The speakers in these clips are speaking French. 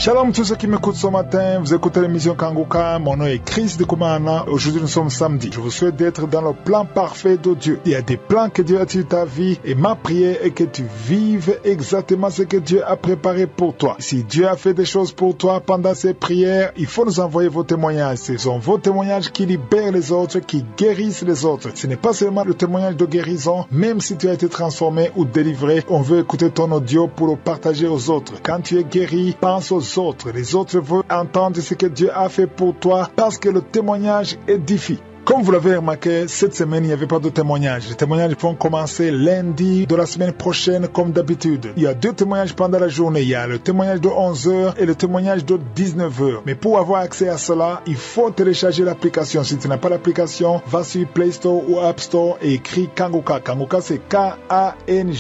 Shalom tous ceux qui m'écoutent ce matin, vous écoutez l'émission Kanguka, mon nom est Chris de Kumana, aujourd'hui nous sommes samedi. Je vous souhaite d'être dans le plan parfait de Dieu. Il y a des plans que Dieu a sur ta vie et ma prière est que tu vives exactement ce que Dieu a préparé pour toi. Si Dieu a fait des choses pour toi pendant ces prières, il faut nous envoyer vos témoignages. Ce sont vos témoignages qui libèrent les autres, qui guérissent les autres. Ce n'est pas seulement le témoignage de guérison, même si tu as été transformé ou délivré, on veut écouter ton audio pour le partager aux autres. Quand tu es guéri, pense aux autres. Les autres veulent entendre ce que Dieu a fait pour toi parce que le témoignage édifie. Comme vous l'avez remarqué, cette semaine, il n'y avait pas de témoignages. Les témoignages vont commencer lundi de la semaine prochaine comme d'habitude. Il y a 2 témoignages pendant la journée. Il y a le témoignage de 11h et le témoignage de 19h. Mais pour avoir accès à cela, il faut télécharger l'application. Si tu n'as pas l'application, va sur Play Store ou App Store et écris Kanguka. Kanguka, c'est K-A-N-G-U-K-A.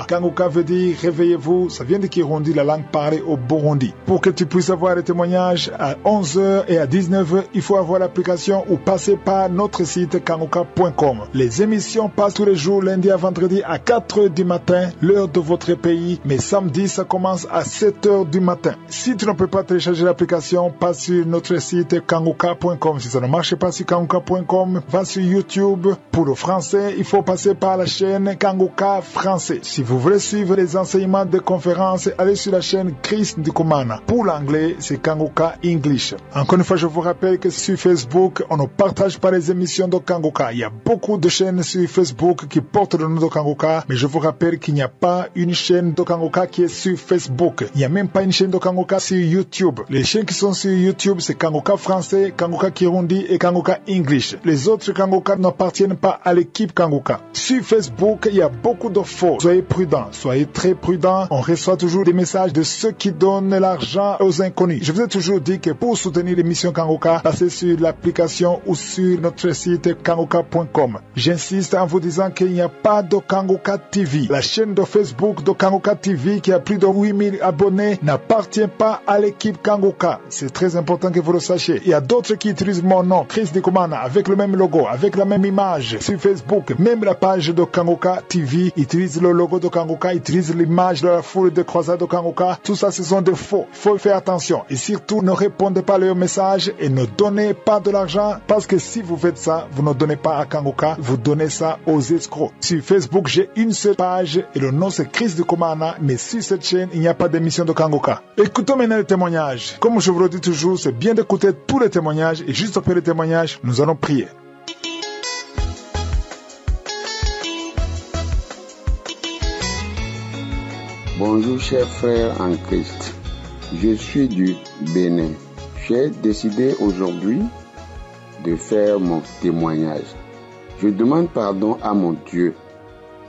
Kanguka veut dire réveillez-vous. Ça vient de Kirundi, la langue parlée au Burundi. Pour que tu puisses avoir les témoignages à 11h et à 19h, il faut avoir l'application ou passer par notre site kanguka.com. Les émissions passent tous les jours, lundi à vendredi à 4h du matin, l'heure de votre pays, mais samedi ça commence à 7h du matin. Si tu ne peux pas télécharger l'application, passe sur notre site kanguka.com. Si ça ne marche pas sur kanguka.com, va sur YouTube. Pour le français, il faut passer par la chaîne Kanguka français. Si vous voulez suivre les enseignements de conférences, allez sur la chaîne Chris Ndikumana. Pour l'anglais, c'est Kanguka English. Encore une fois, je vous rappelle que sur Facebook, on ne partage pas les émissions de Kanguka. Il y a beaucoup de chaînes sur Facebook qui portent le nom de Kanguka, mais je vous rappelle qu'il n'y a pas une chaîne de Kanguka qui est sur Facebook. Il n'y a même pas une chaîne de Kanguka sur YouTube. Les chaînes qui sont sur YouTube, c'est Kanguka français, Kanguka Kirundi et Kanguka English. Les autres Kanguka n'appartiennent pas à l'équipe Kanguka. Sur Facebook, il y a beaucoup de faux. Soyez prudents, soyez très prudents. On reçoit toujours des messages de ceux qui donnent l'argent aux inconnus. Je vous ai toujours dit que pour soutenir l'émission Kanguka, passez sur l'application ou sur notre site kanguka.com. J'insiste en vous disant qu'il n'y a pas de Kanguka TV. La chaîne de Facebook de Kanguka TV qui a plus de 8000 abonnés n'appartient pas à l'équipe Kanguka. C'est très important que vous le sachiez. Il y a d'autres qui utilisent mon nom, Chris Ndikumana, avec le même logo, avec la même image sur Facebook. Même la page de Kanguka TV utilise le logo de Kanguka, utilise l'image de la foule de croisade de Kanguka. Tout ça, ce sont des faux. Il faut faire attention. Et surtout, ne répondez pas à leurs messages et ne donnez pas de l'argent. Parce que si vous faites ça, vous ne donnez pas à Kanguka, vous donnez ça aux escrocs. Sur Facebook, j'ai une seule page et le nom c'est Chris Ndikumana, mais sur cette chaîne, il n'y a pas d'émission de Kanguka. Écoutons maintenant les témoignages. Comme je vous le dis toujours, c'est bien d'écouter tous les témoignages et juste après les témoignages, nous allons prier. Bonjour chers frères en Christ, je suis du Bénin. J'ai décidé aujourd'hui de faire mon témoignage. Je demande pardon à mon Dieu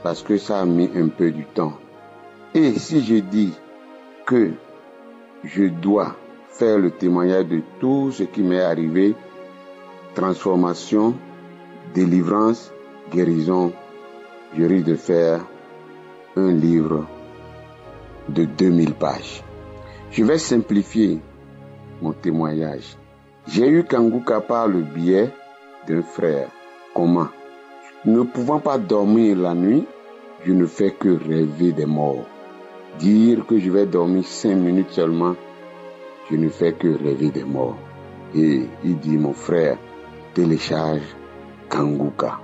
parce que ça a mis un peu du temps. Et si je dis que je dois faire le témoignage de tout ce qui m'est arrivé, transformation, délivrance, guérison, je risque de faire un livre de 2000 pages. Je vais simplifier mon témoignage. J'ai eu Kanguka par le biais d'un frère. Comment? Ne pouvant pas dormir la nuit, je ne fais que rêver des morts. Dire que je vais dormir 5 minutes seulement, je ne fais que rêver des morts. Et il dit, mon frère, télécharge Kanguka.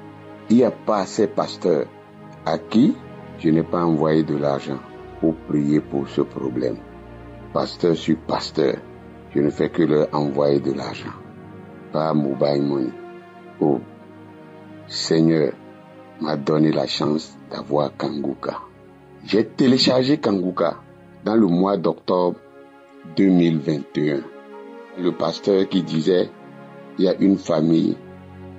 Il n'y a pas assez pasteurs à qui je n'ai pas envoyé de l'argent pour prier pour ce problème. Pasteur sur pasteur, je ne fais que leur envoyer de l'argent. Pas mobile money. Oh, Seigneur m'a donné la chance d'avoir Kanguka. J'ai téléchargé Kanguka dans le mois d'octobre 2021. Le pasteur qui disait, il y a une famille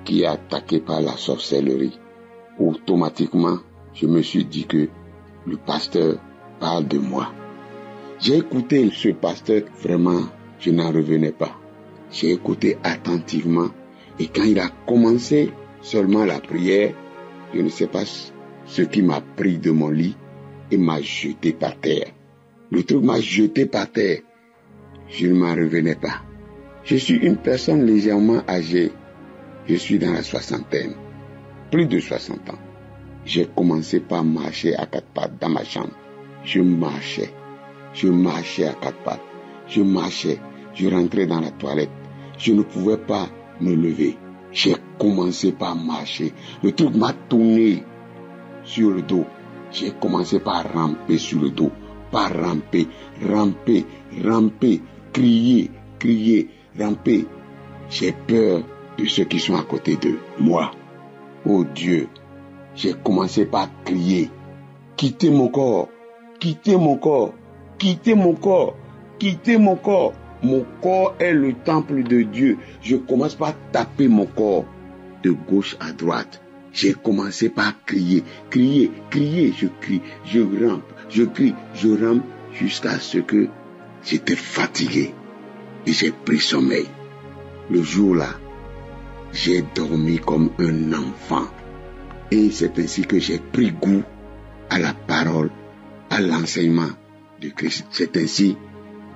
qui est attaquée par la sorcellerie. Automatiquement, je me suis dit que le pasteur parle de moi. J'ai écouté ce pasteur, vraiment, je n'en revenais pas. J'ai écouté attentivement et quand il a commencé seulement la prière, je ne sais pas ce qui m'a pris de mon lit et m'a jeté par terre. Le truc m'a jeté par terre. Je ne m'en revenais pas. Je suis une personne légèrement âgée. Je suis dans la soixantaine. Plus de 60 ans. J'ai commencé par marcher à 4 pattes dans ma chambre. Je marchais à 4 pattes. Je marchais, je rentrais dans la toilette. Je ne pouvais pas me lever. J'ai commencé par marcher. Le truc m'a tourné sur le dos. J'ai commencé par ramper sur le dos. Par ramper, crier, ramper. J'ai peur de ceux qui sont à côté de moi. Oh Dieu, j'ai commencé par crier. Quittez mon corps, quittez mon corps, quittez mon corps, quittez mon corps. Mon corps est le temple de Dieu. Je commence par taper mon corps de gauche à droite. J'ai commencé par crier, je crie, je rampe, je crie, je rampe jusqu'à ce que j'étais fatigué et j'ai pris sommeil. Le jour-là, j'ai dormi comme un enfant et c'est ainsi que j'ai pris goût à la parole, à l'enseignement de Christ. C'est ainsi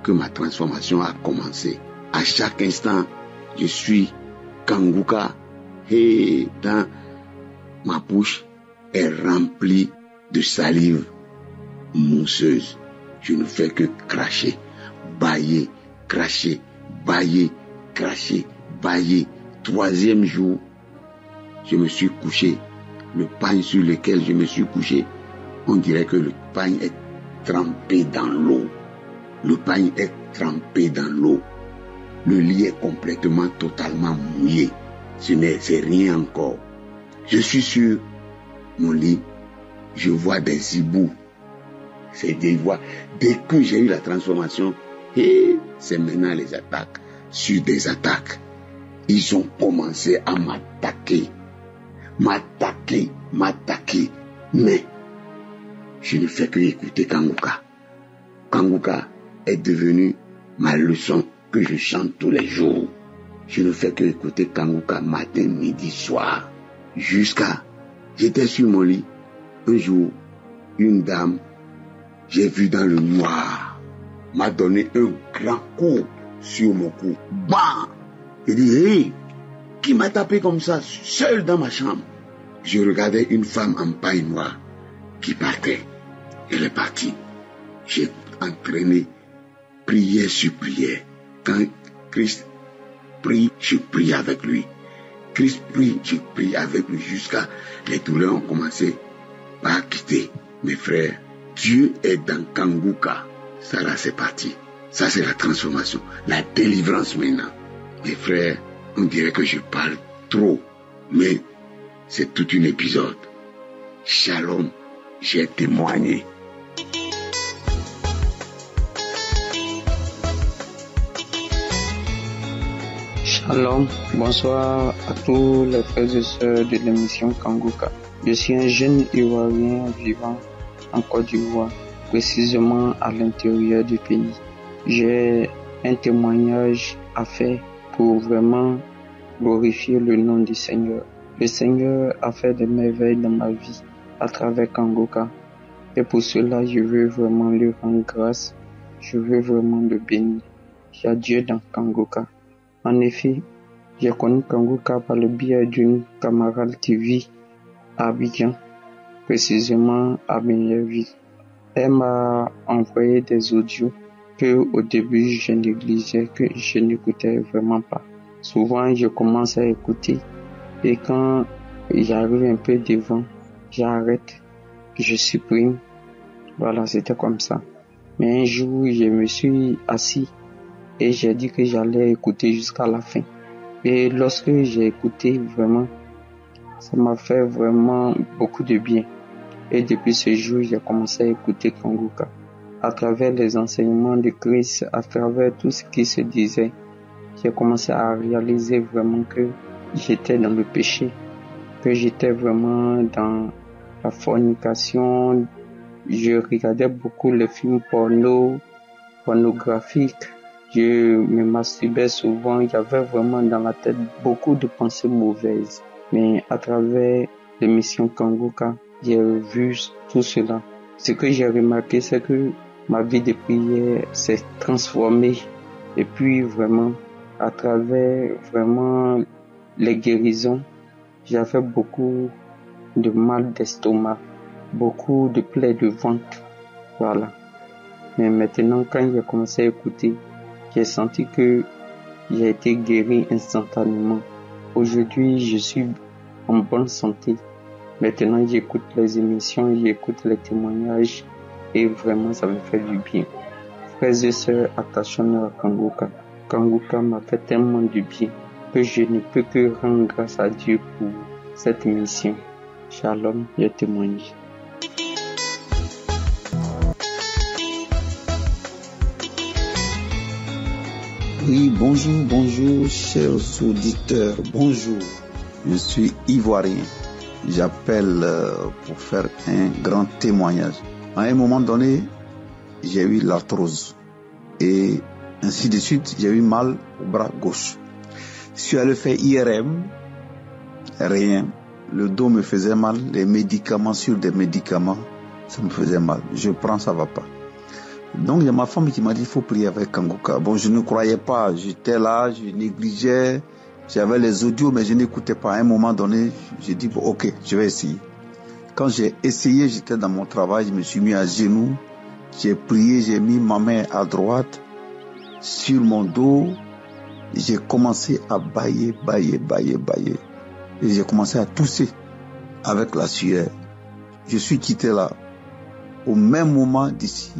que ma transformation a commencé. À chaque instant, je suis Kanguka et dans ma bouche est remplie de salive mousseuse. Je ne fais que cracher, bâiller, cracher, bâiller, cracher, bâiller. 3e jour, je me suis couché. Le pagne sur lequel je me suis couché, on dirait que le pagne est trempé dans l'eau. Le pagne est trempé dans l'eau. Le lit est complètement, totalement mouillé. C'est rien encore. Je suis sur mon lit, je vois des hiboux. C'est des voix. Dès que j'ai eu la transformation, c'est maintenant les attaques sur des attaques. Ils ont commencé à m'attaquer. Mais je ne fais que écouter Kanguka. Kanguka est devenu ma leçon que je chante tous les jours. Je ne fais que écouter Kanguka matin, midi, soir. J'étais sur mon lit. Un jour, une dame, j'ai vu dans le noir, m'a donné un grand coup sur mon cou. Bam! Il dit, hey, qui m'a tapé comme ça, seul dans ma chambre? Je regardais une femme en paille noire qui partait. Elle est partie. J'ai entraîné prière sur prière. Quand Christ prie, je prie avec lui. Christ prie, je prie avec lui jusqu'à les douleurs ont commencé par quitter. Mes frères, Dieu est dans Kanguka. Ça là, c'est parti. Ça, c'est la transformation, la délivrance maintenant. Mes frères, on dirait que je parle trop, mais c'est tout un épisode. Shalom, j'ai témoigné. Shalom, bonsoir à tous les frères et sœurs de l'émission Kanguka. Je suis un jeune Ivoirien vivant en Côte d'Ivoire, précisément à l'intérieur du pays. J'ai un témoignage à faire pour vraiment glorifier le nom du Seigneur. Le Seigneur a fait des merveilles dans ma vie à travers Kanguka. Et pour cela, je veux vraiment lui rendre grâce. Je veux vraiment le bénir. Il y a Dieu dans Kanguka. En effet, j'ai connu Kanguka par le biais d'une camarade qui vit à Abidjan, précisément à Meilleville. Elle m'a envoyé des audios que au début je négligeais, que je n'écoutais vraiment pas. Souvent je commence à écouter et quand j'arrive un peu devant, j'arrête, je supprime. Voilà, c'était comme ça. Mais un jour je me suis assis et j'ai dit que j'allais écouter jusqu'à la fin. Et lorsque j'ai écouté vraiment, ça m'a fait vraiment beaucoup de bien. Et depuis ce jour, j'ai commencé à écouter Kanguka. À travers les enseignements de Christ, à travers tout ce qui se disait, j'ai commencé à réaliser vraiment que j'étais dans le péché, que j'étais vraiment dans la fornication. Je regardais beaucoup les films pornographiques. Je me masturbais souvent. Il y avait vraiment dans la tête beaucoup de pensées mauvaises. Mais à travers l'émission Kanguka, j'ai vu tout cela. Ce que j'ai remarqué, c'est que ma vie de prière s'est transformée. Et puis vraiment, à travers vraiment les guérisons, j'avais beaucoup de mal d'estomac, beaucoup de plaies de ventre. Voilà. Mais maintenant, quand j'ai commencé à écouter, J'ai senti que j'ai été guéri instantanément. Aujourd'hui, je suis en bonne santé. Maintenant, j'écoute les émissions, j'écoute les témoignages et vraiment, ça me fait du bien. Frères et sœurs, attachons-nous à Kangoka. Kangoka m'a fait tellement du bien que je ne peux que rendre grâce à Dieu pour cette mission. Shalom, je témoigne. Oui, bonjour, chers auditeurs, bonjour. Je suis ivoirien. J'appelle pour faire un grand témoignage. À un moment donné, j'ai eu l'arthrose et ainsi de suite, j'ai eu mal au bras gauche. Je suis allé faire IRM, rien. Le dos me faisait mal, les médicaments sur des médicaments, ça me faisait mal. Je prends, ça va pas. Donc il y a ma femme qui m'a dit il faut prier avec Kangoka. Bon, je ne croyais pas, j'étais là, je négligeais, j'avais les audios mais je n'écoutais pas. À un moment donné, j'ai dit bon, ok, je vais essayer. Quand j'ai essayé, j'étais dans mon travail, je me suis mis à genoux, j'ai prié, j'ai mis ma main à droite sur mon dos, j'ai commencé à bailler. Et j'ai commencé à tousser avec la sueur. Je suis quitté là. Au même moment d'ici,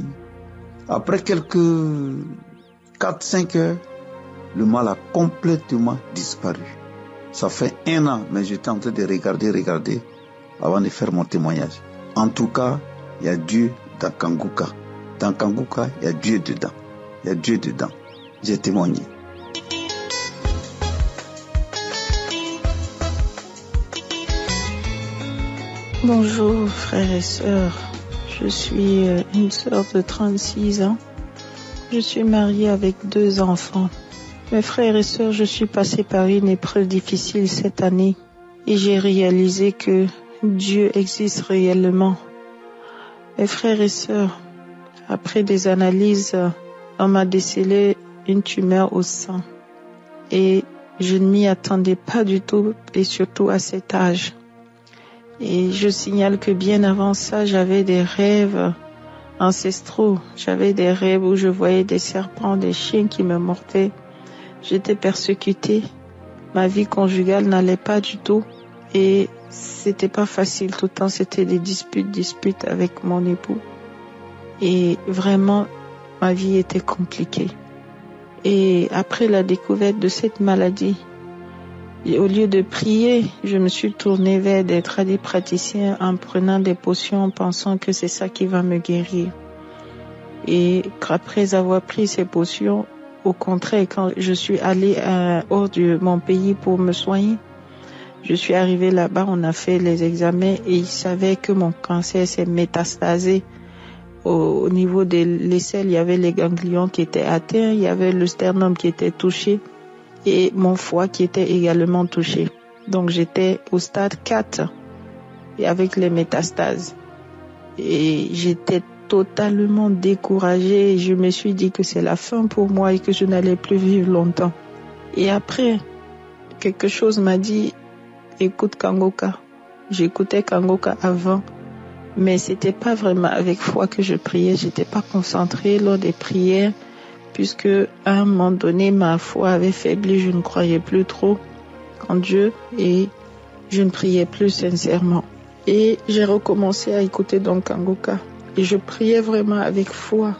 après quelques 4-5 heures, le mal a complètement disparu. Ça fait 1 an, mais j'étais en train de regarder avant de faire mon témoignage. En tout cas, il y a Dieu dans Kangoka. Dans Kangoka, il y a Dieu dedans. J'ai témoigné. Bonjour frères et sœurs, je suis une sœur de 36 ans. Je suis mariée avec 2 enfants. Mes frères et sœurs, je suis passée par une épreuve difficile cette année et j'ai réalisé que Dieu existe réellement. Mes frères et sœurs, après des analyses, on m'a décelé une tumeur au sein et je ne m'y attendais pas du tout et surtout à cet âge. Et je signale que bien avant ça, j'avais des rêves ancestraux. J'avais des rêves où je voyais des serpents, des chiens qui me mordaient. J'étais persécutée. Ma vie conjugale n'allait pas du tout. Et c'était pas facile. Tout le temps, c'était des disputes avec mon époux. Et vraiment, ma vie était compliquée. Et après la découverte de cette maladie, et au lieu de prier, je me suis tournée vers des tradipraticiens en prenant des potions, en pensant que c'est ça qui va me guérir. Et après avoir pris ces potions, au contraire, quand je suis allée hors de mon pays pour me soigner, je suis arrivée là-bas, on a fait les examens et ils savaient que mon cancer s'est métastasé. Au niveau de l'aisselle, il y avait les ganglions qui étaient atteints, il y avait le sternum qui était touché et mon foie qui était également touché. Donc j'étais au stade 4 et avec les métastases. Et j'étais totalement découragée et je me suis dit que c'est la fin pour moi et que je n'allais plus vivre longtemps. Et après, quelque chose m'a dit, écoute Kangoka. J'écoutais Kangoka avant, mais c'était pas vraiment avec foi que je priais, j'étais pas concentrée lors des prières. Puisque à un moment donné, ma foi avait faibli, je ne croyais plus trop en Dieu et je ne priais plus sincèrement. Et j'ai recommencé à écouter donc Kangoka. Et je priais vraiment avec foi.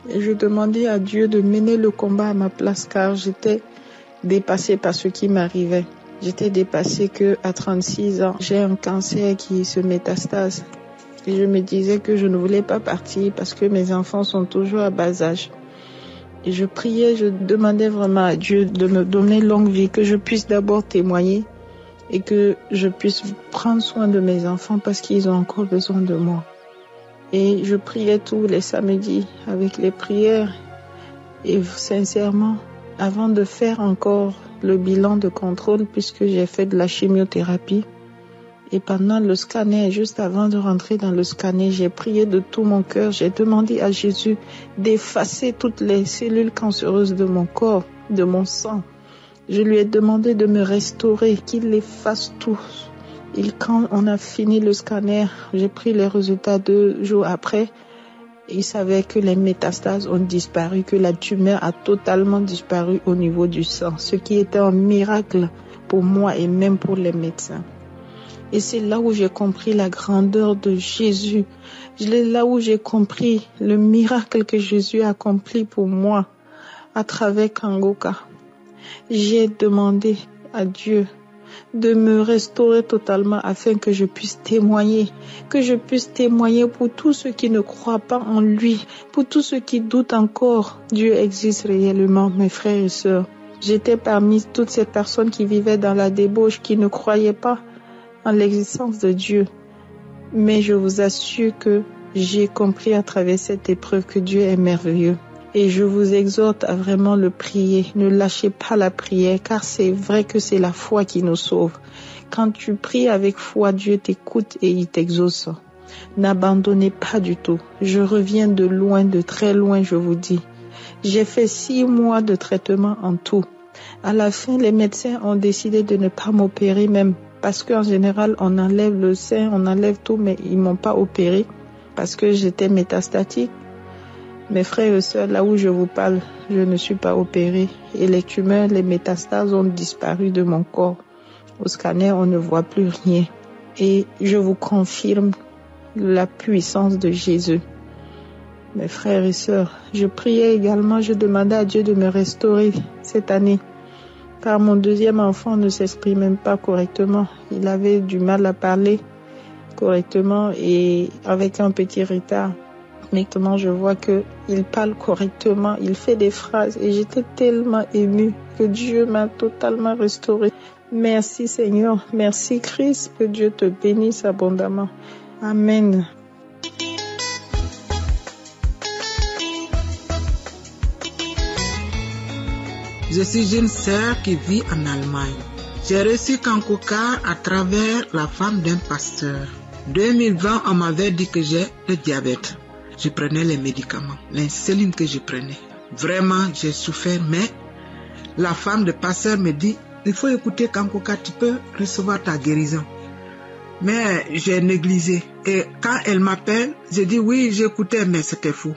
Et je demandais à Dieu de mener le combat à ma place car j'étais dépassée par ce qui m'arrivait. J'étais dépassée qu'à 36 ans, j'ai un cancer qui se métastase. Et je me disais que je ne voulais pas partir parce que mes enfants sont toujours à bas âge. Et je priais, je demandais vraiment à Dieu de me donner longue vie, que je puisse d'abord témoigner et que je puisse prendre soin de mes enfants parce qu'ils ont encore besoin de moi. Et je priais tous les samedis avec les prières et sincèrement, avant de faire encore le bilan de contrôle puisque j'ai fait de la chimiothérapie, et pendant le scanner, juste avant de rentrer dans le scanner, j'ai prié de tout mon cœur. J'ai demandé à Jésus d'effacer toutes les cellules cancéreuses de mon corps, de mon sang. Je lui ai demandé de me restaurer, qu'il les fasse tous. Et quand on a fini le scanner, j'ai pris les résultats 2 jours après. Il savait que les métastases ont disparu, que la tumeur a totalement disparu au niveau du sang, ce qui était un miracle pour moi et même pour les médecins. Et c'est là où j'ai compris la grandeur de Jésus. C'est là où j'ai compris le miracle que Jésus a accompli pour moi à travers Kangoka. J'ai demandé à Dieu de me restaurer totalement afin que je puisse témoigner pour tous ceux qui ne croient pas en lui, pour tous ceux qui doutent encore. Dieu existe réellement, mes frères et sœurs. J'étais parmi toutes ces personnes qui vivaient dans la débauche, qui ne croyaient pas en l'existence de Dieu. Mais je vous assure que j'ai compris à travers cette épreuve que Dieu est merveilleux. Et je vous exhorte à vraiment le prier. Ne lâchez pas la prière, car c'est vrai que c'est la foi qui nous sauve. Quand tu pries avec foi, Dieu t'écoute et il t'exauce. N'abandonnez pas du tout. Je reviens de loin, de très loin, je vous dis. J'ai fait 6 mois de traitement en tout. À la fin, les médecins ont décidé de ne pas m'opérer même. Parce qu'en général, on enlève le sein, on enlève tout, mais ils m'ont pas opéré parce que j'étais métastatique. Mes frères et sœurs, là où je vous parle, je ne suis pas opérée. Et les tumeurs, les métastases ont disparu de mon corps. Au scanner, on ne voit plus rien. Et je vous confirme la puissance de Jésus. Mes frères et sœurs, je priais également, je demandais à Dieu de me restaurer cette année. Car mon deuxième enfant ne s'exprime même pas correctement. Il avait du mal à parler correctement et avec un petit retard. Maintenant, je vois qu'il parle correctement, il fait des phrases et j'étais tellement émue que Dieu m'a totalement restaurée. Merci Seigneur, merci Christ, que Dieu te bénisse abondamment. Amen. Je suis une sœur qui vit en Allemagne. J'ai reçu Kangoka à travers la femme d'un pasteur. 2020, on m'avait dit que j'ai le diabète. Je prenais les médicaments, l'insuline que je prenais. Vraiment, j'ai souffert, mais la femme de pasteur me dit, il faut écouter Kangoka, tu peux recevoir ta guérison. Mais j'ai négligé. Et quand elle m'appelle, je dis oui, j'écoutais, mais c'était faux.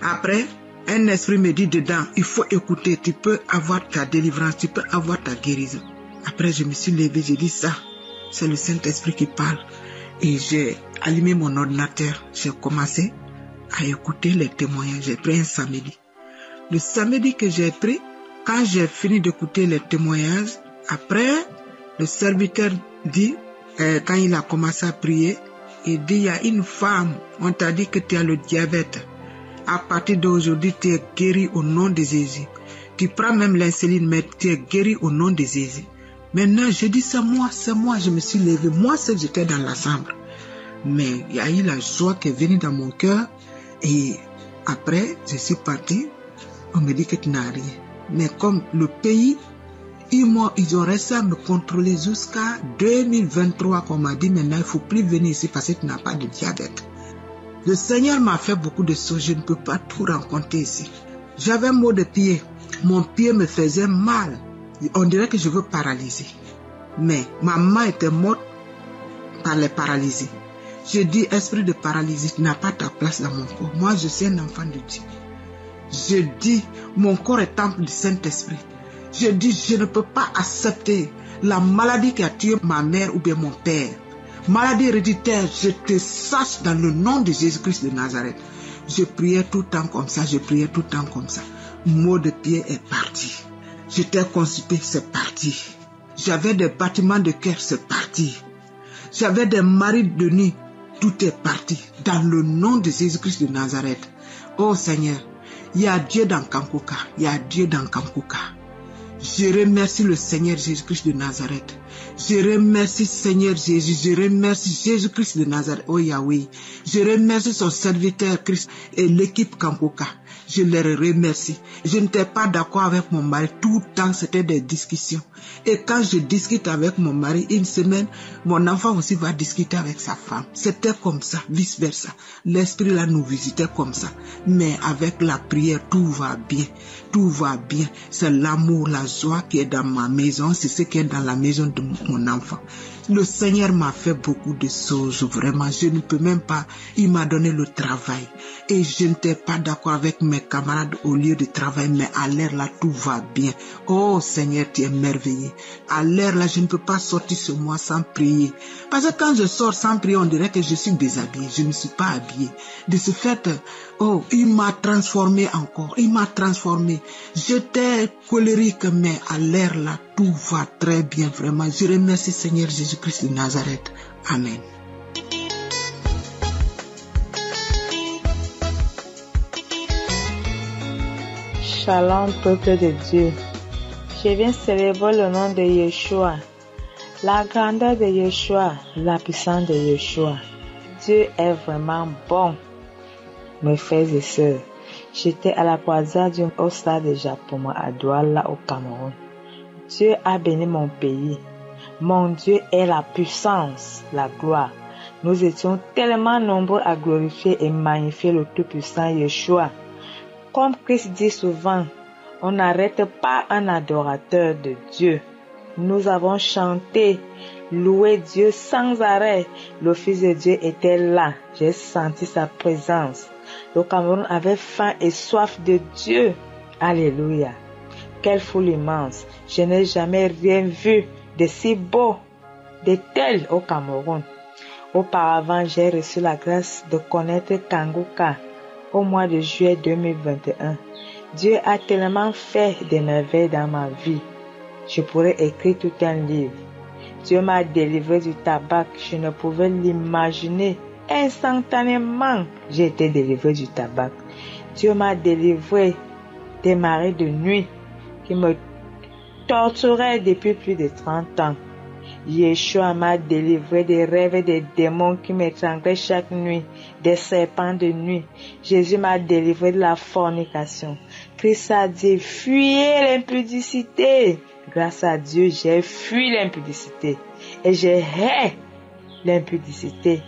Après, un esprit me dit dedans, il faut écouter, tu peux avoir ta délivrance, tu peux avoir ta guérison. Après, je me suis levé, j'ai dit ça, c'est le Saint-Esprit qui parle. Et j'ai allumé mon ordinateur, j'ai commencé à écouter les témoignages. J'ai pris un samedi. Le samedi que j'ai pris, quand j'ai fini d'écouter les témoignages, après, le serviteur dit, quand il a commencé à prier, il dit, il y a une femme, on t'a dit que tu as le diabète. À partir d'aujourd'hui, tu es guéri au nom de Jésus. Tu prends même l'insuline, mais tu es guéri au nom de Jésus. Maintenant, je dis, c'est moi, je me suis levé. Moi, seul, j'étais dans la chambre. Mais il y a eu la joie qui est venue dans mon cœur. Et après, je suis parti. On me dit que tu n'as rien. Mais comme le pays, ils ont resté à me contrôler jusqu'à 2023, qu'on m'a dit, maintenant, il ne faut plus venir ici parce que tu n'as pas de diabète. Le Seigneur m'a fait beaucoup de choses, je ne peux pas tout raconter ici. J'avais un mot de pied, mon pied me faisait mal. On dirait que je veux paralyser. Mais ma main était morte par les paralysés. Je dis, esprit de paralysie, tu n'as pas ta place dans mon corps. Moi, je suis un enfant de Dieu. Je dis, mon corps est temple du Saint-Esprit. Je dis, je ne peux pas accepter la maladie qui a tué ma mère ou bien mon père. Maladie héréditaire, je te sache dans le nom de Jésus-Christ de Nazareth. Je priais tout le temps comme ça, Mot de pied est parti. J'étais constipé, c'est parti. J'avais des battements de cœur, c'est parti. J'avais des maris de nuit, tout est parti. Dans le nom de Jésus-Christ de Nazareth. Oh Seigneur, il y a Dieu dans Kangoka, Je remercie le Seigneur Jésus-Christ de Nazareth. Je remercie Seigneur Jésus. Je remercie Jésus-Christ de Nazareth. Oh Yahweh. Je remercie son serviteur Christ et l'équipe Kangoka. Je les remercie. Je n'étais pas d'accord avec mon mari. Tout le temps, c'était des discussions. Et quand je discute avec mon mari, une semaine, mon enfant aussi va discuter avec sa femme. C'était comme ça, vice versa. L'esprit là nous visitait comme ça. Mais avec la prière, tout va bien. Tout va bien. C'est l'amour, la joie qui est dans ma maison. C'est ce qui est dans la maison de mon enfant. Le Seigneur m'a fait beaucoup de choses, vraiment, je ne peux même pas. Il m'a donné le travail. Et je n'étais pas d'accord avec mes camarades au lieu de travail, mais à l'air là, tout va bien. Oh Seigneur, tu es merveilleux. À l'air là, je ne peux pas sortir ce mois sans prier. Parce que quand je sors sans prier, on dirait que je suis déshabillée. Je ne suis pas habillée. De ce fait, oh, il m'a transformé encore. Il m'a transformé. J'étais colérique, mais à l'air là, tout va très bien, vraiment. Je remercie Seigneur Jésus-Christ de Nazareth. Amen. Shalom, peuple de Dieu. Je viens célébrer le nom de Yeshua, la grandeur de Yeshua, la puissance de Yeshua. Dieu est vraiment bon. Mes frères et sœurs, j'étais à la croisade au stade de Japon, à Douala, au Cameroun. Dieu a béni mon pays. Mon Dieu est la puissance, la gloire. Nous étions tellement nombreux à glorifier et magnifier le tout-puissant Yeshua. Comme Christ dit souvent, on n'arrête pas un adorateur de Dieu. Nous avons chanté, loué Dieu sans arrêt. Le Fils de Dieu était là. J'ai senti sa présence. Le Cameroun avait faim et soif de Dieu. Alléluia. Quelle foule immense. Je n'ai jamais rien vu de si beau, de tel au Cameroun. Auparavant, j'ai reçu la grâce de connaître Kanguka au mois de juillet 2021. Dieu a tellement fait des merveilles dans ma vie. Je pourrais écrire tout un livre. Dieu m'a délivré du tabac. Je ne pouvais l'imaginer. Instantanément, j'ai été délivré du tabac. Dieu m'a délivré des maris de nuit qui me torturaient depuis plus de 30 ans. Yeshua m'a délivré des rêves et des démons qui m'étranglaient chaque nuit, des serpents de nuit. Jésus m'a délivré de la fornication. Christ a dit, fuyez l'impudicité. Grâce à Dieu, j'ai fui l'impudicité et je hais l'impudicité.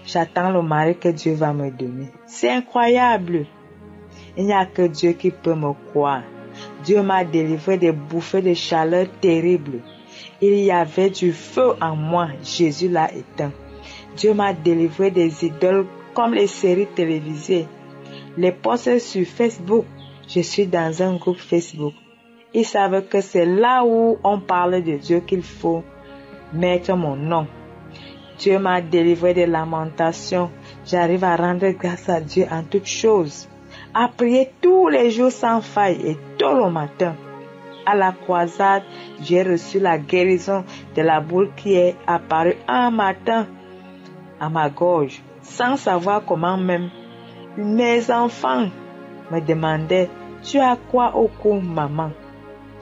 J'attends le mari que Dieu va me donner. C'est incroyable. Il n'y a que Dieu qui peut me croire. Dieu m'a délivré des bouffées de chaleur terribles. Il y avait du feu en moi. Jésus l'a éteint. Dieu m'a délivré des idoles comme les séries télévisées. Les posts sur Facebook. Je suis dans un groupe Facebook. Ils savent que c'est là où on parle de Dieu qu'il faut mettre mon nom. Dieu m'a délivré des lamentations. J'arrive à rendre grâce à Dieu en toutes choses. À prier tous les jours sans faille et tôt le matin. À la croisade, j'ai reçu la guérison de la boule qui est apparue un matin à ma gorge, sans savoir comment même. Mes enfants me demandaient, tu as quoi au cou, maman?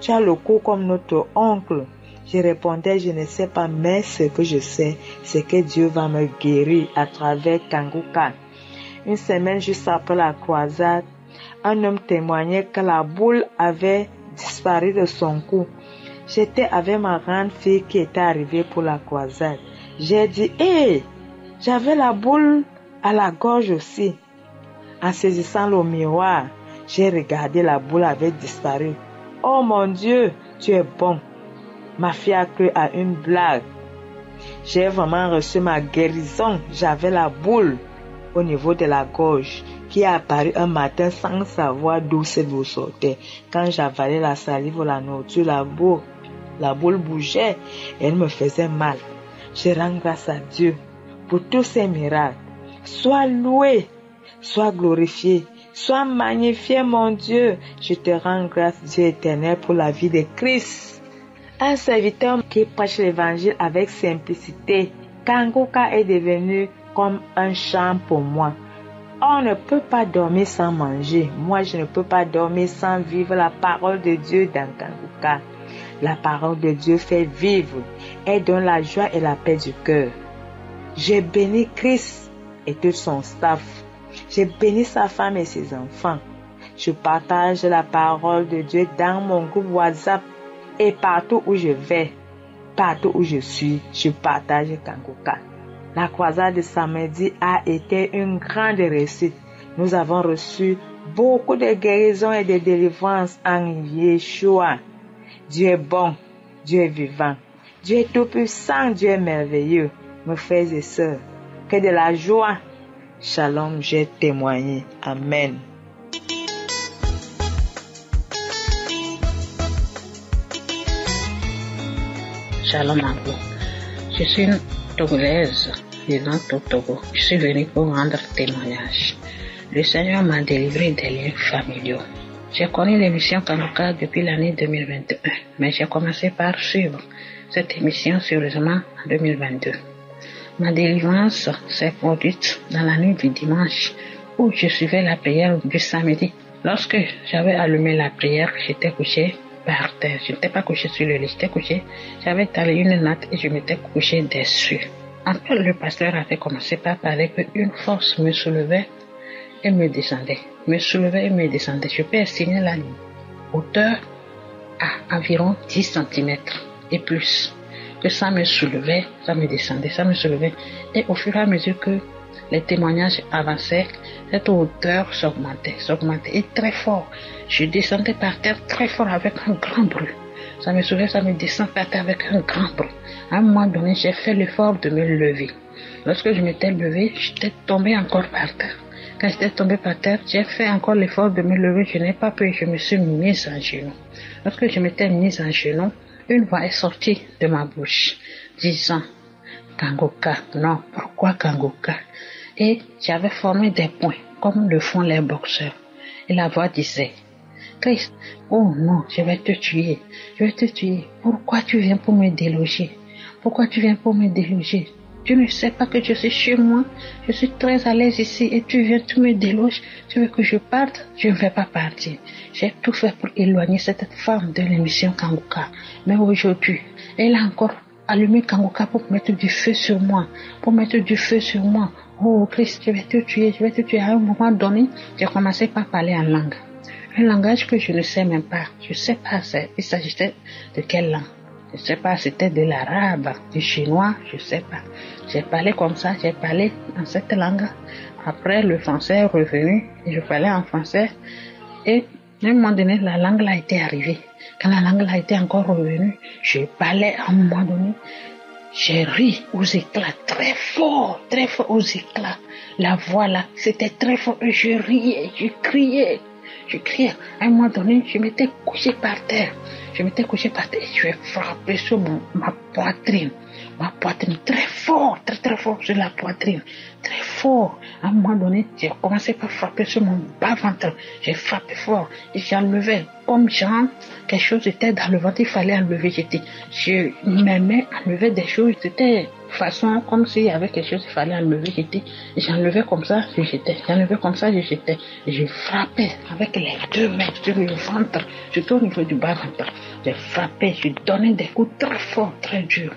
Tu as le cou comme notre oncle. Je répondais, je ne sais pas, mais ce que je sais, c'est que Dieu va me guérir à travers Kanguka. Une semaine juste après la croisade, un homme témoignait que la boule avait disparu de son cou. J'étais avec ma grande fille qui était arrivée pour la croisade. J'ai dit, j'avais la boule à la gorge aussi. En saisissant le miroir, j'ai regardé, la boule avait disparu. Oh mon Dieu, tu es bon. Ma fille a cru à une blague. J'ai vraiment reçu ma guérison. J'avais la boule au niveau de la gorge qui est apparue un matin sans savoir d'où cette boule sortait. Quand j'avalais la salive ou la nourriture, la boule bougeait et elle me faisait mal. Je rends grâce à Dieu pour tous ces miracles. Sois loué, sois glorifié, sois magnifié mon Dieu. Je te rends grâce, Dieu éternel, pour la vie de Christ. Un serviteur qui prêche l'évangile avec simplicité. Kanguka est devenu comme un chant pour moi. On ne peut pas dormir sans manger. Moi, je ne peux pas dormir sans vivre la parole de Dieu dans Kanguka. La parole de Dieu fait vivre et donne la joie et la paix du cœur. J'ai béni Christ et tout son staff. J'ai béni sa femme et ses enfants. Je partage la parole de Dieu dans mon groupe WhatsApp et partout où je vais, partout où je suis, je partage Kanguka. La croisade de samedi a été une grande réussite. Nous avons reçu beaucoup de guérisons et de délivrances en Yeshua. Dieu est bon, Dieu est vivant. Dieu est tout puissant, Dieu est merveilleux. Mes frères et sœurs, que de la joie. Shalom, j'ai témoigné. Amen. Shalom à vous. Je suis une Togolaise vivant au Togo. Je suis venue pour rendre témoignage. Le Seigneur m'a délivré des liens familiaux. J'ai connu l'émission Kanguka depuis l'année 2021, mais j'ai commencé par suivre cette émission sérieusement en 2022. Ma délivrance s'est produite dans la nuit du dimanche où je suivais la prière du samedi. Lorsque j'avais allumé la prière, j'étais couché par terre. Je n'étais pas couché sur le lit, j'étais couché. J'avais étalé une natte et je m'étais couché dessus. Après, le pasteur avait commencé par parler qu'une force me soulevait et me descendait. Me soulevait et me descendait. Je peux estimer la hauteur à environ 10 cm et plus. Que ça me soulevait, ça me descendait, ça me soulevait. Et au fur et à mesure que les témoignages avançaient, cette hauteur s'augmentait et très fort. Je descendais par terre très fort avec un grand bruit. Ça me soulevait, ça me descend par terre avec un grand bruit. À un moment donné, j'ai fait l'effort de me lever. Lorsque je m'étais levé, j'étais tombé encore par terre. Quand j'étais tombé par terre, j'ai fait encore l'effort de me lever. Je n'ai pas pu, je me suis mise en genoux. Lorsque je m'étais mise en genoux, une voix est sortie de ma bouche, disant Kanguka. Non, pourquoi Kanguka? Et j'avais formé des points, comme le font les boxeurs. Et la voix disait, Christ, oh non, je vais te tuer, je vais te tuer. Pourquoi tu viens pour me déloger? Pourquoi tu viens pour me déloger? Tu ne sais pas que je suis chez moi, je suis très à l'aise ici et tu viens, tu me déloges, tu veux que je parte? Je ne vais pas partir. J'ai tout fait pour éloigner cette femme de l'émission Kanguka. Mais aujourd'hui, elle a encore allumé Kanguka pour mettre du feu sur moi, Oh Christ, je vais te tuer. À un moment donné, j'ai commencé par parler en langue. Un langage que je ne sais même pas. Je ne sais pas, il s'agissait de quelle langue. Je ne sais pas, c'était de l'arabe, du chinois, je ne sais pas. J'ai parlé comme ça, j'ai parlé dans cette langue. Après, le français est revenu et je parlais en français. Et à un moment donné, la langue là était arrivée. Quand la langue là était encore revenue, je parlais à un moment donné. J'ai ri aux éclats, très fort aux éclats. La voix là, c'était très fort et je riais, je criais. À un moment donné, je m'étais couché par terre. Je vais frapper sur ma poitrine. Très fort sur la poitrine. Très fort. À un moment donné, j'ai commencé par frapper sur mon bas-ventre. J'ai frappé fort. Et j'enlevais comme genre, quelque chose était dans le ventre, il fallait enlever. Je m'aimais enlever des choses. C'était façon comme s'il y avait quelque chose qu'il fallait enlever. J'enlevais comme ça, je jetais. Et je frappais avec les deux mains sur le ventre, surtout au niveau du bas-ventre. J'ai frappé, je donnais des coups très forts, très durs.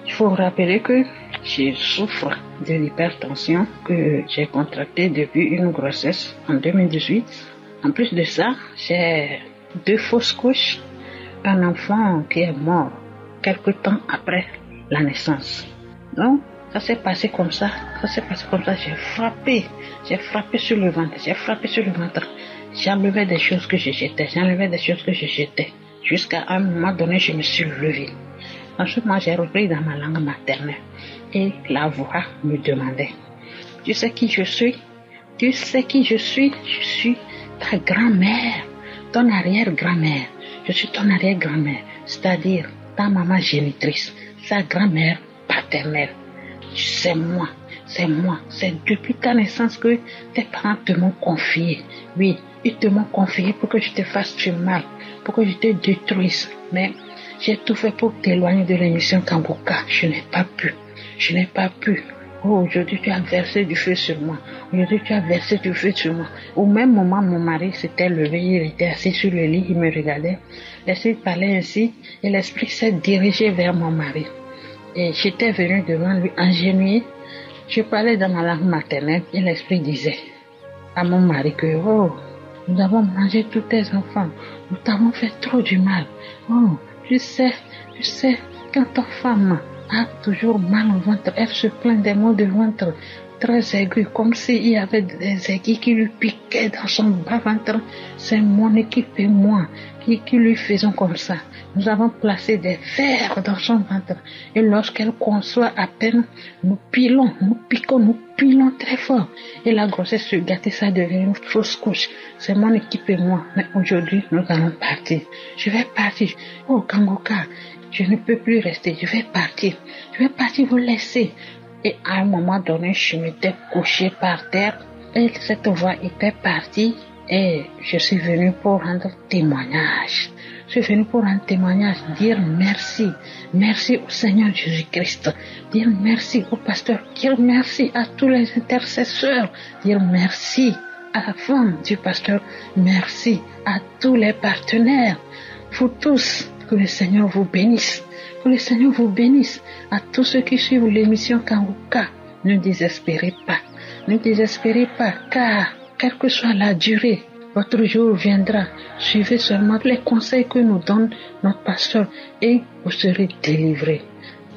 Il faut rappeler que je souffre de l'hypertension que j'ai contractée depuis une grossesse en 2018. En plus de ça, j'ai 2 fausses couches, un enfant qui est mort quelque temps après la naissance. Donc, ça s'est passé comme ça. J'ai frappé sur le ventre. J'enlevais des choses que je jetais. Jusqu'à un moment donné, je me suis levée. Ensuite, moi, j'ai repris dans ma langue maternelle. Et la voix me demandait, tu sais qui je suis? Je suis ta grand-mère, ton arrière-grand-mère. Je suis ton arrière-grand-mère, c'est-à-dire ta maman génitrice, sa grand-mère paternelle. C'est moi. C'est depuis ta naissance que tes parents te m'ont confié. Oui, ils te m'ont confié pour que je te fasse du mal, pour que je te détruise. Mais j'ai tout fait pour t'éloigner de l'émission Kanguka. Je n'ai pas pu. Oh, aujourd'hui tu as versé du feu sur moi. Au même moment, mon mari s'était levé, il était assis sur le lit, il me regardait. L'esprit parlait ainsi et l'esprit s'est dirigé vers mon mari. Et j'étais venue devant lui, agenouillée. Je parlais dans ma langue maternelle et l'esprit disait à mon mari que, oh, nous avons mangé tous tes enfants. Nous t'avons fait trop du mal. Oh, je sais, quand ta femme a toujours mal au ventre. Elle se plaint des maux de ventre très aigus, comme s'il y avait des aiguilles qui lui piquaient dans son bas-ventre. C'est mon équipe et moi qui lui faisons comme ça. Nous avons placé des fers dans son ventre. Et lorsqu'elle conçoit à peine, nous pilons, nous piquons, nous pilons très fort. Et la grossesse se gâte, ça devient une fausse couche. C'est mon équipe et moi. Mais aujourd'hui, nous allons partir. Je vais partir. Oh, Kangoka, je ne peux plus rester. Je vais partir. Je vais partir vous laisser. Et à un moment donné, je m'étais couché par terre et cette voix était partie et je suis venu pour rendre témoignage. Je suis venu pour rendre témoignage, dire merci. Merci au Seigneur Jésus-Christ. Dire merci au pasteur. Dire merci à tous les intercesseurs. Dire merci à la femme du pasteur. Merci à tous les partenaires. Vous tous, que le Seigneur vous bénisse. Que le Seigneur vous bénisse. À tous ceux qui suivent l'émission Kangoka, ne désespérez pas. Ne désespérez pas, car quelle que soit la durée, votre jour viendra. Suivez seulement les conseils que nous donne notre pasteur et vous serez délivrés.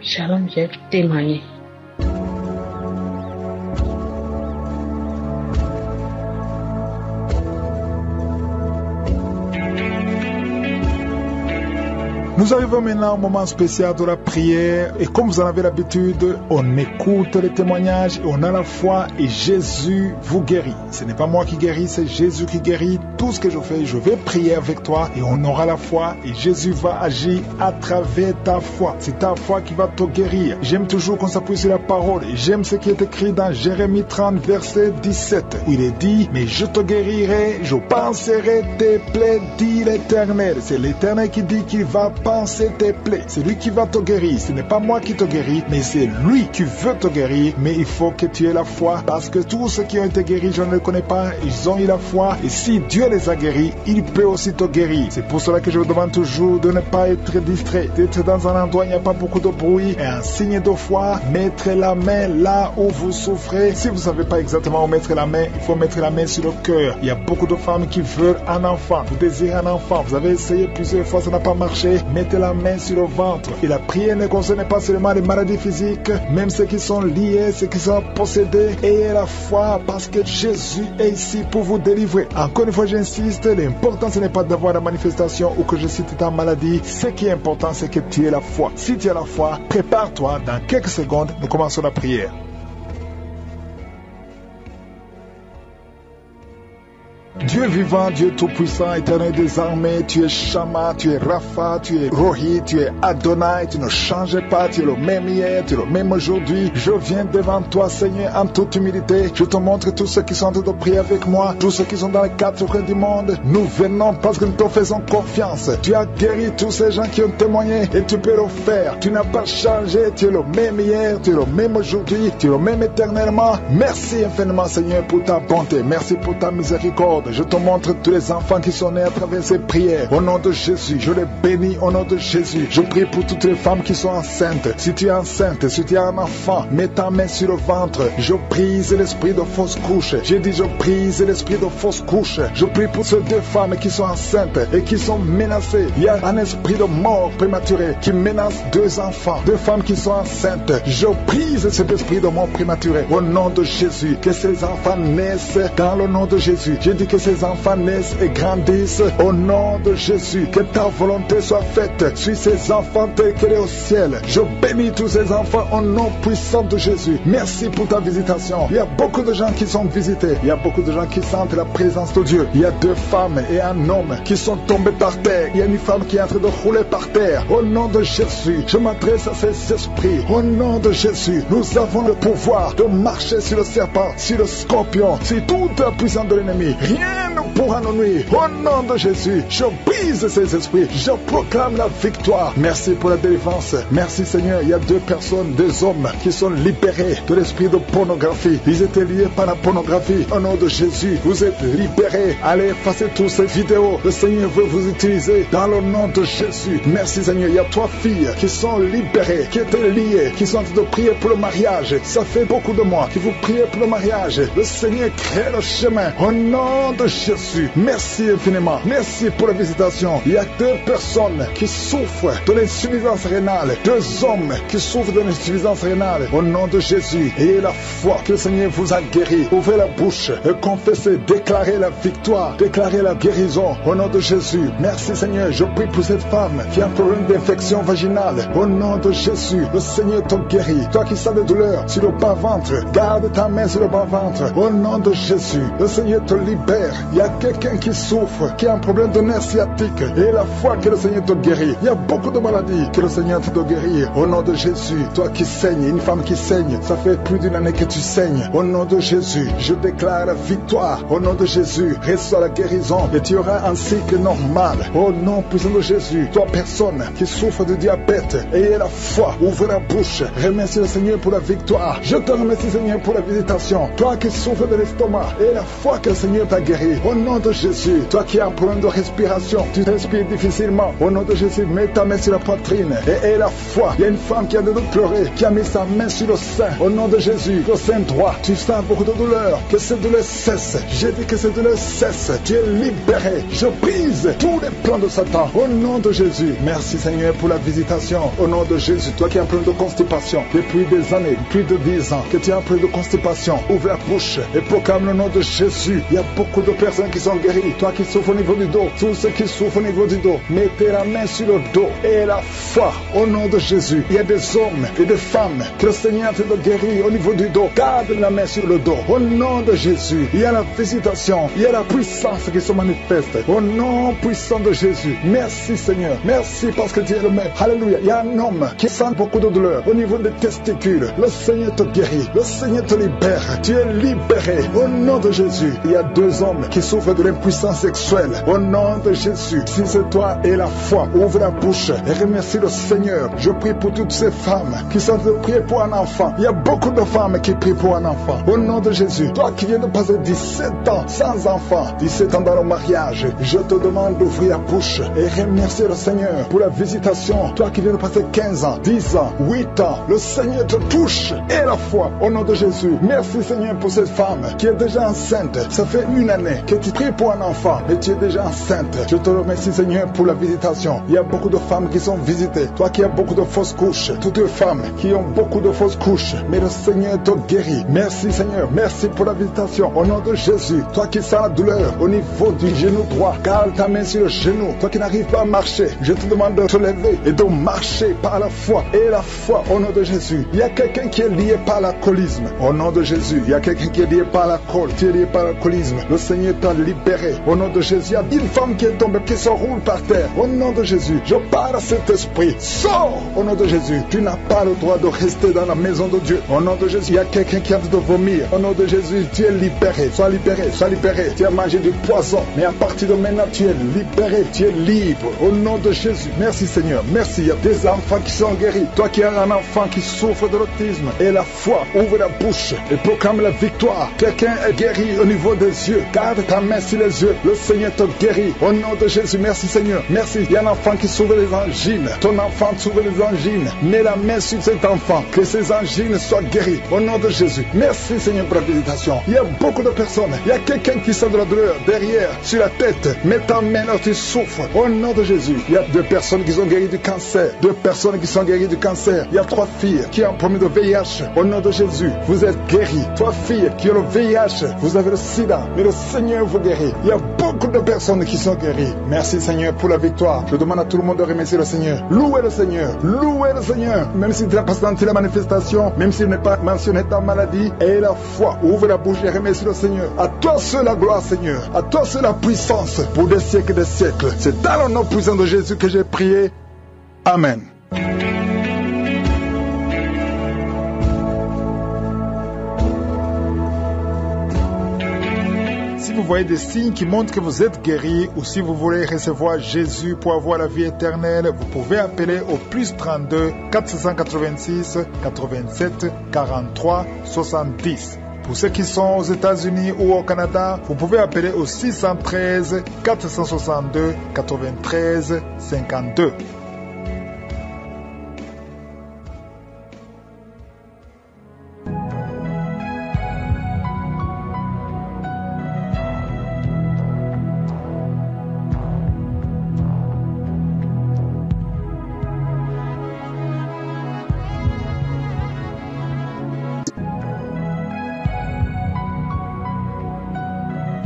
Shalom, j'ai témoigné. Nous arrivons maintenant au moment spécial de la prière et comme vous en avez l'habitude, on écoute les témoignages et on a la foi et Jésus vous guérit. Ce n'est pas moi qui guéris, c'est Jésus qui guérit. Tout ce que je fais, je vais prier avec toi et on aura la foi et Jésus va agir à travers ta foi. C'est ta foi qui va te guérir. J'aime toujours qu'on s'appuie sur la parole et j'aime ce qui est écrit dans Jérémie 30 verset 17 où il est dit « Mais je te guérirai, je panserai tes plaies, dit l'Éternel. » C'est l'Éternel qui dit qu'il va penser tes plaies. C'est lui qui va te guérir. Ce n'est pas moi qui te guéris, mais c'est lui qui veut te guérir. Mais il faut que tu aies la foi parce que tous ceux qui ont été guéris, je ne les connais pas, ils ont eu la foi. Et si Dieu les a guéris, il peut aussi te guérir. C'est pour cela que je vous demande toujours de ne pas être distrait, d'être dans un endroit où il n'y a pas beaucoup de bruit. Et un signe de foi, mettre la main là où vous souffrez. Si vous ne savez pas exactement où mettre la main, il faut mettre la main sur le cœur. Il y a beaucoup de femmes qui veulent un enfant. Vous désirez un enfant. Vous avez essayé plusieurs fois, ça n'a pas marché. Mettez la main sur le ventre. Et la prière ne concerne pas seulement les maladies physiques, même ceux qui sont liés, ceux qui sont possédés. Ayez la foi parce que Jésus est ici pour vous délivrer. Encore une fois, j'insiste, l'important ce n'est pas d'avoir la manifestation ou que je cite ta maladie. Ce qui est important, c'est que tu aies la foi. Si tu as la foi, prépare-toi. Dans quelques secondes, nous commençons la prière. Dieu vivant, Dieu tout-puissant, éternel des armées, tu es Shama, tu es Rapha, tu es Rohi, tu es Adonai, tu ne changes pas, tu es le même hier, tu es le même aujourd'hui. Je viens devant toi, Seigneur, en toute humilité. Je te montre tous ceux qui sont en train de prier avec moi, tous ceux qui sont dans les quatre coins du monde. Nous venons parce que nous te faisons confiance. Tu as guéri tous ces gens qui ont témoigné et tu peux le faire. Tu n'as pas changé, tu es le même hier, tu es le même aujourd'hui, tu es le même éternellement. Merci infiniment, Seigneur, pour ta bonté. Merci pour ta miséricorde. Je te montre tous les enfants qui sont nés à travers ces prières. Au nom de Jésus, je les bénis au nom de Jésus. Je prie pour toutes les femmes qui sont enceintes. Si tu es enceinte, si tu as un enfant, mets ta main sur le ventre. Je brise l'esprit de fausse couche. J'ai dit je brise l'esprit de fausse couche. Je prie pour ces deux femmes qui sont enceintes et qui sont menacées. Il y a un esprit de mort prématuré qui menace deux enfants, deux femmes qui sont enceintes. Je brise cet esprit de mort prématuré au nom de Jésus. Que ces enfants naissent dans le nom de Jésus. J'ai dit que ces enfants naissent et grandissent au nom de Jésus. Que ta volonté soit faite sur ces enfants tels qu'elle est au ciel. Je bénis tous ces enfants au nom puissant de Jésus. Merci pour ta visitation. Il y a beaucoup de gens qui sont visités. Il y a beaucoup de gens qui sentent la présence de Dieu. Il y a deux femmes et un homme qui sont tombés par terre. Il y a une femme qui est en train de rouler par terre. Au nom de Jésus, je m'adresse à ces esprits. Au nom de Jésus, nous avons le pouvoir de marcher sur le serpent, sur le scorpion, sur toute la puissance de l'ennemi. Rien ne pourra nous nuire. Au nom de Jésus, je brise ces esprits. Je proclame la victoire. Merci pour la délivrance. Merci Seigneur. Il y a deux personnes, deux hommes qui sont libérés de l'esprit de pornographie. Ils étaient liés par la pornographie. Au nom de Jésus, vous êtes libérés. Allez effacer toutes ces vidéos. Le Seigneur veut vous utiliser dans le nom de Jésus. Merci Seigneur. Il y a trois filles qui sont libérées, qui étaient liées, qui sont en train de prier pour le mariage. Ça fait beaucoup de mois que vous priez pour le mariage. Le Seigneur crée le chemin. Au nom de Jésus, merci infiniment. Merci pour la visitation. Il y a 2 personnes qui souffrent de l'insuffisance rénale. 2 hommes qui souffrent de l'insuffisance rénale. Au nom de Jésus, ayez la foi que le Seigneur vous a guéri. Ouvrez la bouche et confessez, déclarez la victoire, déclarez la guérison. Au nom de Jésus, merci Seigneur. Je prie pour cette femme qui a un problème d'infection vaginale. Au nom de Jésus, le Seigneur te guérit. Toi qui sens de douleur sur le bas-ventre, garde ta main sur le bas-ventre. Au nom de Jésus, le Seigneur te libère. Il y a quelqu'un qui souffre, qui a un problème de nerf sciatique. Et la foi que le Seigneur te guérit. Il y a beaucoup de maladies que le Seigneur te guérit. Au nom de Jésus, toi qui saignes, une femme qui saigne, ça fait plus d'une année que tu saignes. Au nom de Jésus, je déclare la victoire. Au nom de Jésus, reçois la guérison et tu auras un cycle normal. Au nom puissant de Jésus, toi personne qui souffre de diabète, ayez la foi, ouvre la bouche, remercie le Seigneur pour la victoire. Je te remercie Seigneur pour la visitation. Toi qui souffres de l'estomac, ayez la foi que le Seigneur t'a guéri. Au nom de Jésus, toi qui as un problème de respiration, tu respires difficilement. Au nom de Jésus, mets ta main sur la poitrine et ayez la foi. Il y a une femme qui a de pleurer, qui a mis sa main sur le sein. Au nom de Jésus, le sein droit, tu sens beaucoup de douleur. Que cette douleur cesse. J'ai dit que cette douleur cesse. Tu es libéré. Je brise tous les plans de Satan. Au nom de Jésus, merci Seigneur pour la visitation. Au nom de Jésus, toi qui as un problème de constipation depuis des années, plus de 10 ans, que tu as un problème de constipation, ouvre la bouche et proclame le nom de Jésus. Il y a beaucoup de personnes qui sont guéries. Toi qui souffres au niveau du dos, tous ceux qui souffrent au niveau du dos, mettez la main sur le dos et la foi. Au nom de Jésus, il y a des hommes et des femmes que le Seigneur te guérit au niveau du dos. Garde la main sur le dos. Au nom de Jésus, il y a la visitation, il y a la puissance qui se manifeste. Au nom puissant de Jésus, merci Seigneur. Merci parce que tu es le Maître. Alléluia. Il y a un homme qui sent beaucoup de douleur au niveau des testicules. Le Seigneur te guérit. Le Seigneur te libère. Tu es libéré. Au nom de Jésus, il y a 2 hommes qui souffrent de l'impuissance sexuelle. Au nom de Jésus, si c'est toi et la foi, ouvre la bouche et remercie le Seigneur. Je prie pour toutes ces femmes qui sont de prier pour un enfant. Il y a beaucoup de femmes qui prient pour un enfant. Au nom de Jésus, toi qui viens de passer 17 ans sans enfant, 17 ans dans le mariage, je te demande d'ouvrir la bouche et remercier le Seigneur pour la visitation. Toi qui viens de passer 15 ans, 10 ans, 8 ans, le Seigneur te touche et la foi. Au nom de Jésus, merci Seigneur pour cette femme qui est déjà enceinte. Ça fait 1 année que tu pries pour un enfant et tu es déjà enceinte. Je te remercie Seigneur pour la visitation. Il y a beaucoup de femmes qui sont visitées. Toi qui as beaucoup de fausses couches, toutes les femmes qui ont beaucoup de fausses couches, mais le Seigneur te guérit. Merci Seigneur, merci pour la visitation. Au nom de Jésus, toi qui sens la douleur au niveau du genou droit, garde ta main sur le genou. Toi qui n'arrives pas à marcher, je te demande de te lever et de marcher par la foi. Et la foi au nom de Jésus. Il y a quelqu'un qui est lié par l'alcoolisme. Au nom de Jésus, il y a quelqu'un qui est lié par l'alcool. Tu es lié par l'alcoolisme. Le Seigneur t'a libéré. Au nom de Jésus, il y a une femme qui est tombée, qui se roule par terre. Au nom de Jésus, je parle à cet esprit. Sors au nom de Jésus. Tu n'as pas le droit de rester dans la maison de Dieu. Au nom de Jésus, il y a quelqu'un qui a de vomir. Au nom de Jésus, tu es libéré. Sois libéré, sois libéré. Tu as mangé du poison. Mais à partir de maintenant, tu es libéré. Tu es libre. Au nom de Jésus. Merci Seigneur. Merci. Il y a des enfants qui sont guéris. Toi qui as un enfant qui souffre de l'autisme. Et la foi, ouvre la bouche et proclame la victoire. Quelqu'un est guéri au niveau des yeux. Garde ta main sur les yeux. Le Seigneur te guérit. Au nom de Jésus. Merci Seigneur. Merci. Il y a un enfant qui souffre des angines. Ton enfant souffre des angines. Mets la main sur cet enfant. Que ces angines soient guéries. Au nom de Jésus. Merci Seigneur pour la visitation. Il y a beaucoup de personnes. Il y a quelqu'un qui sent de la douleur derrière, sur la tête. Mets ta main là, tu souffres. Au nom de Jésus. Il y a 2 personnes qui sont guéries du cancer. 2 personnes qui sont guéries du cancer. Il y a 3 filles qui ont un problème de VIH. Au nom de Jésus, vous êtes guéris. 3 filles qui ont le VIH. Vous avez le sida. Mais le Seigneur vous guérit. Il y a beaucoup de personnes qui sont guéries. Merci Seigneur pour la victoire. Je demande à tout le monde de remercier le Seigneur. Louez le Seigneur. Louez le Seigneur. Même si tu n'as pas senti la manifestation, même s'il n'est pas mentionné ta maladie, aie la foi. Ouvre la bouche et remercie le Seigneur. À toi seul la gloire Seigneur. À toi seul la puissance pour des siècles et des siècles. C'est dans le nom puissant de Jésus que j'ai prié. Amen. Si vous voyez des signes qui montrent que vous êtes guéri ou si vous voulez recevoir Jésus pour avoir la vie éternelle, vous pouvez appeler au plus 32 486 87 43 70. Pour ceux qui sont aux États-Unis ou au Canada, vous pouvez appeler au 613 462 93 52.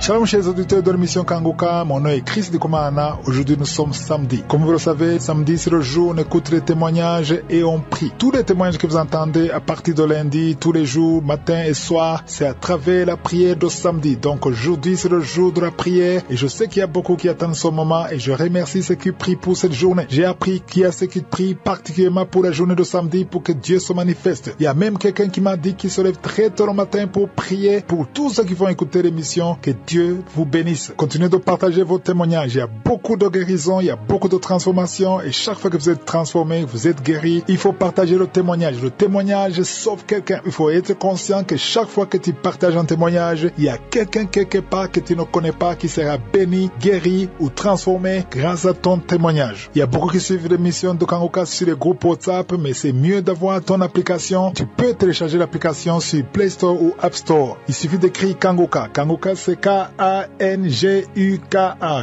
Shalom chers auditeurs de l'émission Kanguka, mon nom est Chris Ndikumana. Aujourd'hui nous sommes samedi. Comme vous le savez, samedi c'est le jour où on écoute les témoignages et on prie. Tous les témoignages que vous entendez à partir de lundi, tous les jours, matin et soir, c'est à travers la prière de samedi. Donc aujourd'hui c'est le jour de la prière et je sais qu'il y a beaucoup qui attendent ce moment et je remercie ceux qui prient pour cette journée. J'ai appris qu'il y a ceux qui prient particulièrement pour la journée de samedi pour que Dieu se manifeste. Il y a même quelqu'un qui m'a dit qu'il se lève très tôt le matin pour prier pour tous ceux qui vont écouter l'émission. Que Dieu vous bénisse. Continuez de partager vos témoignages. Il y a beaucoup de guérisons, il y a beaucoup de transformations et chaque fois que vous êtes transformé, vous êtes guéri, il faut partager le témoignage. Le témoignage sauve quelqu'un. Il faut être conscient que chaque fois que tu partages un témoignage, il y a quelqu'un quelque part que tu ne connais pas qui sera béni, guéri ou transformé grâce à ton témoignage. Il y a beaucoup qui suivent l'émission de Kanguka sur les groupes WhatsApp, mais c'est mieux d'avoir ton application. Tu peux télécharger l'application sur Play Store ou App Store. Il suffit d'écrire Kanguka. Kanguka c'est K-A-N-G-U-K-A.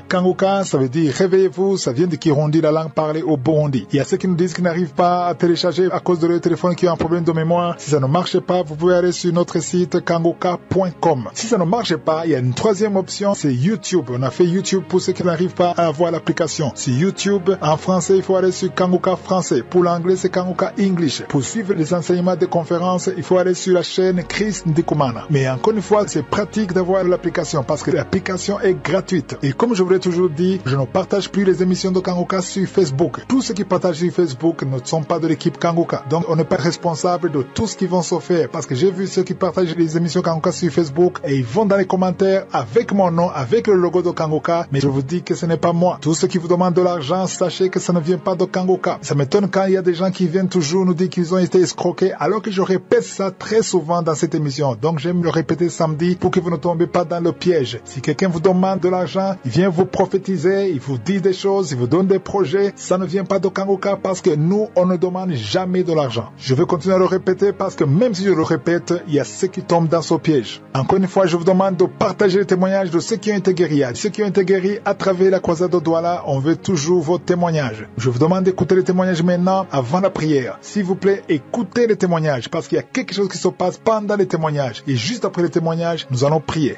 Kanguka, ça veut dire réveillez-vous, ça vient de Kirundi, la langue parlée au Burundi. Il y a ceux qui nous disent qu'ils n'arrivent pas à télécharger à cause de leur téléphone qui a un problème de mémoire. Si ça ne marche pas, vous pouvez aller sur notre site kanguka.com. Si ça ne marche pas, il y a une troisième option, c'est YouTube. On a fait YouTube pour ceux qui n'arrivent pas à avoir l'application. Sur YouTube, en français, il faut aller sur Kanguka français. Pour l'anglais, c'est Kanguka English. Pour suivre les enseignements des conférences, il faut aller sur la chaîne Chris Ndikumana. Mais encore une fois, c'est pratique d'avoir l'application parce que l'application est gratuite. Et comme je vous l'ai toujours dit, je ne partage plus les émissions de Kanguka sur Facebook. Tous ceux qui partagent sur Facebook ne sont pas de l'équipe Kanguka. Donc on n'est pas responsable de tout ce qu'ils vont se faire. Parce que j'ai vu ceux qui partagent les émissions Kanguka sur Facebook et ils vont dans les commentaires avec mon nom, avec le logo de Kanguka. Mais je vous dis que ce n'est pas moi. Tous ceux qui vous demandent de l'argent, sachez que ça ne vient pas de Kanguka. Ça m'étonne quand il y a des gens qui viennent toujours nous dire qu'ils ont été escroqués alors que je répète ça très souvent dans cette émission. Donc j'aime le répéter samedi pour que vous ne tombez pas dans le piège. Si quelqu'un vous demande de l'argent, il vient vous prophétiser, il vous dit des choses, il vous donne des projets, ça ne vient pas de Kanguka parce que nous, on ne demande jamais de l'argent. Je vais continuer à le répéter parce que même si je le répète, il y a ceux qui tombent dans ce piège. Encore une fois, je vous demande de partager les témoignages de ceux qui ont été guéris. Ceux qui ont été guéris à travers la croisade de Douala, on veut toujours vos témoignages. Je vous demande d'écouter les témoignages maintenant avant la prière. S'il vous plaît, écoutez les témoignages parce qu'il y a quelque chose qui se passe pendant les témoignages. Et juste après les témoignages, nous allons prier.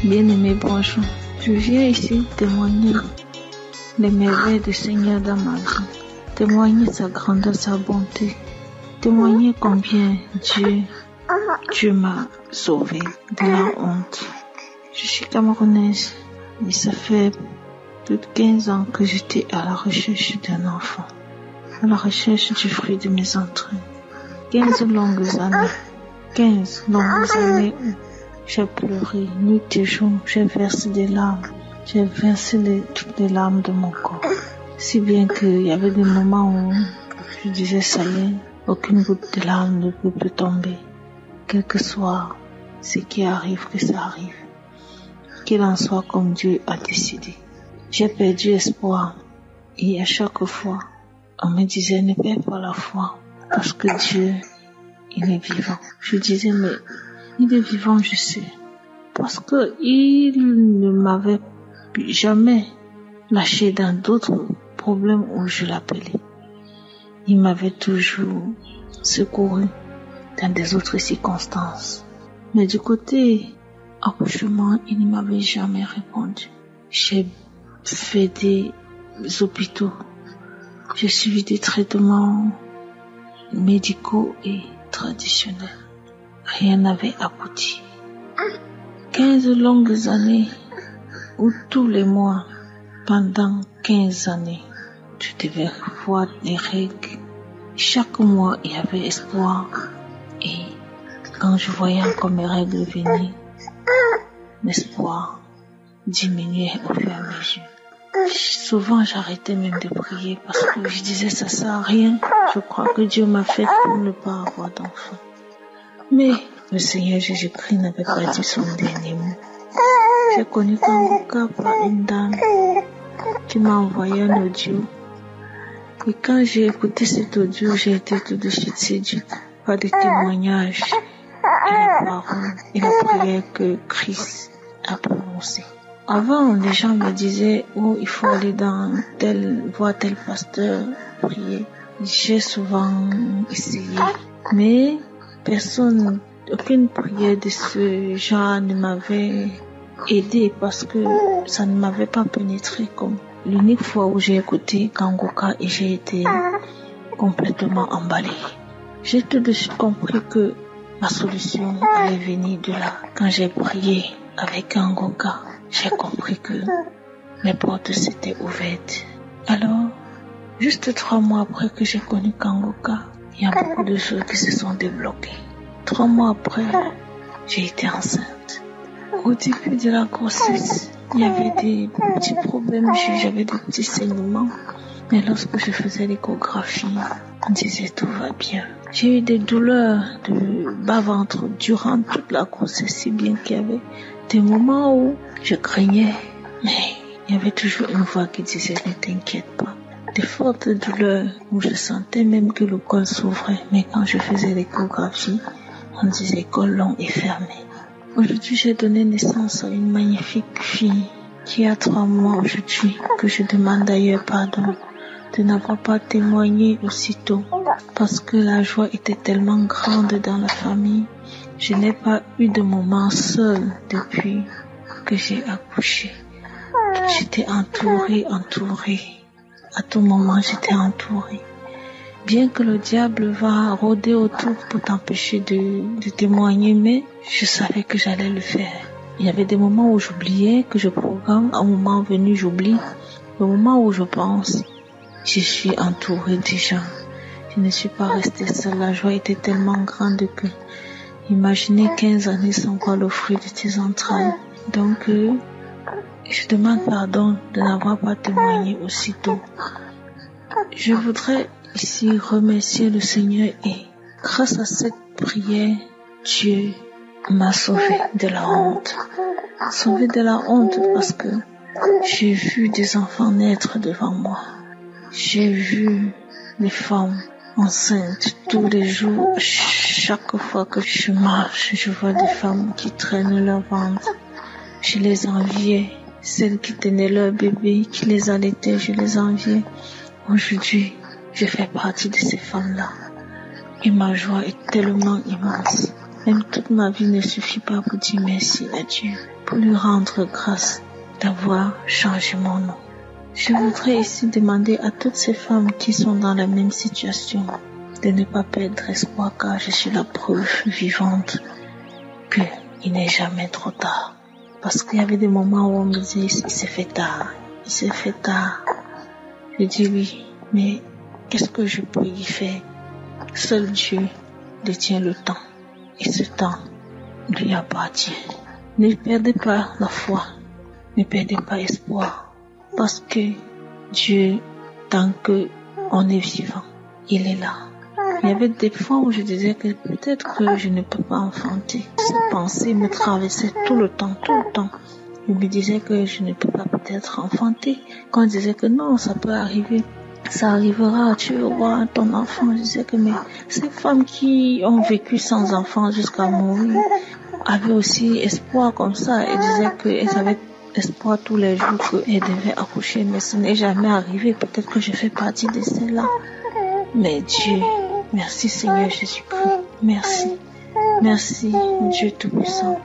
Bien-aimé, bonjour. Je viens ici témoigner les merveilles du Seigneur dans ma vie. Témoigner sa grandeur, sa bonté. Témoigner combien Dieu m'a sauvé de la honte. Je suis camerounaise et ça fait plus de 15 ans que j'étais à la recherche d'un enfant. À la recherche du fruit de mes entrailles. 15 longues années où j'ai pleuré, nuit et jour, j'ai versé des larmes. J'ai versé toutes les larmes de mon corps. Si bien qu'il y avait des moments où je disais ça y est, aucune goutte de larmes ne peut plus tomber. Quel que soit ce qui arrive, que ça arrive. Qu'il en soit comme Dieu a décidé. J'ai perdu espoir. Et à chaque fois, on me disait ne perds pas la foi. Parce que Dieu, il est vivant. Je disais mais il est vivant, je sais. Parce que il ne m'avait jamais lâché dans d'autres problèmes où je l'appelais. Il m'avait toujours secouru dans des autres circonstances. Mais du côté accouchement, il ne m'avait jamais répondu. J'ai fait des hôpitaux. J'ai suivi des traitements médicaux et traditionnels. Rien n'avait abouti. 15 longues années où tous les mois, pendant 15 années, tu devais voir des règles. Chaque mois, il y avait espoir. Et quand je voyais encore mes règles venir, l'espoir diminuait au fur et à mesure. Souvent, j'arrêtais même de prier parce que je disais ça sert à rien. Je crois que Dieu m'a fait pour ne pas avoir d'enfant. Mais le Seigneur Jésus-Christ n'avait pas dit son dernier mot. J'ai connu Kanguka par une dame qui m'a envoyé un audio. Et quand j'ai écouté cet audio, j'ai été tout de suite séduite par des témoignages et la parole et la prière que Christ a prononcée. Avant, les gens me disaient « Oh, il faut aller voir tel pasteur, prier ». J'ai souvent essayé Mais personne, aucune prière de ce genre ne m'avait aidé parce que ça ne m'avait pas pénétré comme l'unique fois où j'ai écouté Kangoka et j'ai été complètement emballée. J'ai tout de suite compris que ma solution allait venir de là. Quand j'ai prié avec Kangoka, j'ai compris que mes portes s'étaient ouvertes. Alors, juste 3 mois après que j'ai connu Kangoka, il y a beaucoup de choses qui se sont débloquées. 3 mois après, j'ai été enceinte. Au début de la grossesse, il y avait des petits problèmes, j'avais des petits saignements. Mais lorsque je faisais l'échographie, on disait tout va bien. J'ai eu des douleurs de bas-ventre durant toute la grossesse, si bien qu'il y avait des moments où je craignais, mais il y avait toujours une voix qui disait ne t'inquiète pas. Des fortes douleurs où je sentais même que le col s'ouvrait, mais quand je faisais l'échographie, on disait colon est fermé. Aujourd'hui, j'ai donné naissance à une magnifique fille qui a 3 mois aujourd'hui, que je demande d'ailleurs pardon de n'avoir pas témoigné aussitôt parce que la joie était tellement grande dans la famille. Je n'ai pas eu de moment seul depuis que j'ai accouché. J'étais entourée. À tout moment, j'étais entourée. Bien que le diable va rôder autour pour t'empêcher de témoigner, mais je savais que j'allais le faire. Il y avait des moments où j'oubliais que je programme, à un moment venu j'oublie. Au moment où je pense, je suis entourée déjà. Je ne suis pas restée seule. La joie était tellement grande que imaginez 15 années sans voir le fruit de tes entrailles. Donc, je demande pardon de n'avoir pas témoigné aussitôt. Je voudrais ici remercier le Seigneur et grâce à cette prière, Dieu m'a sauvée de la honte. Sauvée de la honte parce que j'ai vu des enfants naître devant moi. J'ai vu des femmes enceintes tous les jours. Chaque fois que je marche, je vois des femmes qui traînent leur ventre. Je les enviais. Celles qui tenaient leur bébé, qui les allaitaient, je les enviais. Aujourd'hui, je fais partie de ces femmes-là. Et ma joie est tellement immense. Même toute ma vie ne suffit pas pour dire merci à Dieu, pour lui rendre grâce d'avoir changé mon nom. Je voudrais ici demander à toutes ces femmes qui sont dans la même situation de ne pas perdre espoir car je suis la preuve vivante qu'il n'est jamais trop tard. Parce qu'il y avait des moments où on me disait il s'est fait tard. Je dis oui, mais qu'est-ce que je peux y faire? Seul Dieu détient le temps et ce temps lui appartient. Ne perdez pas la foi, ne perdez pas espoir parce que Dieu, tant qu'on est vivant, il est là. Il y avait des fois où je disais que peut-être que je ne peux pas enfanter. Ces pensées me traversaient tout le temps. Je me disais que je ne peux pas peut-être enfanter. Quand on disait que non, ça peut arriver, ça arrivera, tu auras ton enfant. Je disais que mais ces femmes qui ont vécu sans enfant jusqu'à mourir avaient aussi espoir comme ça. Elles disaient qu'elles avaient espoir tous les jours qu'elles devaient accoucher, mais ce n'est jamais arrivé. Peut-être que je fais partie de celles-là. Mais Dieu, merci Seigneur Jésus-Christ. Merci Dieu Tout-Puissant.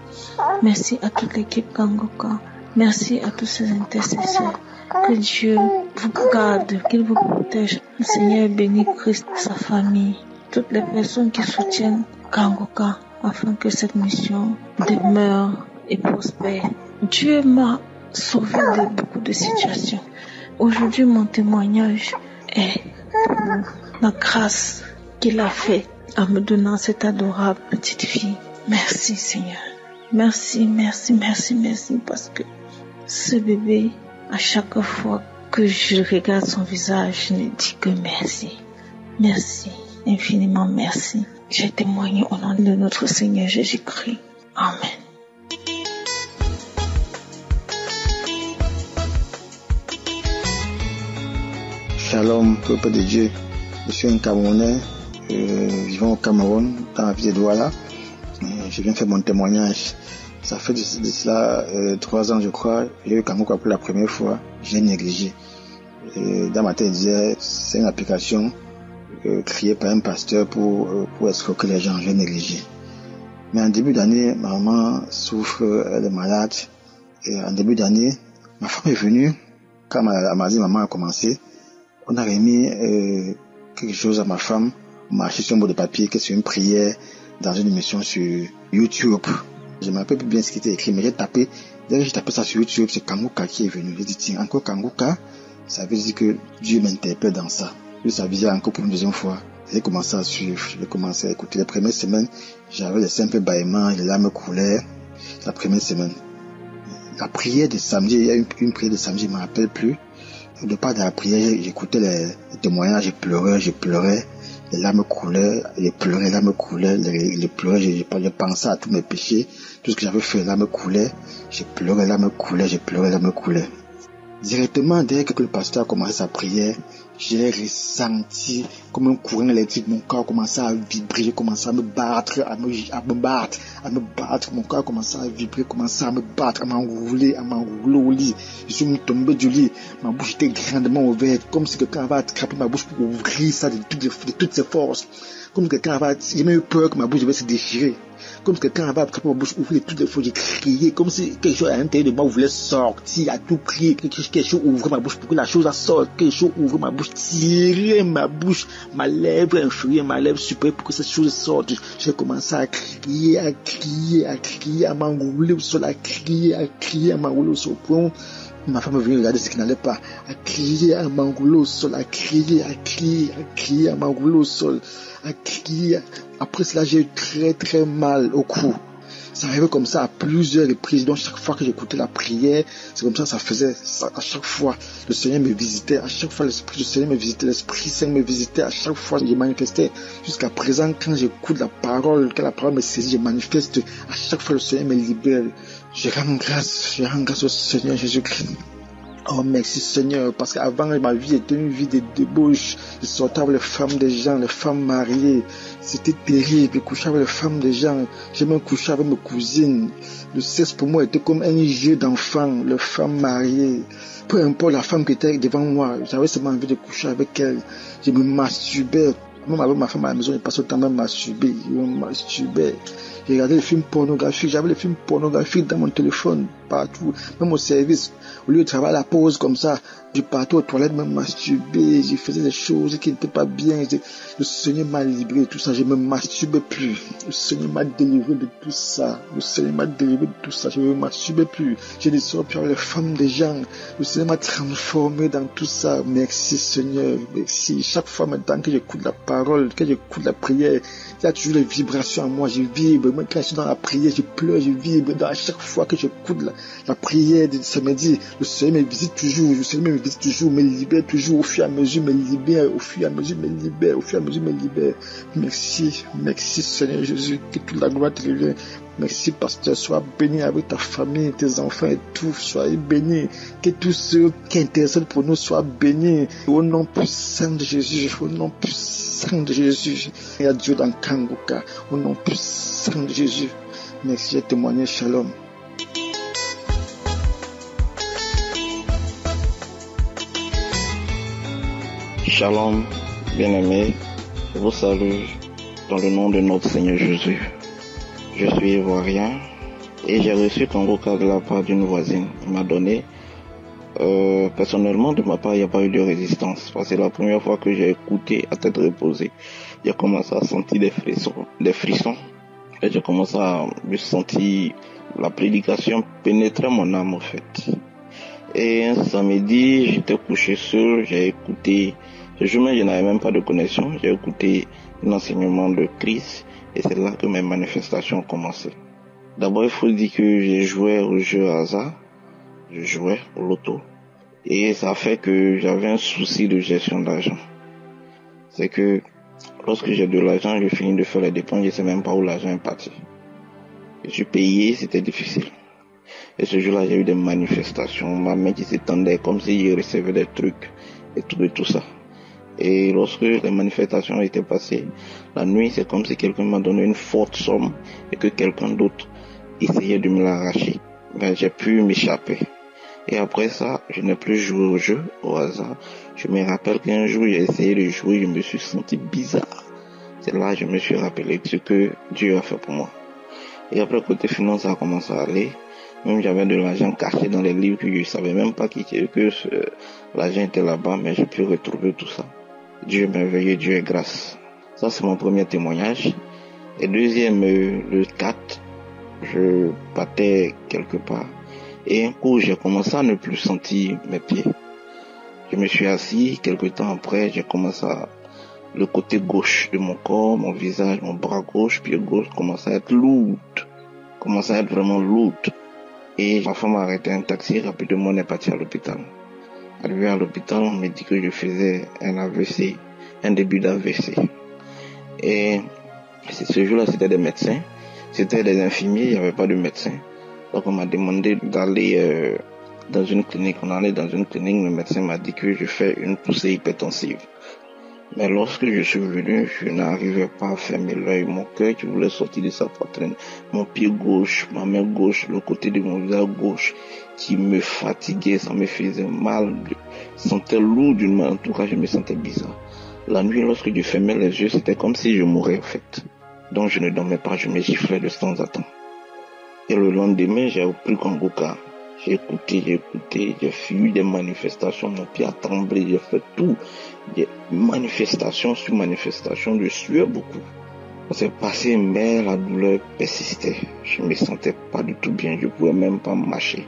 Merci à toute l'équipe Kangoka. Merci à tous ces intercesseurs. Que Dieu vous garde, qu'il vous protège. Le Seigneur bénit Christ, sa famille, toutes les personnes qui soutiennent Kangoka afin que cette mission demeure et prospère. Dieu m'a sauvé de beaucoup de situations. Aujourd'hui, mon témoignage est pour la grâce qu'il a fait en me donnant cette adorable petite fille. Merci Seigneur. Merci parce que ce bébé, à chaque fois que je regarde son visage, je ne dis que merci. Merci, infiniment merci. J'ai témoigné au nom de notre Seigneur Jésus-Christ. Amen. Shalom, peuple de Dieu. Je suis un Camerounais vivant au Cameroun, dans la ville de Douala. Je viens faire mon témoignage. Ça fait de cela 3 ans, je crois. J'ai eu Kangoka pour la première fois. J'ai négligé. Dans ma tête, je disais, c'est une application crié par un pasteur pour escroquer les gens, j'ai négligé. Mais en début d'année, ma maman souffre, elle est malade. Et en début d'année, ma femme est venue. Quand elle m'a dit maman a commencé, on a remis quelque chose à ma femme. On m'a acheté sur un bout de papier, que c'est une prière dans une émission sur YouTube. Je ne me rappelle plus bien ce qui était écrit, mais j'ai tapé. Dès que j'ai tapé ça sur YouTube, c'est Kanguka qui est venu. J'ai dit tiens, encore Kanguka, ça veut dire que Dieu m'interpelle dans ça. Puis ça vient encore pour une deuxième fois. J'ai commencé à suivre, j'ai commencé à écouter. Les premières semaines, j'avais des simples bâillements, les larmes coulaient. La première semaine. La prière de samedi, il y a une prière de samedi, je ne me rappelle plus. Au départ de la prière, j'écoutais les témoignages, je pleurais. Les larmes coulaient, je pleurais, les larmes coulaient, je pleurais, je pensais à tous mes péchés, tout ce que j'avais fait, les larmes coulaient, je pleurais, les larmes coulaient. Directement, dès que le pasteur a commencé sa prière, j'ai ressenti comme un courant électrique, mon corps a commencé à vibrer, j'ai commencé à me battre, mon corps a commencé à vibrer, commencé à me battre, à m'enrouler au lit. Je suis tombé du lit, ma bouche était grandement ouverte, comme si quelqu'un avait attrapé ma bouche pour ouvrir ça de toutes ses forces. Comme si quelqu'un avait, j'ai même eu peur que ma bouche devait se déchirer. Comme si quelqu'un avait attrapé ma bouche, ouvrir toutes les forces, j'ai crié, comme si quelque chose à l'intérieur de moi voulait sortir, à tout prix, quelque chose ouvrait ma bouche pour que la chose sorte, quelque chose ouvrait ma bouche, tirer ma bouche, ma lèvre inférieure, ma lèvre supérieure pour que cette chose sorte. J'ai commencé à crier, à m'enrouler au sol, à m'enrouler au sol. Ma femme est venue regarder ce qui n'allait pas, à crier, à m'enrouler au sol, à crier, à m'enrouler au sol, à crier. Après cela, j'ai eu très très mal au cou. Ça arrivait comme ça à plusieurs reprises. Donc chaque fois que j'écoutais la prière, c'est comme ça faisait. Ça, à chaque fois, le Seigneur me visitait. À chaque fois, l'Esprit du Seigneur me visitait. L'Esprit Saint me visitait. À chaque fois, je manifestais. Jusqu'à présent, quand j'écoute la parole, quand la parole me saisit, je manifeste. À chaque fois, le Seigneur me libère. Je rends grâce au Seigneur Jésus-Christ. Oh merci Seigneur, parce qu'avant ma vie était une vie de débauche. Je sortais avec les femmes des gens, les femmes mariées. C'était terrible, je couchais avec les femmes des gens. J'ai même couché avec mes cousines. Le sexe pour moi était comme un jeu d'enfant, les femmes mariées. Peu importe la femme qui était devant moi, j'avais seulement envie de coucher avec elle. Je me masturbais. Même avec ma femme à la maison, je passais autant à me masturber. J'ai regardé les films pornographiques, j'avais les films pornographiques dans mon téléphone, partout, même au service. Au lieu de travailler à la pause comme ça, je partais aux toilettes me masturber, je faisais des choses qui n'étaient pas bien. Le Seigneur m'a libéré de tout ça, je ne me masturbais plus. Le Seigneur m'a délivré de tout ça. Je ne me masturbais plus. J'ai des soeurs avec les femmes des gens. Le Seigneur m'a transformé dans tout ça. Merci Seigneur, merci. Chaque fois maintenant que j'écoute la parole, que j'écoute la prière, il y a toujours les vibrations en moi, je vibre. Même quand je suis dans la prière, je pleure, je vibre. À chaque fois que j'écoute la prière de samedi, le Seigneur me visite toujours, me libère toujours, au fur et à mesure me libère. Merci Seigneur Jésus, que toute la gloire te revienne. Merci pasteur, sois béni avec ta famille, tes enfants et tout, sois béni. Que tous ceux qui intercèdent pour nous soient bénis. Au nom puissant de Jésus, il y a Dieu dans Kanguka, au nom puissant de Jésus. Merci, j'ai témoigné, shalom. Shalom, bien-aimés, je vous salue dans le nom de notre Seigneur Jésus. Je suis ivoirien et j'ai reçu Kanguka de la part d'une voisine. Il m'a donné. Personnellement, de ma part, il n'y a pas eu de résistance. Parce que c'est la première fois que j'ai écouté à tête reposée. J'ai commencé à sentir des frissons. Et j'ai commencé à me sentir la prédication pénétrer mon âme en fait. Et un samedi, j'étais couché seul, j'ai écouté, je n'avais même pas de connexion, j'ai écouté un enseignement de Christ et c'est là que mes manifestations ont commencé. D'abord, il faut dire que j'ai joué au jeu hasard, je jouais au loto et ça fait que j'avais un souci de gestion d'argent. C'est que lorsque j'ai de l'argent, je finis de faire les dépenses, je ne sais même pas où l'argent est parti. Je suis payé, c'était difficile. Et ce jour-là, j'ai eu des manifestations, ma main qui s'étendait comme si je recevais des trucs et tout ça. Et lorsque les manifestations étaient passées, la nuit, c'est comme si quelqu'un m'a donné une forte somme et que quelqu'un d'autre essayait de me l'arracher. Mais j'ai pu m'échapper. Et après ça, je n'ai plus joué au jeu au hasard. Je me rappelle qu'un jour, j'ai essayé de jouer, je me suis senti bizarre. C'est là que je me suis rappelé ce que Dieu a fait pour moi. Et après, côté finance, ça a commencé à aller. Même j'avais de l'argent caché dans les livres que je savais même pas que l'argent était là-bas, mais j'ai pu retrouver tout ça. Dieu est merveilleux, Dieu est grâce. Ça, c'est mon premier témoignage. Et deuxième, le 4, je partais quelque part. Et un coup, j'ai commencé à ne plus sentir mes pieds. Je me suis assis, quelque temps après, j'ai commencé à... Le côté gauche de mon corps, mon visage, mon bras gauche, pied gauche, commençait à être lourd. Commençait à être vraiment lourd. Et ma femme a arrêté un taxi, rapidement on est parti à l'hôpital. Arrivé à l'hôpital, on m'a dit que je faisais un AVC, un début d'AVC. Et ce jour-là, c'était des médecins, c'était des infirmiers, il n'y avait pas de médecins. Donc on m'a demandé d'aller dans une clinique. On allait dans une clinique, le médecin m'a dit que je fais une poussée hypertensive. Mais lorsque je suis venu, je n'arrivais pas à fermer l'œil. Mon cœur qui voulait sortir de sa poitrine. Mon pied gauche, ma main gauche, le côté de mon visage gauche qui me fatiguait, ça me faisait mal. Je me sentais lourd d'une main. En tout cas, je me sentais bizarre. La nuit, lorsque je fermais les yeux, c'était comme si je mourais en fait. Donc je ne dormais pas, je me giflais de temps en temps. Et le lendemain, j'ai pris Kanguka. J'ai écouté, j'ai fui des manifestations, mon pied a tremblé, j'ai fait tout. Des manifestations sur manifestations, je suais beaucoup. On s'est passé, mais la douleur persistait. Je me sentais pas du tout bien, je pouvais même pas marcher.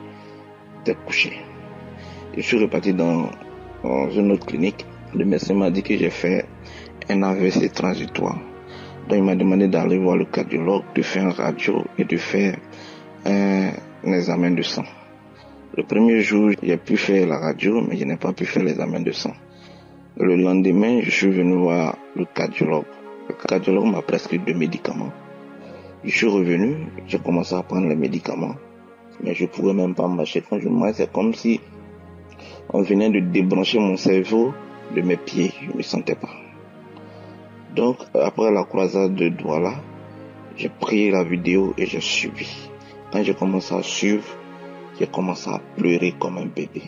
J'étais couché. Je suis reparti dans une autre clinique. Le médecin m'a dit que j'ai fait un AVC transitoire. Donc il m'a demandé d'aller voir le cardiologue, de faire un radio et de faire un examen de sang. Le premier jour, j'ai pu faire la radio, mais je n'ai pas pu faire l'examen de sang. Le lendemain, je suis venu voir le cardiologue. Le cardiologue m'a prescrit 2 médicaments. Je suis revenu, j'ai commencé à prendre les médicaments, mais je ne pouvais même pas marcher. Quand je marche, c'est comme si on venait de débrancher mon cerveau de mes pieds. Je ne me sentais pas. Donc, après la croisade de Douala, j'ai pris la vidéo et j'ai suivi. Quand j'ai commencé à suivre, j'ai commencé à pleurer comme un bébé.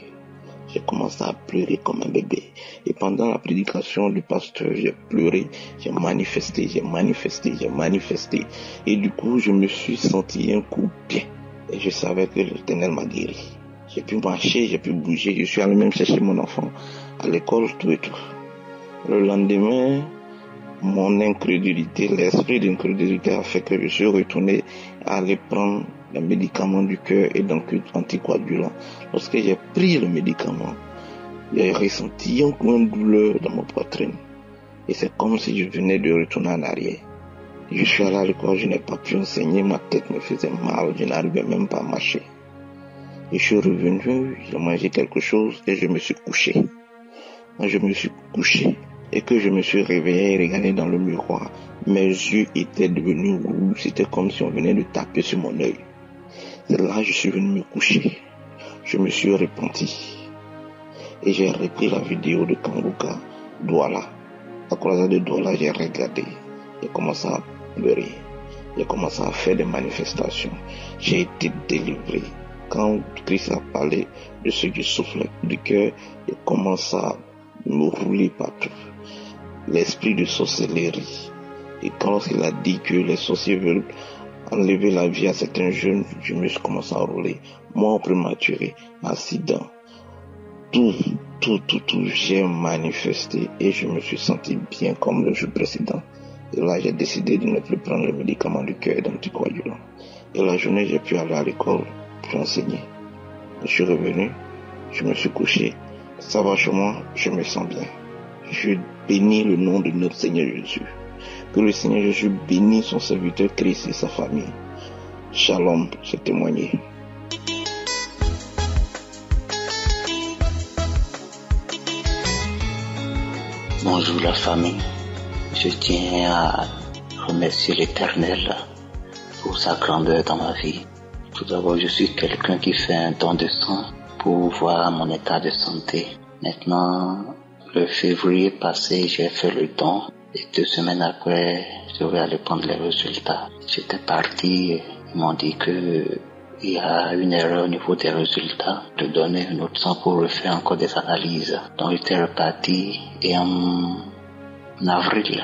J'ai commencé à pleurer comme un bébé. Et pendant la prédication du pasteur, j'ai pleuré, j'ai manifesté. Et du coup, je me suis senti un coup bien. Et je savais que l'Éternel m'a guéri. J'ai pu marcher, j'ai pu bouger. Je suis allé même chercher mon enfant à l'école, tout et tout. Le lendemain, mon incrédulité, l'esprit d'incrédulité a fait que je suis retourné à aller prendre les médicaments du cœur et donc anticoagulant. Lorsque j'ai pris le médicament, j'ai ressenti un coin de douleur dans ma poitrine. Et c'est comme si je venais de retourner en arrière. Je suis allé à l'école, je n'ai pas pu enseigner, ma tête me faisait mal, je n'arrivais même pas à marcher. Et je suis revenu, j'ai mangé quelque chose et je me suis couché. Quand je me suis couché et que je me suis réveillé et regardé dans le miroir, mes yeux étaient devenus rouges, c'était comme si on venait de taper sur mon œil. C'est là que je suis venu me coucher. Je me suis repenti. Et j'ai repris la vidéo de Kanguka, Douala. À croisade de Douala, j'ai regardé. J'ai commencé à pleurer. J'ai commencé à faire des manifestations. J'ai été délivré. Quand Christ a parlé de ce qui souffle du cœur, il commence à me rouler partout. L'esprit de sorcellerie. Et quand il a dit que les sorciers veulent enlever la vie à certains jeunes, je me suis commencé à rouler. Mort prématuré, accident, tout, j'ai manifesté et je me suis senti bien comme le jour précédent. Et là, j'ai décidé de ne plus prendre le médicament du cœur et d'anticoagulant. Et la journée, j'ai pu aller à l'école pour enseigner. Je suis revenu, je me suis couché. Ça va chez moi, je me sens bien. Je bénis le nom de notre Seigneur Jésus. Que le Seigneur Jésus bénisse son serviteur Christ et sa famille. Shalom, j'ai témoigné. Bonjour la famille. Je tiens à remercier l'Éternel pour sa grandeur dans ma vie. Tout d'abord, je suis quelqu'un qui fait un don de sang pour voir mon état de santé. Maintenant, le février passé, j'ai fait le don. Et 2 semaines après, je vais aller prendre les résultats. J'étais parti, ils m'ont dit que il y a une erreur au niveau des résultats, de donner un autre sang pour refaire encore des analyses. Donc j'étais reparti et en avril,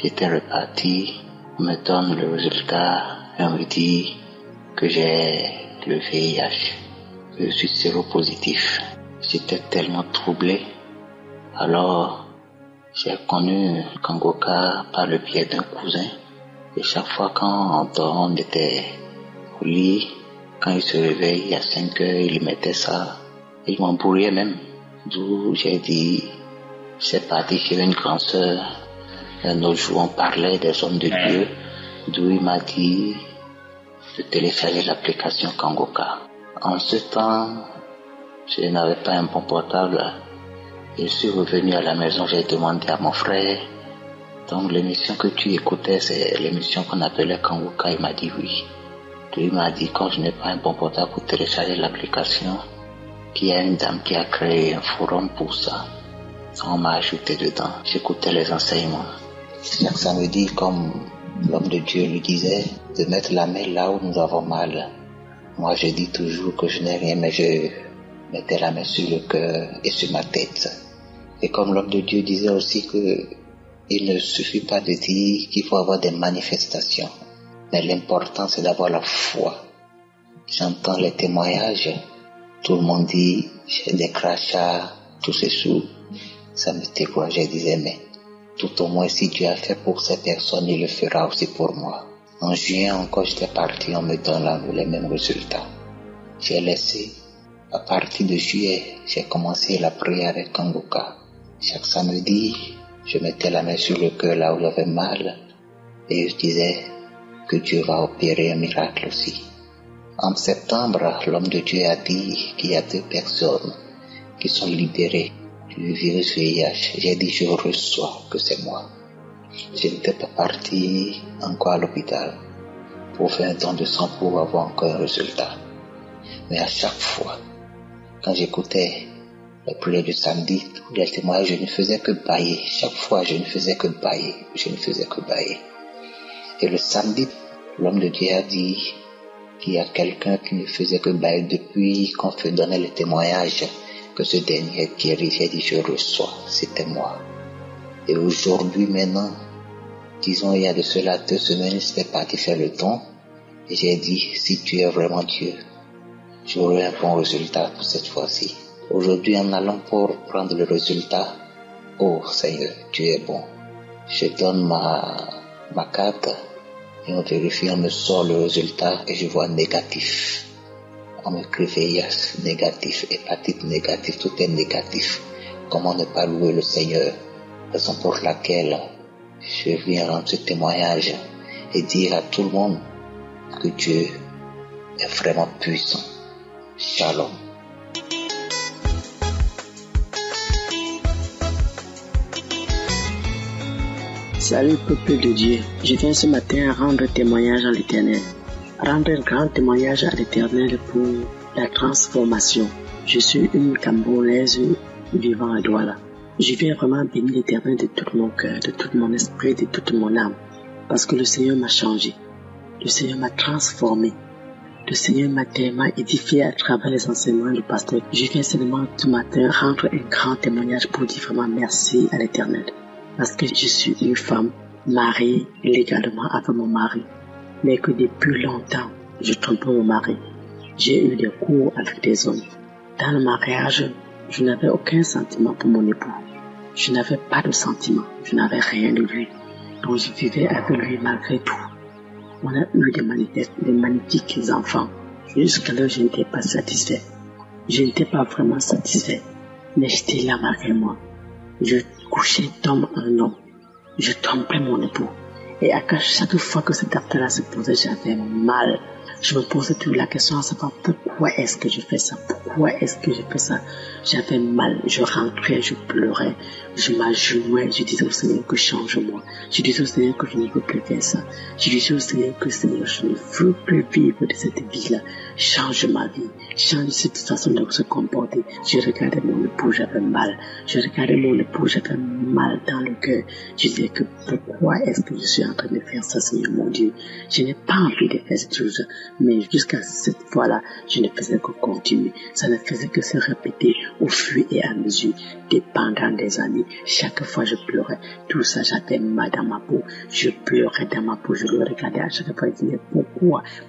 j'étais reparti, on me donne le résultat et on me dit que j'ai le VIH, que je suis séropositif. J'étais tellement troublé. Alors, j'ai connu Kangoka par le biais d'un cousin. Et chaque fois quand on était au lit, quand il se réveille à 5 heures, il mettait ça. Il m'embrouillait même. D'où j'ai dit, c'est parti chez une grande sœur. Un autre jour, on parlait des hommes de Dieu. D'où il m'a dit de télécharger l'application Kangoka. En ce temps, je n'avais pas un bon portable. Je suis revenu à la maison, j'ai demandé à mon frère. Donc l'émission que tu écoutais, c'est l'émission qu'on appelait Kangoka. Il m'a dit oui. Lui m'a dit, quand je n'ai pas un bon portable pour télécharger l'application, qu'il y a une dame qui a créé un forum pour ça. On m'a ajouté dedans. J'écoutais les enseignements. Chaque samedi, comme l'homme de Dieu lui disait, de mettre la main là où nous avons mal. Moi, je dis toujours que je n'ai rien, mais je mettais la main sur le cœur et sur ma tête. Et comme l'homme de Dieu disait aussi que il ne suffit pas de dire qu'il faut avoir des manifestations, mais l'important c'est d'avoir la foi. J'entends les témoignages, tout le monde dit j'ai des crachats, tout ce sous. Ça me décourageait, je disais mais tout au moins si Dieu a fait pour ces personnes, il le fera aussi pour moi. En juin encore j'étais parti, on me donne les mêmes résultats. J'ai laissé. À partir de juillet, j'ai commencé la prière avec Kangoka. Chaque samedi, je mettais la main sur le cœur là où j'avais mal et je disais que Dieu va opérer un miracle aussi. En septembre, l'homme de Dieu a dit qu'il y a 2 personnes qui sont libérées du virus VIH. J'ai dit je reçois que c'est moi. Je n'étais pas parti encore à l'hôpital pour faire un don de sang pour avoir encore un résultat. Mais à chaque fois, quand j'écoutais les prières du samedi, tous les témoignages, je ne faisais que bâiller. Chaque fois, je ne faisais que bâiller. Et le samedi, l'homme de Dieu a dit qu'il y a quelqu'un qui ne faisait que bâiller depuis qu'on fait donner le témoignage que ce dernier est guéri. J'ai dit, je reçois. C'était moi. Et aujourd'hui, maintenant, disons, il y a de cela 2 semaines, j'étais parti faire le don. Et j'ai dit, si tu es vraiment Dieu, j'aurai un bon résultat pour cette fois-ci. Aujourd'hui, en allant pour prendre le résultat, oh Seigneur, tu es bon. Je donne ma carte et on vérifie, on me sort le résultat et je vois négatif. On m'écrit VIH négatif, hépatite négatif, tout est négatif. Comment ne pas louer le Seigneur? Raison pour laquelle je viens rendre ce témoignage et dire à tout le monde que Dieu est vraiment puissant. Shalom. Salut peuple de Dieu, je viens ce matin rendre témoignage à l'Éternel. Rendre un grand témoignage à l'Éternel pour la transformation. Je suis une Camerounaise vivant à Douala. Je viens vraiment bénir l'Éternel de tout mon cœur, de tout mon esprit, de toute mon âme. Parce que le Seigneur m'a changé. Le Seigneur m'a transformé. Le Seigneur m'a tellement édifié à travers les enseignements du pasteur. Je viens seulement ce matin rendre un grand témoignage pour dire vraiment merci à l'Éternel. Parce que je suis une femme mariée légalement avec mon mari. Mais que depuis longtemps, je trompe mon mari. J'ai eu des cours avec des hommes. Dans le mariage, je n'avais aucun sentiment pour mon époux. Je n'avais pas de sentiment. Je n'avais rien de lui. Donc je vivais avec lui malgré tout. On a eu des magnifiques enfants. Jusqu'à là, je n'étais pas satisfait. Je n'étais pas vraiment satisfait. Mais j'étais là malgré moi. Je couchais d'homme en homme. Je trompais mon époux. Et à chaque fois que cet acte-là se posait, j'avais mal. Je me posais toujours la question à savoir pourquoi est-ce que je fais ça? Pourquoi est-ce que je fais ça? J'avais mal, je rentrais, je pleurais, je m'agenouillais, je disais au Seigneur que change-moi. Je disais au Seigneur que je ne veux plus faire ça. Je disais au Seigneur que Seigneur, je ne veux plus vivre de cette vie-là. Change ma vie, change cette façon de se comporter. Je regardais mon époux, j'avais mal. Je regardais mon époux, j'avais mal dans le cœur. Je disais que pourquoi est-ce que je suis en train de faire ça, Seigneur mon Dieu? Je n'ai pas envie de faire cette chose. Mais jusqu'à cette fois-là, je ne faisais que continuer. Ça ne faisait que se répéter au fur et à mesure, pendant des années. Chaque fois, je pleurais. Tout ça, j'avais mal dans ma peau. Je pleurais dans ma peau. Je le regardais à chaque fois. Je disais,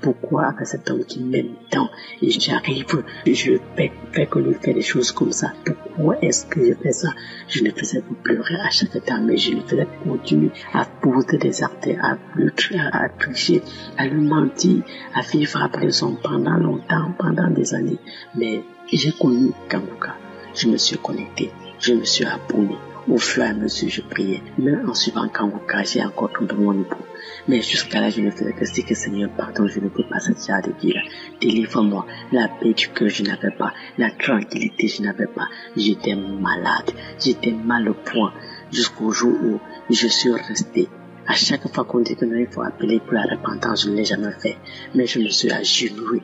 pourquoi avec cet homme qui m'aime tant et j'arrive, je fais que lui faire des choses comme ça. Pourquoi est-ce que je fais ça? Je ne faisais que pleurer à chaque temps, mais je ne faisais que continuer à poser des actes, à tricher, à lui mentir, à vivre après les hommes pendant longtemps, pendant des années. Mais j'ai connu Kanguka. Je me suis connecté, je me suis abonné. Au fur et à mesure, je priais. Même en suivant Kanguka, j'ai encore trompé mon époux. Mais jusqu'à là, je ne faisais que dire que Seigneur, pardon, je ne peux pas cette genre de dire. Délivre-moi. La paix du cœur, je n'avais pas. La tranquillité, je n'avais pas. J'étais malade. J'étais mal au point. Jusqu'au jour où je suis resté. À chaque fois qu'on dit que non, il faut appeler pour la repentance, je ne l'ai jamais fait. Mais je me suis agenouillé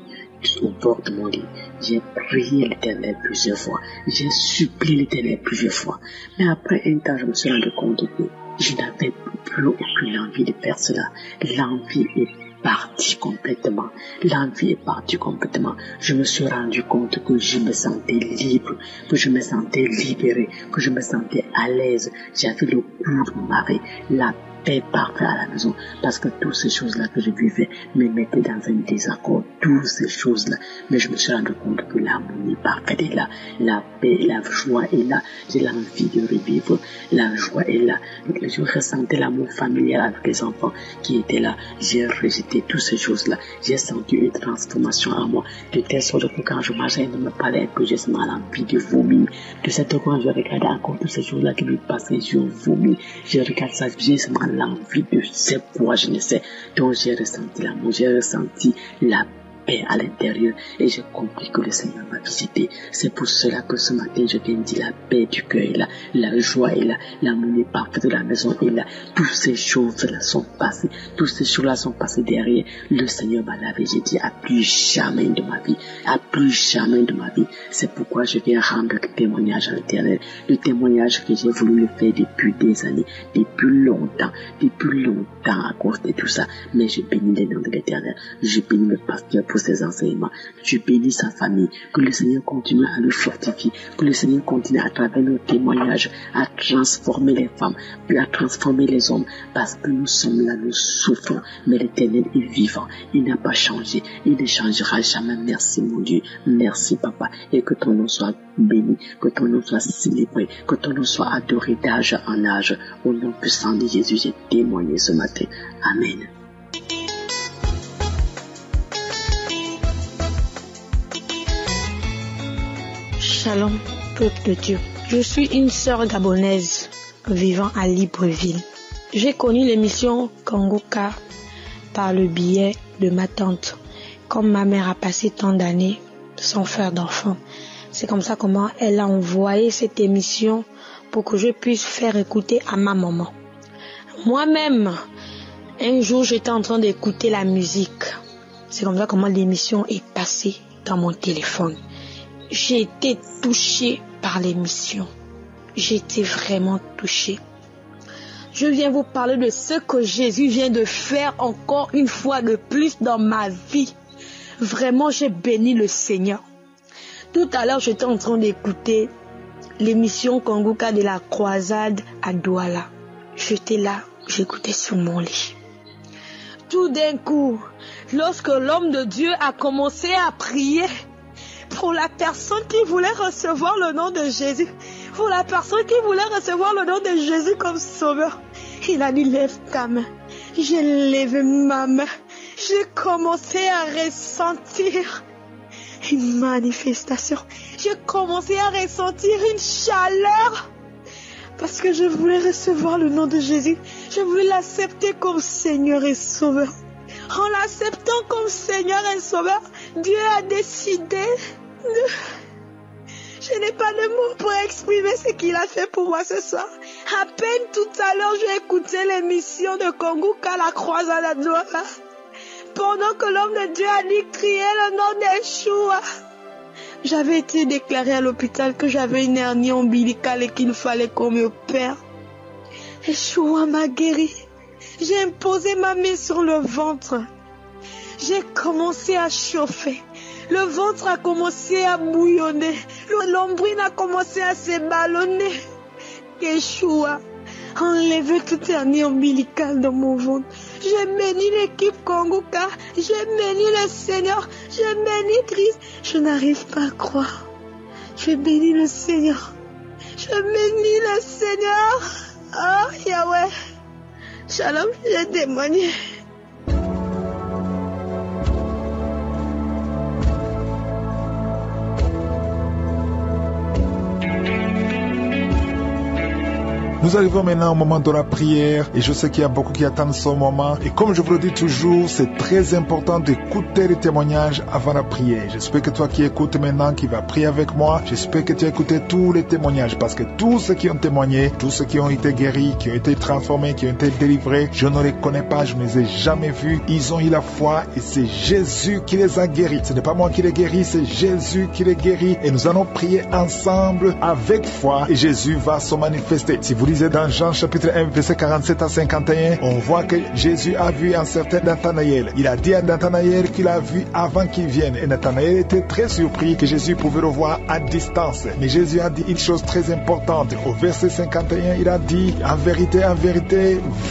au bord de mon lit. J'ai prié l'Éternel plusieurs fois. J'ai supplié l'Éternel plusieurs fois. Mais après un temps, je me suis rendu compte que je n'avais plus aucune envie de faire cela. L'envie est partie complètement. L'envie est partie complètement. Je me suis rendu compte que je me sentais libre, que je me sentais libéré, que je me sentais à l'aise. J'avais le goût de marrer, la paix parfaite à la maison, parce que toutes ces choses-là que je vivais me mettaient dans un désaccord, toutes ces choses-là. Mais je me suis rendu compte que l'harmonie parfaite est là, la paix, la joie est là. J'ai l'envie de revivre, la joie est là. Je ressentais l'amour familial avec les enfants qui étaient là. J'ai rejeté toutes ces choses-là. J'ai senti une transformation en moi, de telle sorte que quand je marchais, il ne me parlait un peu, j'ai seulement l'envie de vomir. De cette fois, je regardais encore toutes ces choses-là qui me passaient, je vomis. Je regarde ça, j'ai seulement l'envie de ces poids, je ne sais. Donc j'ai ressenti l'amour, j'ai ressenti la paix à l'intérieur et j'ai compris que le Seigneur m'a visité. C'est pour cela que ce matin je viens dire la paix du cœur est là, la joie est là, l'amour parfait de la maison est là. Toutes ces choses-là sont passées, toutes ces choses-là sont passées derrière. Le Seigneur m'a lavé, j'ai dit à plus jamais de ma vie, à plus jamais de ma vie. C'est pourquoi je viens rendre témoignage à l'Éternel, le témoignage que j'ai voulu le faire depuis des années, depuis longtemps à cause de tout ça. Mais je bénis les noms de l'Éternel, je bénis le pasteur pour ses enseignements, je bénis sa famille, que le Seigneur continue à le fortifier, que le Seigneur continue à travers nos témoignages à transformer les femmes, puis à transformer les hommes, parce que nous sommes là, nous souffrons, mais l'Éternel est vivant, il n'a pas changé, il ne changera jamais. Merci mon Dieu, merci Papa, et que ton nom soit béni, que ton nom soit célébré, que ton nom soit adoré d'âge en âge. Au nom puissant de Jésus, j'ai témoigné ce matin. Amen. Shalom, peuple de Dieu. Je suis une sœur gabonaise vivant à Libreville. J'ai connu l'émission Kanguka par le biais de ma tante. Comme ma mère a passé tant d'années sans faire d'enfant, c'est comme ça comment elle a envoyé cette émission pour que je puisse faire écouter à ma maman. Moi-même, un jour j'étais en train d'écouter la musique. C'est comme ça comment l'émission est passée dans mon téléphone. J'ai été touchée par l'émission. J'ai été vraiment touchée. Je viens vous parler de ce que Jésus vient de faire encore une fois de plus dans ma vie. Vraiment, j'ai béni le Seigneur. Tout à l'heure, j'étais en train d'écouter l'émission Kanguka de la croisade à Douala. J'étais là, j'écoutais sur mon lit. Tout d'un coup, lorsque l'homme de Dieu a commencé à prier pour la personne qui voulait recevoir le nom de Jésus, pour la personne qui voulait recevoir le nom de Jésus comme sauveur, il a dit lève ta main. J'ai levé ma main. J'ai commencé à ressentir une manifestation. J'ai commencé à ressentir une chaleur parce que je voulais recevoir le nom de Jésus. Je voulais l'accepter comme Seigneur et Sauveur. En l'acceptant comme Seigneur et Sauveur, Dieu a décidé de... Je n'ai pas de mots pour exprimer ce qu'il a fait pour moi ce soir. À peine tout à l'heure, j'ai écouté l'émission de Kanguka, la croisade à Douala. Pendant que l'homme de Dieu a dit crier le nom d'Yeshua. J'avais été déclaré à l'hôpital que j'avais une hernie ombilicale et qu'il fallait qu'on me opère. Yeshua m'a guéri. J'ai imposé ma main sur le ventre. j'ai commencé à chauffer. Le ventre a commencé à bouillonner. L'ombrine a commencé à se ballonner. Yeshua a enlevé toute hernie ombilicale dans mon ventre. J'ai béni l'équipe Kanguka. J'ai béni le Seigneur. J'ai béni Christ. Je n'arrive pas à croire. J'ai béni le Seigneur. Je bénis le Seigneur. Oh Yahweh. Shalom, j'ai témoigné. Nous arrivons maintenant au moment de la prière et je sais qu'il y a beaucoup qui attendent ce moment. Et comme je vous le dis toujours, c'est très important d'écouter les témoignages avant la prière. J'espère que toi qui écoutes maintenant, qui vas prier avec moi, j'espère que tu as écouté tous les témoignages parce que tous ceux qui ont témoigné, tous ceux qui ont été guéris, qui ont été transformés, qui ont été délivrés, je ne les connais pas, je ne les ai jamais vus. Ils ont eu la foi et c'est Jésus qui les a guéris. Ce n'est pas moi qui les guéris, c'est Jésus qui les guérit. Et nous allons prier ensemble avec foi et Jésus va se manifester. Si vous lisez dans Jean chapitre 1 verset 47 à 51, on voit que Jésus a vu un certain Nathanaël. Il a dit à Nathanaël qu'il a vu avant qu'il vienne. Et Nathanaël était très surpris que Jésus pouvait le voir à distance. Mais Jésus a dit une chose très importante. Au verset 51, il a dit, en vérité,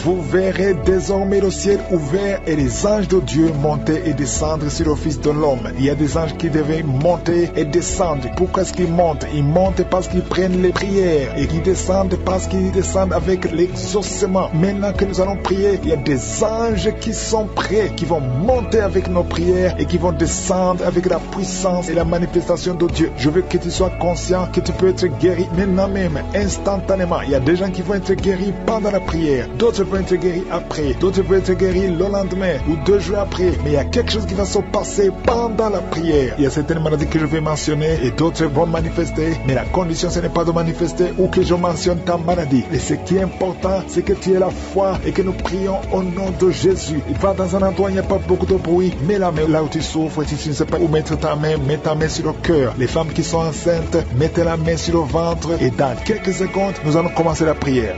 vous verrez désormais le ciel ouvert et les anges de Dieu monter et descendre sur le Fils de l'homme. Il y a des anges qui devaient monter et descendre. Pourquoi est-ce qu'ils montent? Ils montent parce qu'ils prennent les prières et ils descendent parce qu'ils descendent avec l'exaucement. Maintenant que nous allons prier, il y a des anges qui sont prêts, qui vont monter avec nos prières et qui vont descendre avec la puissance et la manifestation de Dieu. Je veux que tu sois conscient que tu peux être guéri maintenant même, instantanément. Il y a des gens qui vont être guéris pendant la prière, d'autres vont être guéris après, d'autres vont être guéris le lendemain ou 2 jours après. Mais il y a quelque chose qui va se passer pendant la prière. Il y a certaines maladies que je vais mentionner et d'autres vont manifester, mais la condition ce n'est pas de manifester ou que je mentionne ta maladie. Et ce qui est important, c'est que tu aies la foi et que nous prions au nom de Jésus. Va dans un endroit où il n'y a pas beaucoup de bruit. Mets la main là où tu souffres. Si tu ne sais pas où mettre ta main, mets ta main sur le cœur. Les femmes qui sont enceintes, mettez la main sur le ventre. Et dans quelques secondes, nous allons commencer la prière.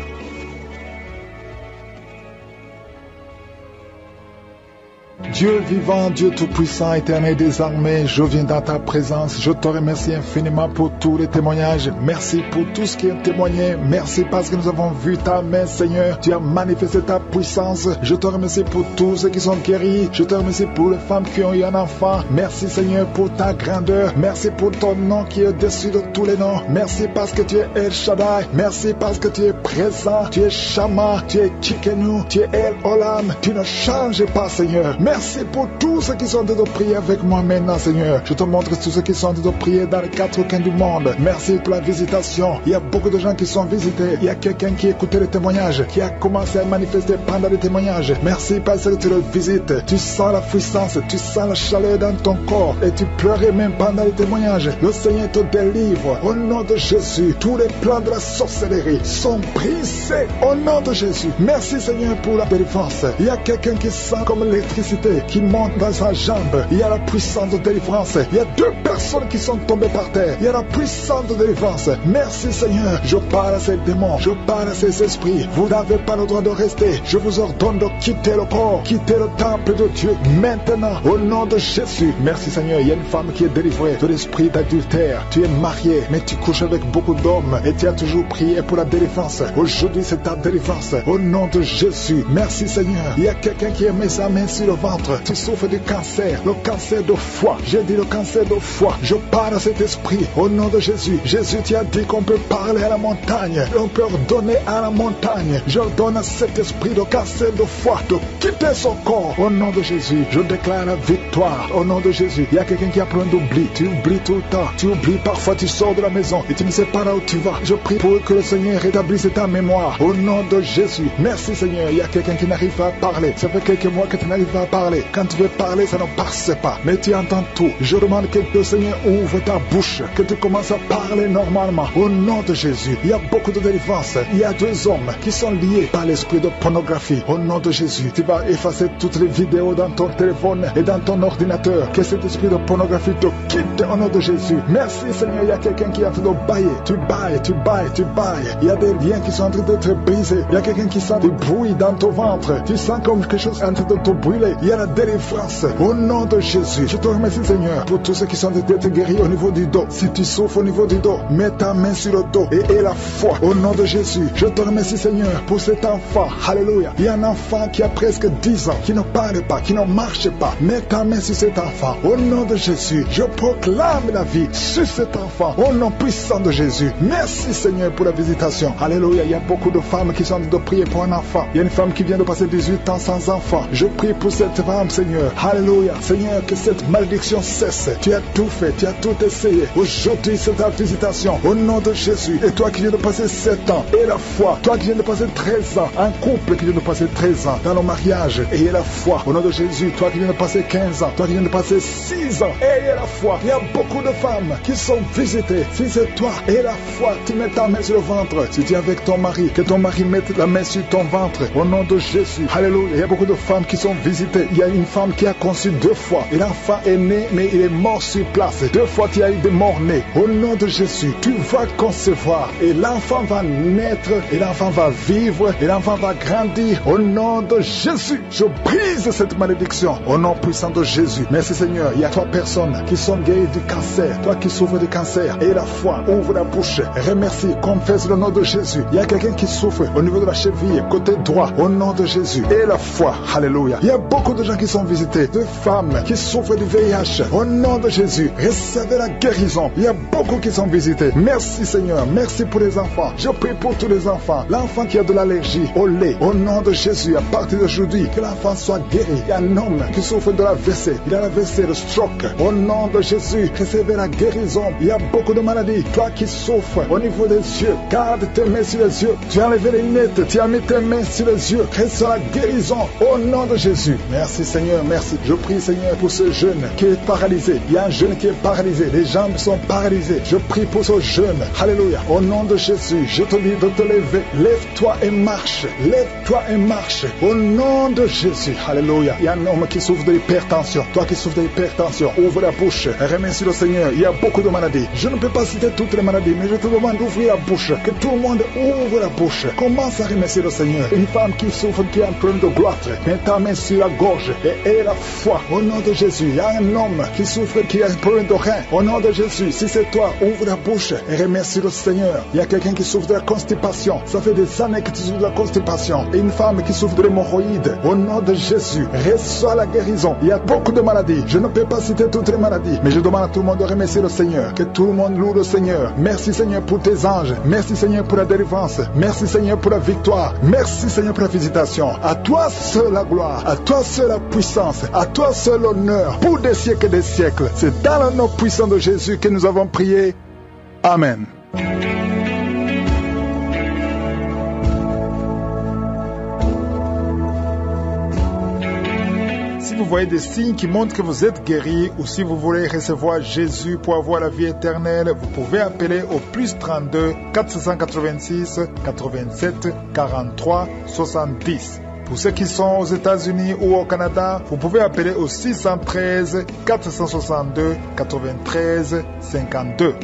Dieu vivant, Dieu tout-puissant, éternel des armées, je viens dans ta présence. Je te remercie infiniment pour tous les témoignages. Merci pour tout ce qui est témoigné. Merci parce que nous avons vu ta main, Seigneur. Tu as manifesté ta puissance. Je te remercie pour tous ceux qui sont guéris. Je te remercie pour les femmes qui ont eu un enfant. Merci, Seigneur, pour ta grandeur. Merci pour ton nom qui est au-dessus de tous les noms. Merci parce que tu es El Shaddai. Merci parce que tu es présent. Tu es Shama. Tu es Tsidkenu. Tu es El Olam. Tu ne changes pas, Seigneur. Merci pour tous ceux qui sont en train de prier avec moi maintenant, Seigneur. Je te montre tous ceux qui sont en train de prier dans les 4 coins du monde. Merci pour la visitation. Il y a beaucoup de gens qui sont visités. Il y a quelqu'un qui écoutait les témoignages, qui a commencé à manifester pendant les témoignages. Merci parce que tu le visites. Tu sens la puissance, tu sens la chaleur dans ton corps et tu pleurais même pendant les témoignages. Le Seigneur te délivre. Au nom de Jésus, tous les plans de la sorcellerie sont brisés. Au nom de Jésus. Merci, Seigneur, pour la délivrance. Il y a quelqu'un qui sent comme l'électricité qui monte dans sa jambe. Il y a la puissance de délivrance. Il y a 2 personnes qui sont tombées par terre. Il y a la puissance de délivrance. Merci, Seigneur. Je parle à ces démons. Je parle à ces esprits. Vous n'avez pas le droit de rester. Je vous ordonne de quitter le corps, quitter le temple de Dieu maintenant, au nom de Jésus. Merci, Seigneur. Il y a une femme qui est délivrée de l'esprit d'adultère. Tu es marié, mais tu couches avec beaucoup d'hommes et tu as toujours prié pour la délivrance. Aujourd'hui, c'est ta délivrance. Au nom de Jésus. Merci, Seigneur. Il y a quelqu'un qui a mis sa main sur le ventre. Tu souffres du cancer, le cancer de foie. J'ai dit le cancer de foie. Je parle à cet esprit au nom de Jésus. Jésus, tu as dit qu'on peut parler à la montagne. On peut ordonner à la montagne. J'ordonne à cet esprit de cancer de foie de quitter son corps au nom de Jésus. Je déclare la victoire au nom de Jésus. Il y a quelqu'un qui a plein d'oubli. Tu oublies tout le temps. Tu oublies parfois, tu sors de la maison et tu ne sais pas là où tu vas. Je prie pour que le Seigneur rétablisse ta mémoire au nom de Jésus. Merci, Seigneur. Il y a quelqu'un qui n'arrive pas à parler. Ça fait quelques mois que tu n'arrives pas à parler. Quand tu veux parler, ça ne passe pas. Mais tu entends tout. Je demande que le Seigneur ouvre ta bouche, que tu commences à parler normalement. Au nom de Jésus, il y a beaucoup de délivrance. Il y a 2 hommes qui sont liés par l'esprit de pornographie. Au nom de Jésus, tu vas effacer toutes les vidéos dans ton téléphone et dans ton ordinateur. Que cet esprit de pornographie te quitte au nom de Jésus. Merci, Seigneur. Il y a quelqu'un qui est en train de bailler. Tu bailles, tu bailles, tu bailles. Il y a des liens qui sont en train d'être brisés. Il y a quelqu'un qui sent du bruit dans ton ventre. Tu sens comme quelque chose en train de te brûler. Il y a la délivrance. Au nom de Jésus, je te remercie Seigneur pour tous ceux qui sont d'être guéris au niveau du dos. Si tu souffres au niveau du dos, mets ta main sur le dos et aie la foi. Au nom de Jésus, je te remercie Seigneur pour cet enfant. Alléluia. Il y a un enfant qui a presque 10 ans, qui ne parle pas, qui ne marche pas. Mets ta main sur cet enfant. Au nom de Jésus, je proclame la vie sur cet enfant. Au nom puissant de Jésus. Merci Seigneur pour la visitation. Alléluia. Il y a beaucoup de femmes qui sont en train de prier pour un enfant. Il y a une femme qui vient de passer 18 ans sans enfant. Je prie pour cette femme Seigneur. Alléluia. Seigneur, que cette malédiction cesse. Tu as tout fait, tu as tout essayé. Aujourd'hui, c'est ta visitation. Au nom de Jésus. Et toi qui viens de passer 7 ans, et la foi. Toi qui viens de passer 13 ans. Un couple qui vient de passer 13 ans dans le mariage, ayez la foi. Au nom de Jésus. Toi qui viens de passer 15 ans. Toi qui viens de passer 6 ans. Ayez la foi. Il y a beaucoup de femmes qui sont visitées. Si c'est toi, ayez la foi. Tu mets ta main sur le ventre. Si tu es avec ton mari, que ton mari mette la main sur ton ventre. Au nom de Jésus. Alléluia. Il y a beaucoup de femmes qui sont visitées. Il y a une femme qui a conçu 2 fois. Et l'enfant est né, mais il est mort sur place. 2 fois, tu as eu des morts-nés. Au nom de Jésus, tu vas concevoir. Et l'enfant va naître. Et l'enfant va vivre. Et l'enfant va grandir. Au nom de Jésus, je brise cette malédiction. Au nom puissant de Jésus. Merci Seigneur. Il y a 3 personnes qui sont guéries du cancer. Toi qui souffres du cancer. Et la foi, ouvre la bouche. Remercie, confesse le nom de Jésus. Il y a quelqu'un qui souffre au niveau de la cheville, côté droit. Au nom de Jésus. Et la foi. Alléluia. Il y a beaucoup de gens qui sont visités. De femmes qui souffrent du VIH. Au nom de Jésus. Recevez la guérison. Il y a beaucoup qui sont visités. Merci Seigneur. Merci pour les enfants. Je prie pour tous les enfants. L'enfant qui a de l'allergie au lait. Au nom de Jésus. À partir d'aujourd'hui, que l'enfant soit guéri. Il y a un homme qui souffre de la WC. Il a la WC, le stroke. Au nom de Jésus. Recevez la guérison. Il y a beaucoup de maladies. Toi qui souffres au niveau des yeux. Garde tes mains sur les yeux. Tu as enlevé les lunettes. Tu as mis tes mains sur les yeux. Reçois la guérison. Au nom de Jésus. Merci Seigneur. Merci. Je prie Seigneur pour ce jeune qui est paralysé. Il y a un jeune qui est paralysé. Les jambes sont paralysées. Je prie pour ce jeune. Alléluia. Au nom de Jésus. Je te dis de te lever. Lève-toi et marche. Lève-toi et marche. Au nom de Jésus. Alléluia. Il y a un homme qui souffre de l'hypertension. Toi qui souffres de l'hypertension, ouvre la bouche. Remercie le Seigneur. Il y a beaucoup de maladies. Je ne peux pas citer toutes les maladies, mais je te demande d'ouvrir la bouche. Que tout le monde ouvre la bouche. Commence à remercier le Seigneur. Une femme qui souffre, qui a un problème de gloître. Mets ta main sur la gorge et aie la foi. Au nom de Jésus. Il y a un homme qui souffre, qui a un problème de rein. Au nom de Jésus. Si c'est toi, ouvre la bouche et remercie le Seigneur. Il y a quelqu'un qui souffre de la constipation. Ça fait des années que tu souffres de la constipation. Et une femme qui souffre de l'hémorroïde. Au nom de Jésus. Reçois la guérison. Il y a beaucoup de maladies. Je ne peux pas citer toutes les maladies. Mais je demande à tout le monde de remercier le Seigneur. Que tout le monde loue le Seigneur. Merci Seigneur pour tes anges. Merci Seigneur pour la délivrance. Merci Seigneur pour la victoire. Merci Seigneur pour la visitation. À toi seul la gloire. À toi seul la puissance. À toi seul l'honneur. Pour des siècles et des siècles. C'est dans le nom puissant de Jésus que nous avons prié. Amen. Si vous voyez des signes qui montrent que vous êtes guéri ou si vous voulez recevoir Jésus pour avoir la vie éternelle, vous pouvez appeler au plus 32 486 87 43 70. Pour ceux qui sont aux États-Unis ou au Canada, vous pouvez appeler au 613 462 93 52.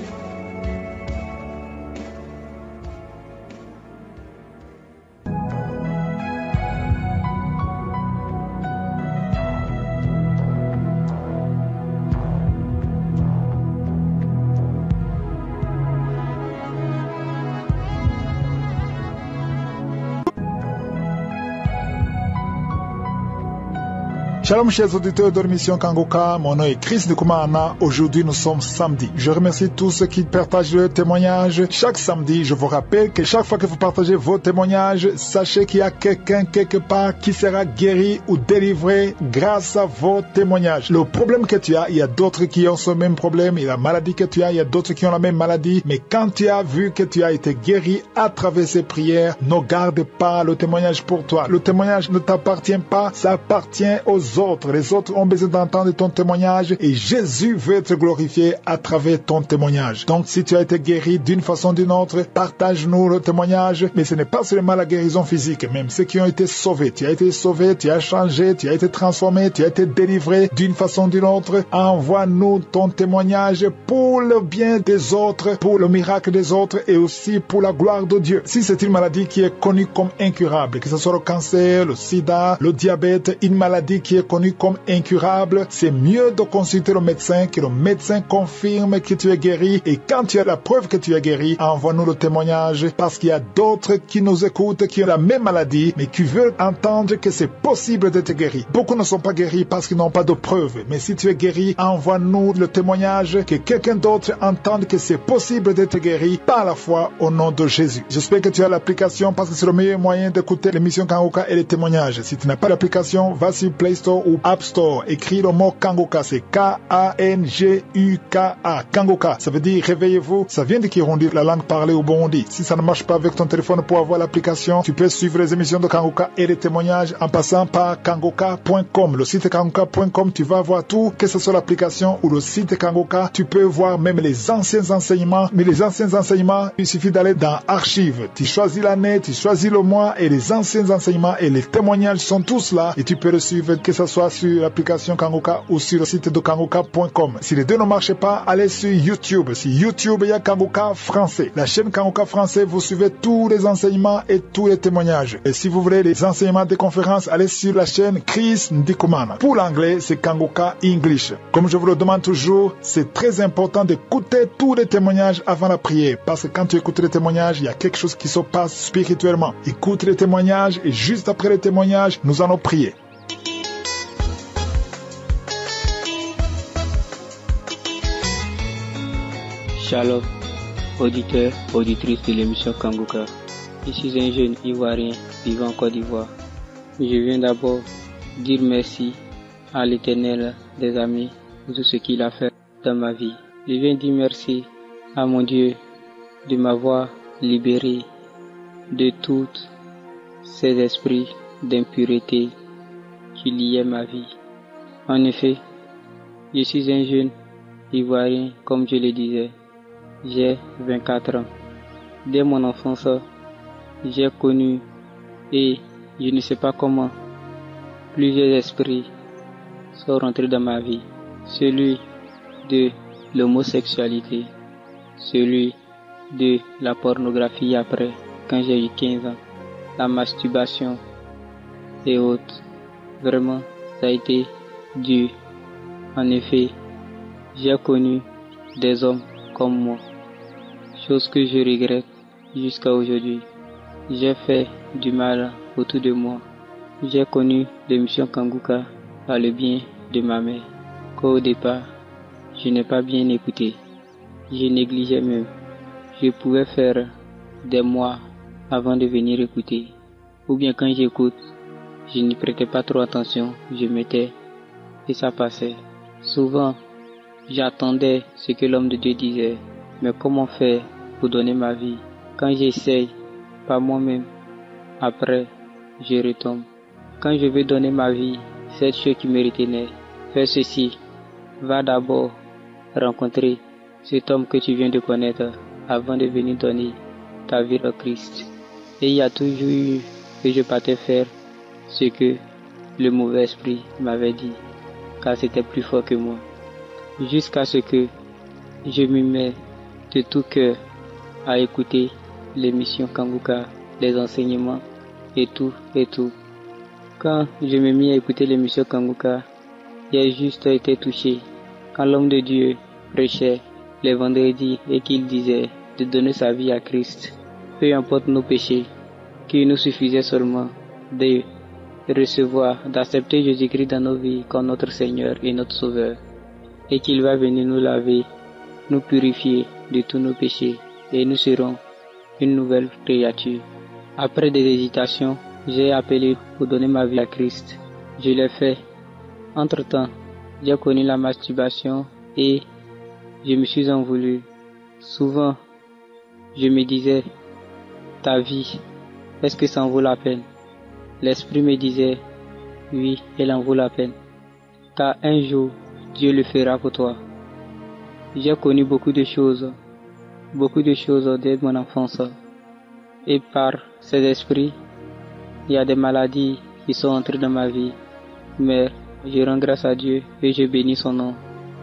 Shalom chers auditeurs de l'émission Kangoka, mon nom est Chris Nkoumana. Aujourd'hui nous sommes samedi. Je remercie tous ceux qui partagent leurs témoignages. Chaque samedi, je vous rappelle que chaque fois que vous partagez vos témoignages, sachez qu'il y a quelqu'un quelque part qui sera guéri ou délivré grâce à vos témoignages. Le problème que tu as, il y a d'autres qui ont ce même problème. Et la maladie que tu as, il y a d'autres qui ont la même maladie. Mais quand tu as vu que tu as été guéri à travers ces prières, ne garde pas le témoignage pour toi. Le témoignage ne t'appartient pas, ça appartient aux autres. Les autres ont besoin d'entendre ton témoignage et Jésus veut être glorifié à travers ton témoignage. Donc si tu as été guéri d'une façon ou d'une autre, partage-nous le témoignage. Mais ce n'est pas seulement la guérison physique, même ceux qui ont été sauvés. Tu as été sauvé, tu as changé, tu as été transformé, tu as été délivré d'une façon ou d'une autre. Envoie-nous ton témoignage pour le bien des autres, pour le miracle des autres et aussi pour la gloire de Dieu. Si c'est une maladie qui est connue comme incurable, que ce soit le cancer, le sida, le diabète, une maladie qui est reconnu comme incurable, c'est mieux de consulter le médecin, que le médecin confirme que tu es guéri. Et quand tu as la preuve que tu es guéri, envoie-nous le témoignage, parce qu'il y a d'autres qui nous écoutent, qui ont la même maladie, mais qui veulent entendre que c'est possible d'être guéri. Beaucoup ne sont pas guéris parce qu'ils n'ont pas de preuves. Mais si tu es guéri, envoie-nous le témoignage, que quelqu'un d'autre entende que c'est possible d'être guéri par la foi au nom de Jésus. J'espère que tu as l'application, parce que c'est le meilleur moyen d'écouter l'émission Kangoka et les témoignages. Si tu n'as pas l'application, va sur Play Store ou App Store. Écris le mot Kangoka, c'est K-A-N-G-U-K-A. Kangoka, ça veut dire réveillez-vous. Ça vient de Kirundi, la langue parlée au Burundi. Si ça ne marche pas avec ton téléphone pour avoir l'application, tu peux suivre les émissions de Kangoka et les témoignages en passant par kangoka.com. Le site kangoka.com, tu vas voir tout, que ce soit l'application ou le site Kangoka. Tu peux voir même les anciens enseignements. Mais les anciens enseignements, il suffit d'aller dans Archives. Tu choisis l'année, tu choisis le mois et les anciens enseignements et les témoignages sont tous là et tu peux le suivre, que ce soit sur l'application Kangoka ou sur le site de kangoka.com. Si les deux ne marchent pas, allez sur YouTube. Sur YouTube, il y a Kangoka français. La chaîne Kangoka français, vous suivez tous les enseignements et tous les témoignages. Et si vous voulez les enseignements des conférences, allez sur la chaîne Chris Ndikuman. Pour l'anglais, c'est Kangoka English. Comme je vous le demande toujours, c'est très important d'écouter tous les témoignages avant la prière, parce que quand tu écoutes les témoignages, il y a quelque chose qui se passe spirituellement. Écoute les témoignages et juste après les témoignages, nous allons prier. Shalom, auditeurs, auditrices de l'émission Kangoka. Je suis un jeune Ivoirien vivant en Côte d'Ivoire. Je viens d'abord dire merci à l'Éternel des amis pour tout ce qu'il a fait dans ma vie. Je viens dire merci à mon Dieu de m'avoir libéré de tous ces esprits d'impureté qui liaient ma vie. En effet, je suis un jeune Ivoirien, comme je le disais. J'ai 24 ans. Dès mon enfance, j'ai connu, et je ne sais pas comment, plusieurs esprits sont rentrés dans ma vie. Celui de l'homosexualité, celui de la pornographie après, quand j'ai eu 15 ans, la masturbation et autres. Vraiment, ça a été dur. En effet, j'ai connu des hommes comme moi, chose que je regrette jusqu'à aujourd'hui. J'ai fait du mal autour de moi. J'ai connu l'émission Kangoka par le bien de ma mère, qu'au départ, je n'ai pas bien écouté. Je négligeais même. Je pouvais faire des mois avant de venir écouter. Ou bien quand j'écoute, je n'y prêtais pas trop attention, je mettais et ça passait. Souvent, j'attendais ce que l'homme de Dieu disait. Mais comment faire pour donner ma vie? Quand j'essaye, par moi-même, après, je retombe. Quand je veux donner ma vie, cette chose qui me retenait, fais ceci. Va d'abord rencontrer cet homme que tu viens de connaître avant de venir donner ta vie au Christ. Et il y a toujours eu que je partais faire ce que le mauvais esprit m'avait dit, car c'était plus fort que moi. Jusqu'à ce que je m'y mets de tout cœur à écouter l'émission Kangoka, les enseignements et tout. Quand je me mis à écouter l'émission Kangoka, j'ai juste été touché. Quand l'homme de Dieu prêchait les vendredis et qu'il disait de donner sa vie à Christ, peu importe nos péchés, qu'il nous suffisait seulement de recevoir, d'accepter Jésus-Christ dans nos vies comme notre Seigneur et notre Sauveur, et qu'il va venir nous laver, nous purifier de tous nos péchés, et nous serons une nouvelle créature. Après des hésitations, j'ai appelé pour donner ma vie à Christ. Je l'ai fait. Entre-temps, j'ai connu la masturbation et je me suis en voulu. Souvent, je me disais, ta vie, est-ce que ça en vaut la peine? L'esprit me disait, oui, elle en vaut la peine, car un jour, Dieu le fera pour toi. J'ai connu beaucoup de choses dès mon enfance. Et par ces esprits, il y a des maladies qui sont entrées dans ma vie. Mais je rends grâce à Dieu et je bénis son nom,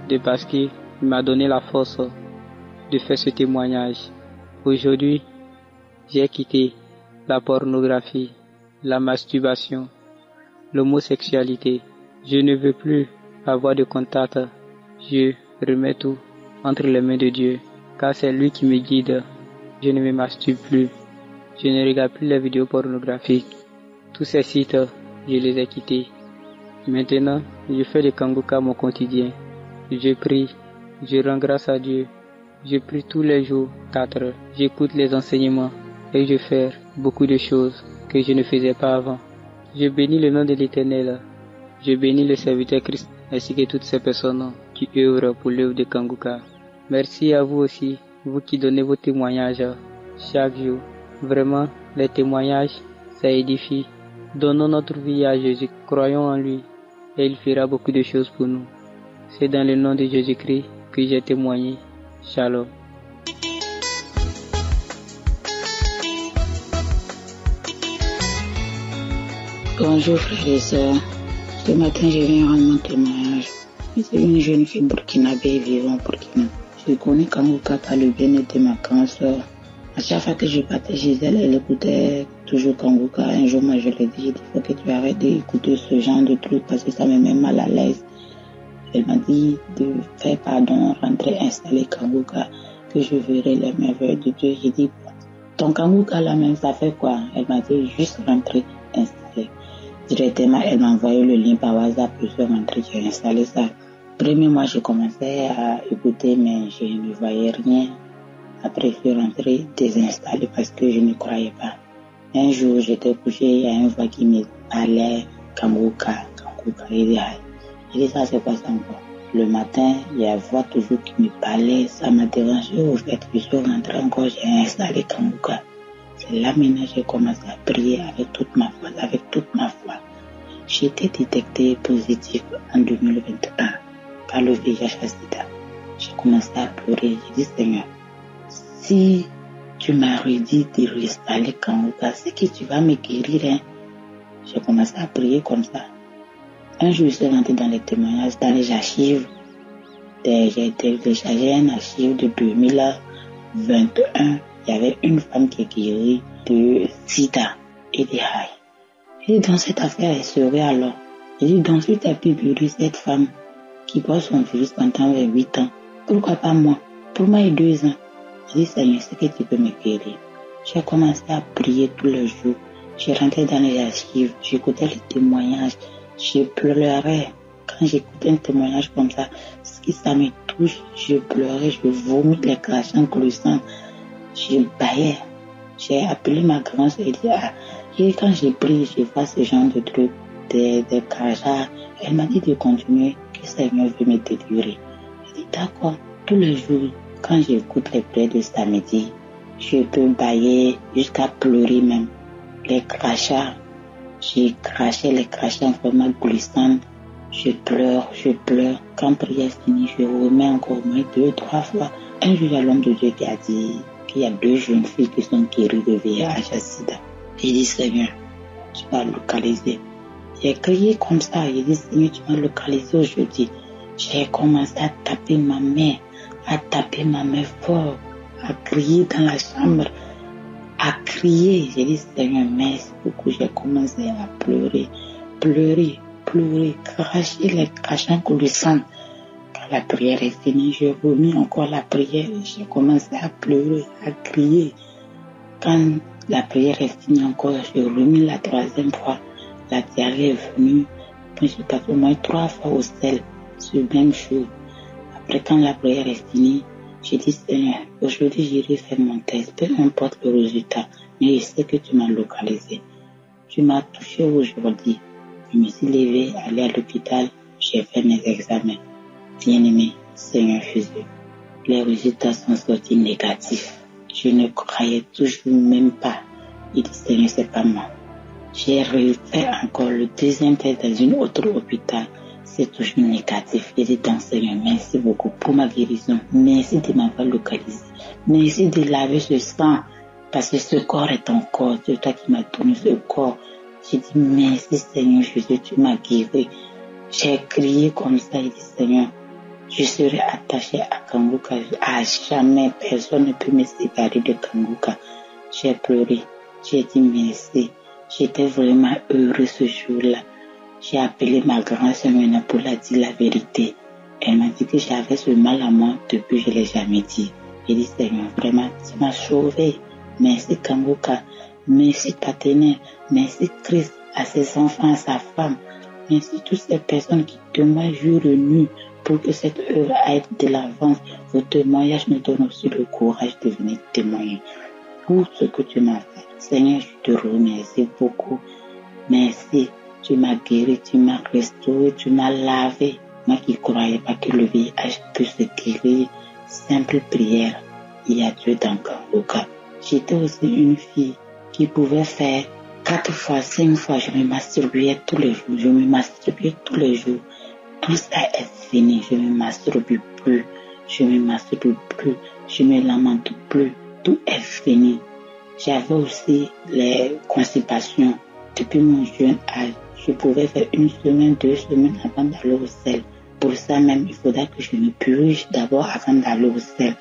de parce qu'il m'a donné la force de faire ce témoignage. Aujourd'hui, j'ai quitté la pornographie, la masturbation, l'homosexualité Je ne veux plus avoir de contact. Je remets tout entre les mains de Dieu, car c'est lui qui me guide. Je ne me masturbe plus. Je ne regarde plus les vidéos pornographiques. Tous ces sites, je les ai quittés. Maintenant, je fais de Kanguka mon quotidien. Je prie, je rends grâce à Dieu. Je prie tous les jours, 4 heures. J'écoute les enseignements et je fais beaucoup de choses que je ne faisais pas avant. Je bénis le nom de l'Éternel. Je bénis le serviteur Christ ainsi que toutes ces personnes qui œuvrent pour l'œuvre de Kanguka. Merci à vous aussi, vous qui donnez vos témoignages chaque jour. Vraiment, les témoignages, ça édifie. Donnons notre vie à Jésus, croyons en lui et il fera beaucoup de choses pour nous. C'est dans le nom de Jésus-Christ que j'ai témoigné. Shalom. Bonjour frères et sœurs. Ce matin, je viens rendre mon témoignage. Je suis une jeune fille burkinabé vivant au Burkina. Je connais Kanguka par le bien-être de ma grande sœur. À chaque fois que je partais chez elle, elle écoutait toujours Kanguka. Un jour, moi, je lui ai dit, il faut que tu arrêtes d'écouter ce genre de trucs parce que ça me met mal à l'aise. Elle m'a dit de faire pardon, rentrer, installer Kanguka, que je verrai les merveilles de Dieu. J'ai dit, ton Kanguka là même, ça fait quoi? Elle m'a dit, juste rentrer, installer. Directement, elle m'a envoyé le lien par WhatsApp, je suis rentrée, j'ai installé ça. Premier mois, j'ai commencé à écouter, mais je ne voyais rien. Après, je suis rentrée, désinstallée parce que je ne croyais pas. Un jour, j'étais couché, il y a une voix qui me parlait, Kanguka, il dit, j'ai dit, ça c'est quoi ça encore? Le matin, il y a une voix toujours qui me parlait, ça m'a dérangé, au fait, je suis rentrée encore, j'ai installé Kanguka. C'est là maintenant j'ai commencé à prier avec toute ma foi, J'ai été détectée positive en 2021 par le VIH-Sida. J'ai commencé à pleurer, j'ai dit, Seigneur, si tu m'as redit de réinstaller Kanguka, c'est que tu vas me guérir, hein. J'ai commencé à prier comme ça. Un jour, je suis rentrée dans les témoignages, dans les archives. J'ai téléchargé un archive de 2021. Il y avait une femme qui est guérie de Sida et de HIV. Et dans cette affaire, elle serait alors. J'ai dit, dans cette Bible, cette femme qui porte son virus pendant 8 ans, pourquoi pas moi? Pour moi, il y a 2 ans. J'ai dit, Seigneur, c'est que tu peux me guérir. J'ai commencé à prier tous les jours. J'ai rentré dans les archives, j'écoutais les témoignages, je pleurais. Quand j'écoutais un témoignage comme ça, ça me touche, je pleurais, je vomis les crachants gloussants. Je baillais. J'ai appelé ma grand sœur et dit, et quand j'ai pris, je vois ce genre de trucs, des crachats. Elle m'a dit de continuer, que le Seigneur veut me délivrer. J'ai dit, d'accord. Tous les jours, quand j'écoute les prières de samedi, je peux bailler jusqu'à pleurer même. Les crachats, j'ai craché les crachats vraiment glissants. Je pleure. Quand prière finie, je remets encore au moins 2-3 fois. Un jour, il y a l'homme de Dieu qui a dit qu'il y a 2 jeunes filles qui sont guéries de VIH-Sida. J'ai dit, Seigneur, tu vas localiser. J'ai crié comme ça. J'ai dit, Seigneur, tu vas localiser aujourd'hui. J'ai commencé à taper ma main fort, à crier dans la chambre, à crier. J'ai dit, Seigneur, merci beaucoup. J'ai commencé à pleurer, cracher les crachants glissants. Quand la prière est finie, j'ai remis encore la prière. J'ai commencé à pleurer, à crier. Quand la prière est finie encore, j'ai remis la 3e fois. La diarrhée est venue. Puis j'ai passé au moins 3 fois au sel, ce même jour. Après, quand la prière est finie, j'ai dit, Seigneur, aujourd'hui j'irai faire mon test, peu importe le résultat, mais je sais que tu m'as localisé. Tu m'as touché aujourd'hui. Je me suis levé, allé à l'hôpital, j'ai fait mes examens. Bien-aimé, Seigneur Jésus, les résultats sont sortis négatifs. Je ne croyais toujours même pas. Il dit, Seigneur, c'est pas moi. J'ai refait encore le 2e test dans un autre hôpital. C'est toujours négatif. Je dis donc, Seigneur, merci beaucoup pour ma guérison. Merci de m'avoir localisé. Merci de laver ce sang. Parce que ce corps est ton corps. C'est toi qui m'as donné ce corps. J'ai dit, merci Seigneur Jésus, tu m'as guéri. J'ai crié comme ça. J'ai dit, Seigneur, je serai attaché à Kanguka. À jamais, personne ne peut me séparer de Kanguka. J'ai pleuré. J'ai dit merci. J'étais vraiment heureux ce jour-là. J'ai appelé ma grand-sœur maintenant pour la dire la vérité. Elle m'a dit que j'avais ce mal à moi depuis que je ne l'ai jamais dit. J'ai dit, Seigneur, vraiment, tu m'as sauvé. Merci Kangoka. Merci Partenaire. Merci Christ, à ses enfants, à sa femme. Merci toutes ces personnes qui témoignent jour et nuit pour que cette œuvre aille de l'avance. Vos témoignages nous donnent aussi le courage de venir témoigner pour ce que tu m'as fait. Seigneur, je te remercie beaucoup. Merci. Tu m'as guéri, tu m'as restauré, tu m'as lavé. Moi qui ne croyais pas que le VIH peut se guérir, simple prière, il y a Dieu dans Kangoka. J'étais aussi une fille qui pouvait faire 4 fois, 5 fois, je me masturbais tous les jours. Tout ça est fini, je ne me masturbe plus, je me lamente plus, tout est fini. J'avais aussi les constipations depuis mon jeune âge. Je pouvais faire 1 semaine, 2 semaines avant d'aller au sel. Pour ça même, il faudra que je me purge d'abord avant d'aller au sel.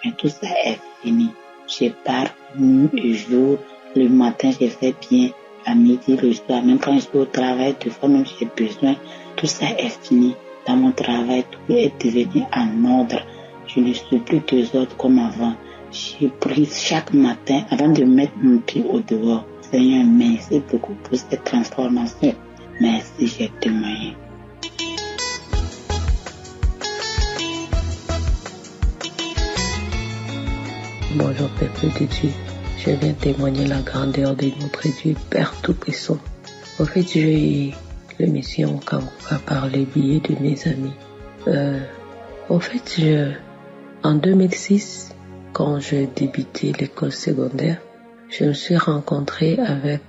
Mais tout ça est fini. Je pars nuit et jour. Le matin, je fais bien. À midi, le soir, même quand je suis au travail, des fois même j'ai besoin. Tout ça est fini. Dans mon travail, tout est devenu en ordre. Je ne suis plus désordre comme avant. Je prie chaque matin avant de mettre mon pied au dehors. Seigneur, merci beaucoup pour cette transformation. Merci, j'ai témoigné. Bonjour peuple de Dieu, je viens témoigner la grandeur de notre Dieu, Père Tout-Puissant. En fait, j'ai eu l'émission Kangoka par le biais de mes amis. En 2006, quand je débutais l'école secondaire, je me suis rencontrée avec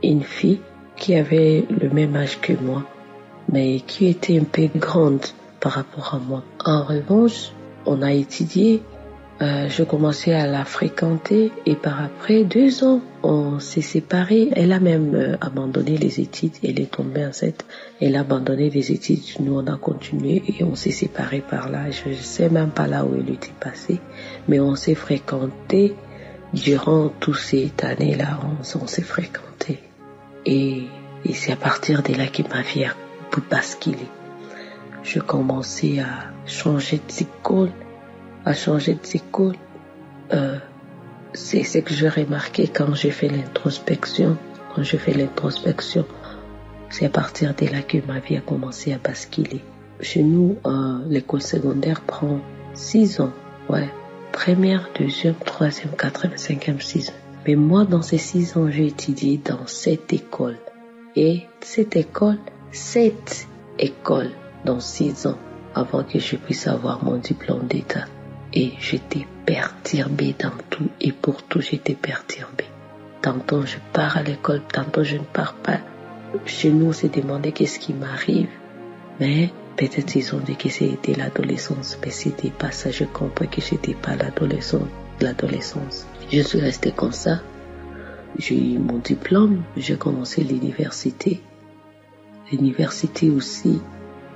une fille qui avait le même âge que moi, mais qui était un peu grande par rapport à moi. En revanche, on a étudié. Je commençais à la fréquenter et par après 2 ans, on s'est séparés. Elle a même abandonné les études, elle est tombée enceinte. Elle a abandonné les études, nous on a continué et on s'est séparés par là. Je ne sais même pas là où elle était passée, mais on s'est fréquentés durant toutes ces années-là, on s'est fréquentés. Et c'est à partir de là que ma vie a basculé. Je commençais à changer d'école. C'est ce que j'ai remarqué quand j'ai fait l'introspection. C'est à partir de là que ma vie a commencé à basculer. Chez nous, l'école secondaire prend 6 ans. Ouais. Première, deuxième, troisième, quatrième, cinquième, 6 ans. Mais moi, dans ces 6 ans, j'ai étudié dans 7 écoles. Et 7 écoles dans 6 ans avant que je puisse avoir mon diplôme d'État. Et j'étais perturbée dans tout et pour tout j'étais perturbée. Tantôt je pars à l'école, tantôt je ne pars pas. Chez nous on s'est demandé qu'est-ce qui m'arrive. Mais peut-être ils ont dit que c'était l'adolescence. Mais c'était pas ça, je comprends que c'était pas l'adolescence. Je suis restée comme ça. J'ai eu mon diplôme, j'ai commencé l'université. L'université aussi,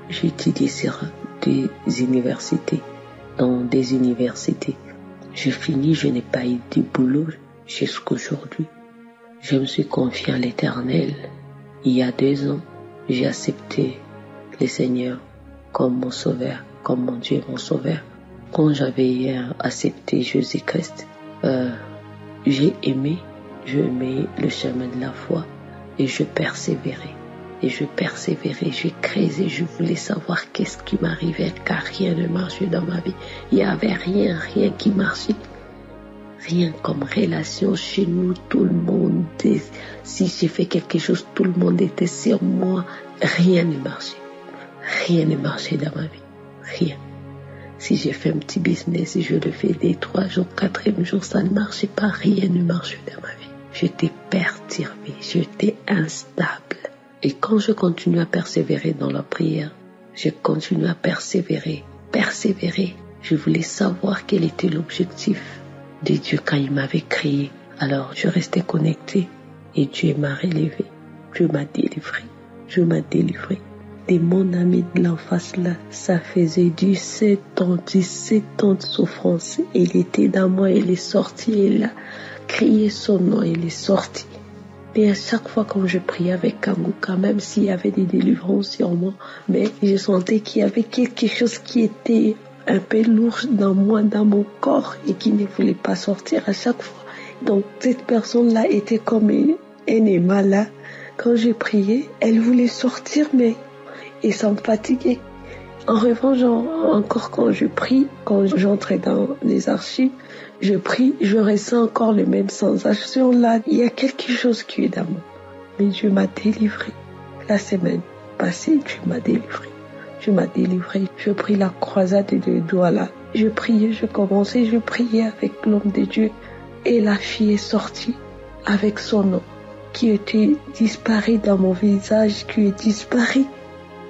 j'ai étudié sur des universités. Dans des universités. Je finis, je n'ai pas eu de boulot jusqu'aujourd'hui. Je me suis confié à l'Éternel. Il y a 2 ans, j'ai accepté le Seigneur comme mon sauveur, comme mon Dieu, mon sauveur. Quand j'avais accepté Jésus-Christ, j'ai aimé le chemin de la foi et je persévérais. J'ai creusé, je voulais savoir qu'est-ce qui m'arrivait car rien ne marchait dans ma vie. Il n'y avait rien qui marchait. Rien comme relation chez nous, tout le monde, si j'ai fait quelque chose, tout le monde était sur moi. Rien ne marchait. Rien ne marchait dans ma vie. Rien. Si j'ai fait un petit business, je le fais des 3 jours, 4e jour, ça ne marchait pas. Rien ne marchait dans ma vie. J'étais perturbée, j'étais instable. Et quand je continue à persévérer dans la prière, je continue à persévérer. Je voulais savoir quel était l'objectif de Dieu quand il m'avait créé. Alors je restais connectée et Dieu m'a relevé. Dieu m'a délivré. Et mon ami de l'en face là, ça faisait 17 ans de souffrance. Il était dans moi, il est sorti, il a crié son nom, il est sorti. Mais à chaque fois quand je priais avec Kanguka, même s'il y avait des délivrances sur moi, mais je sentais qu'il y avait quelque chose qui était un peu lourd dans moi, dans mon corps, et qui ne voulait pas sortir à chaque fois. Donc cette personne-là était comme un aimant là. Quand je priais, elle voulait sortir, mais elle s'en fatiguait. En revanche, encore quand je prie, quand j'entrais dans les archives, je prie, je ressens encore les mêmes sensations là. Il y a quelque chose qui est dans moi. Mais Dieu m'a délivré. La semaine passée, Dieu m'a délivré. Dieu m'a délivré. Je pris la croisade de Douala. Je priais, je commençais, je priais avec l'homme de Dieu. Et la fille est sortie avec son nom qui était disparu dans mon visage, qui est disparu.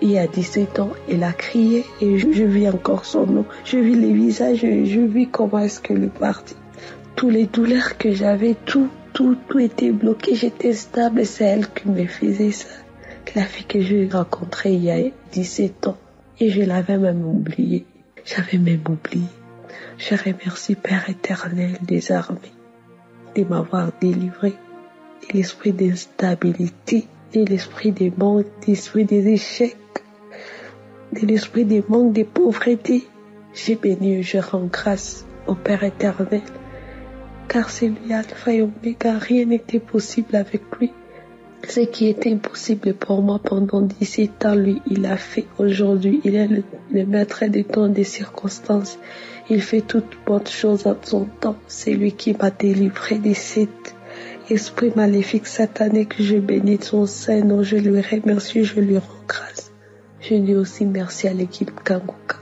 Et à 17 ans, elle a crié et je vis encore son nom. Je vis les visages, je vis comment est-ce que le parti. Tous les douleurs que j'avais, tout était bloqué. J'étais stable et c'est elle qui me faisait ça. La fille que j'ai rencontrée il y a 17 ans. Et je l'avais même oubliée. J'avais même oublié. Je remercie Père éternel des armées de m'avoir délivré de l'esprit d'instabilité, de l'esprit des manques, de l'esprit des échecs, de l'esprit des manques, de pauvreté. J'ai béni, je rends grâce au Père éternel, car c'est lui Alpha et Oméga, rien n'était possible avec lui. Ce qui était impossible pour moi pendant 17 ans, lui, il a fait aujourd'hui. Il est le maître des temps, des circonstances. Il fait toutes bonnes choses en son temps. C'est lui qui m'a délivré de cet esprit maléfique satanique. Je bénis son Saint-Nom, je lui remercie, je lui rends grâce. Je dis aussi merci à l'équipe Kanguka.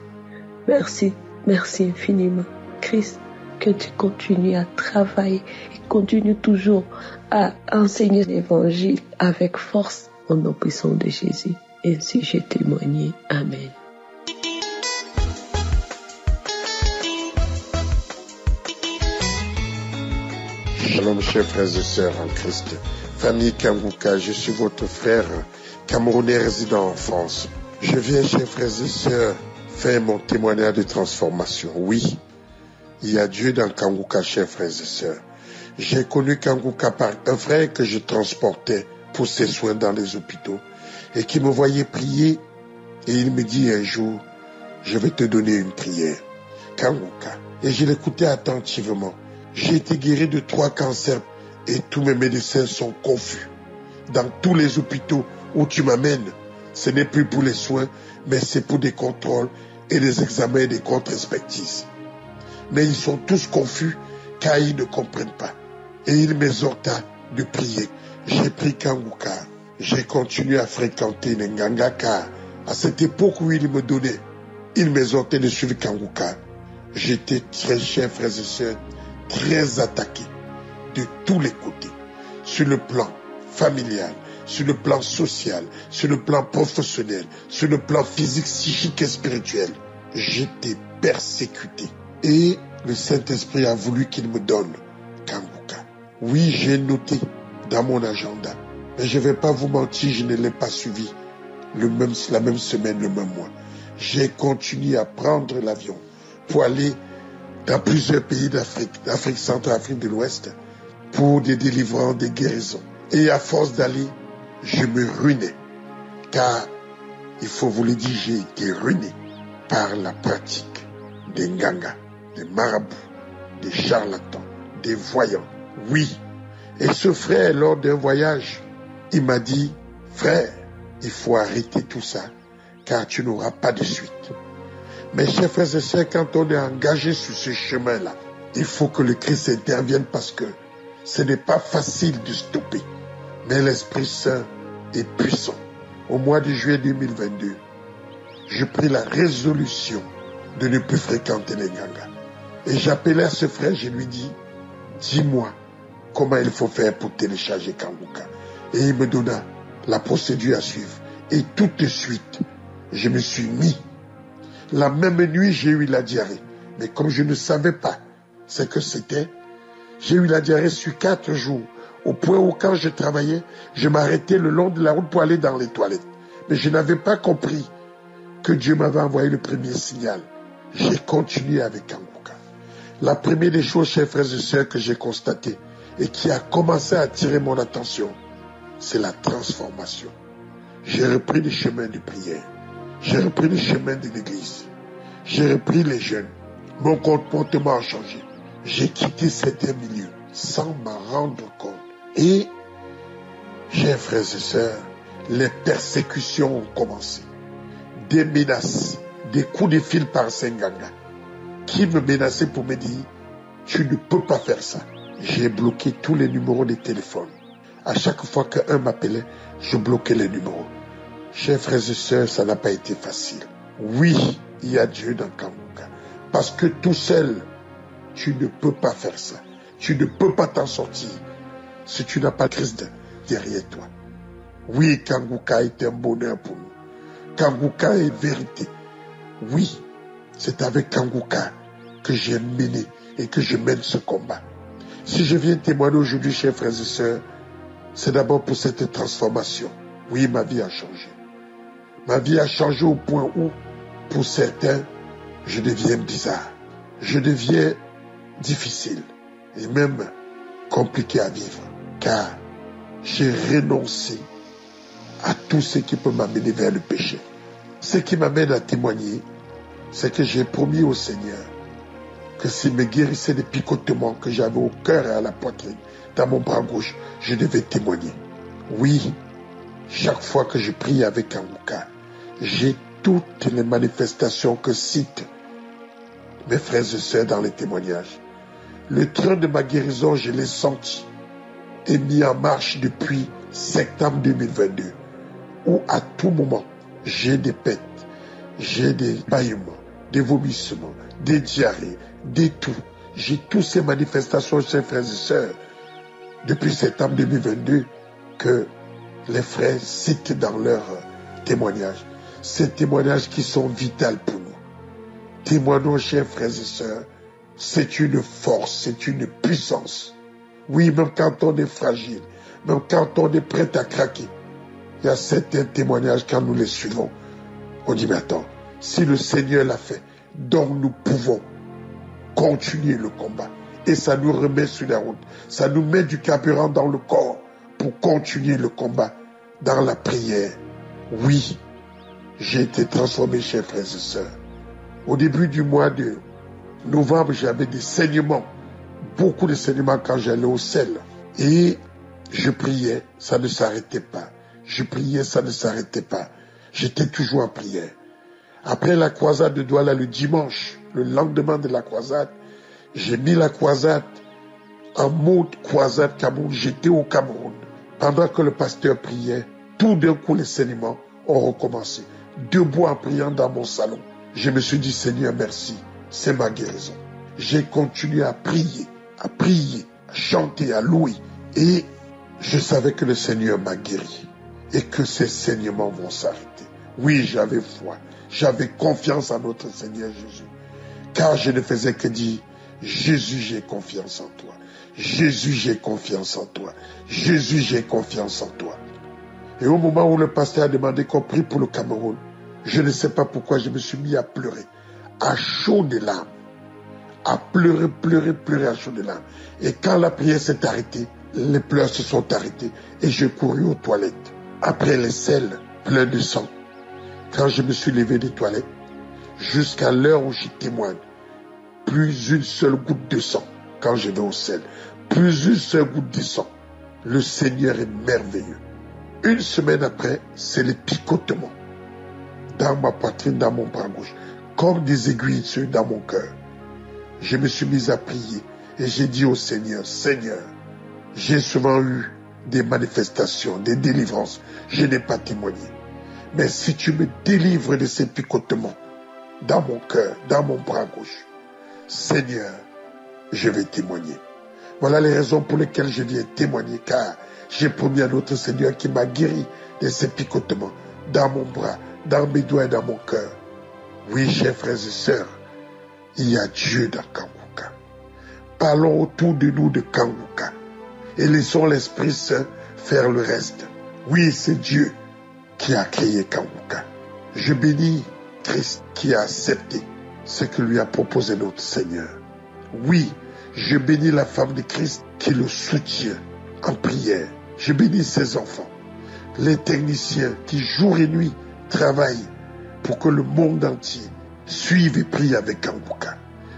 Merci infiniment. Christ, que tu continues à travailler et continue toujours à enseigner l'évangile avec force au nom puissant de Jésus. Ainsi j'ai témoigné. Amen. Shalom, chers frères et sœurs en Christ. Famille Kanguka, je suis votre frère camerounais résident en France. Je viens, chers frères et sœurs, faire mon témoignage de transformation. Oui, il y a Dieu dans Kanguka, chers frères et sœurs. J'ai connu Kanguka par un frère que je transportais pour ses soins dans les hôpitaux et qui me voyait prier et il me dit un jour, je vais te donner une prière. Kanguka. Et je l'écoutais attentivement. J'ai été guéri de 3 cancers et tous mes médecins sont confus. Dans tous les hôpitaux où tu m'amènes, ce n'est plus pour les soins, mais c'est pour des contrôles et des examens et des contre-expertises. Mais ils sont tous confus car ils ne comprennent pas. Et il m'exhorta de prier. J'ai pris Kanguka. J'ai continué à fréquenter Nganga car à cette époque où il me donnait, il m'exhortait de suivre Kanguka. J'étais très cher, frères et sœurs, très attaqué de tous les côtés, sur le plan familial, sur le plan social, sur le plan professionnel, sur le plan physique, psychique et spirituel. J'étais persécuté. Et le Saint-Esprit a voulu qu'il me donne Kanguka. Oui, j'ai noté dans mon agenda. Mais je ne vais pas vous mentir, je ne l'ai pas suivi la même semaine, le même mois. J'ai continué à prendre l'avion pour aller dans plusieurs pays d'Afrique centrale, Afrique de l'Ouest, pour des délivrances, des guérisons. Et à force d'aller, je me ruinais. Car, il faut vous le dire, j'ai été ruiné par la pratique des nganga, des marabouts, des charlatans, des voyants. Oui. Et ce frère, lors d'un voyage, il m'a dit, frère, il faut arrêter tout ça, car tu n'auras pas de suite. Mais chers frères et sœurs, quand on est engagé sur ce chemin-là, il faut que le Christ intervienne parce que ce n'est pas facile de stopper. Mais l'Esprit Saint est puissant. Au mois de juillet 2022, j'ai pris la résolution de ne plus fréquenter les gangas. Et j'appelais à ce frère, je lui dis, dis-moi comment il faut faire pour télécharger Kanguka. Et il me donna la procédure à suivre. Et tout de suite, je me suis mis. La même nuit, j'ai eu la diarrhée. Mais comme je ne savais pas ce que c'était, j'ai eu la diarrhée sur 4 jours. Au point où quand je travaillais, je m'arrêtais le long de la route pour aller dans les toilettes. Mais je n'avais pas compris que Dieu m'avait envoyé le premier signal. J'ai continué avec Kanguka. La première des choses, chers frères et sœurs, que j'ai constatées et qui a commencé à attirer mon attention, c'est la transformation. J'ai repris le chemin de prière. J'ai repris le chemin de l'église. J'ai repris les jeunes. Mon comportement a changé. J'ai quitté certains milieux sans m'en rendre compte. Et, chers frères et sœurs, les persécutions ont commencé. Des menaces, des coups de fil par Senganga, qui me menaçaient pour me dire, tu ne peux pas faire ça. J'ai bloqué tous les numéros de téléphone. À chaque fois qu'un m'appelait, je bloquais les numéros. Chers frères et sœurs, ça n'a pas été facile. Oui, il y a Dieu dans Kanguka. Parce que tout seul, tu ne peux pas faire ça. Tu ne peux pas t'en sortir si tu n'as pas Christ derrière toi. Oui, Kanguka est un bonheur pour nous. Kanguka est vérité. Oui, c'est avec Kanguka que j'ai mené et que je mène ce combat. Si je viens témoigner aujourd'hui, chers frères et sœurs, c'est d'abord pour cette transformation. Oui, ma vie a changé. Ma vie a changé au point où, pour certains, je deviens bizarre. Je deviens difficile et même compliqué à vivre. Car j'ai renoncé à tout ce qui peut m'amener vers le péché. Ce qui m'amène à témoigner, c'est que j'ai promis au Seigneur que s'il me guérissait des picotements que j'avais au cœur et à la poitrine, dans mon bras gauche, je devais témoigner. Oui, chaque fois que je prie avec Kanguka, j'ai toutes les manifestations que citent mes frères et sœurs dans les témoignages. Le train de ma guérison, je l'ai senti et mis en marche depuis septembre 2022, où à tout moment, j'ai des pètes, j'ai des bâillements, des vomissements, des diarrhées, des toux. J'ai toutes ces manifestations, chers frères et sœurs, depuis septembre 2022, que les frères citent dans leurs témoignages. Ces témoignages qui sont vitaux pour nous. Témoignons, chers frères et sœurs, c'est une force, c'est une puissance. Oui, même quand on est fragile, même quand on est prêt à craquer, il y a certains témoignages quand nous les suivons. On dit, mais attends, si le Seigneur l'a fait, donc nous pouvons continuer le combat. Et ça nous remet sur la route. Ça nous met du carburant dans le corps pour continuer le combat dans la prière. Oui, j'ai été transformé, chers frères et sœurs. Au début du mois de novembre, j'avais des saignements. Beaucoup de saignements quand j'allais au sel. Et je priais, ça ne s'arrêtait pas. Je priais, ça ne s'arrêtait pas. J'étais toujours en prière. Après la croisade de Douala le dimanche, le lendemain de la croisade, j'ai mis la croisade en mode croisade Cameroun. J'étais au Cameroun. Pendant que le pasteur priait, tout d'un coup les saignements ont recommencé. Debout en priant dans mon salon, je me suis dit, Seigneur, merci, c'est ma guérison. J'ai continué à prier, à chanter, à louer. Et je savais que le Seigneur m'a guéri et que ces saignements vont s'arrêter. Oui, j'avais foi, j'avais confiance en notre Seigneur Jésus. Car je ne faisais que dire, Jésus, j'ai confiance en toi. Jésus, j'ai confiance en toi. Jésus, j'ai confiance en toi. Et au moment où le pasteur a demandé qu'on prie pour le Cameroun, je ne sais pas pourquoi je me suis mis à pleurer, à chaudes larmes, à pleurer à chaudes larmes. Et quand la prière s'est arrêtée, les pleurs se sont arrêtés et j'ai couru aux toilettes. Après les selles pleins de sang, quand je me suis levé des toilettes, jusqu'à l'heure où j'y témoigne, plus une seule goutte de sang, quand je vais au sel, plus une seule goutte de sang. Le Seigneur est merveilleux. Une semaine après, c'est le picotement dans ma poitrine, dans mon bras gauche, comme des aiguilles dans mon cœur. Je me suis mis à prier et j'ai dit au Seigneur, Seigneur, j'ai souvent eu des manifestations, des délivrances, je n'ai pas témoigné. Mais si tu me délivres de ces picotements dans mon cœur, dans mon bras gauche, Seigneur, je vais témoigner. Voilà les raisons pour lesquelles je viens témoigner, car j'ai promis à notre Seigneur qui m'a guéri de ces picotements dans mon bras, dans mes doigts et dans mon cœur. Oui, chers frères et sœurs, il y a Dieu dans Kanguka. Parlons autour de nous de Kanguka et laissons l'Esprit Saint faire le reste. Oui, c'est Dieu qui a créé Kanguka. Je bénis Christ qui a accepté ce que lui a proposé notre Seigneur. Oui, je bénis la femme de Christ qui le soutient en prière. Je bénis ces enfants, les techniciens qui jour et nuit travaillent pour que le monde entier suive et prie avec Kanguka.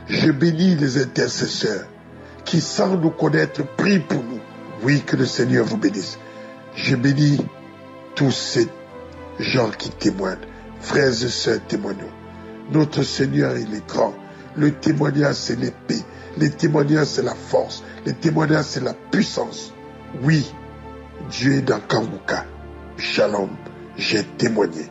Je bénis les intercesseurs qui, sans nous connaître, prient pour nous. Oui, que le Seigneur vous bénisse. Je bénis tous ces gens qui témoignent. Frères et sœurs, témoignons. Notre Seigneur, il est grand. Le témoignage, c'est l'épée. Le témoignage, c'est la force. Le témoignage, c'est la puissance. Oui, Dieu est dans Kanguka. Shalom, j'ai témoigné.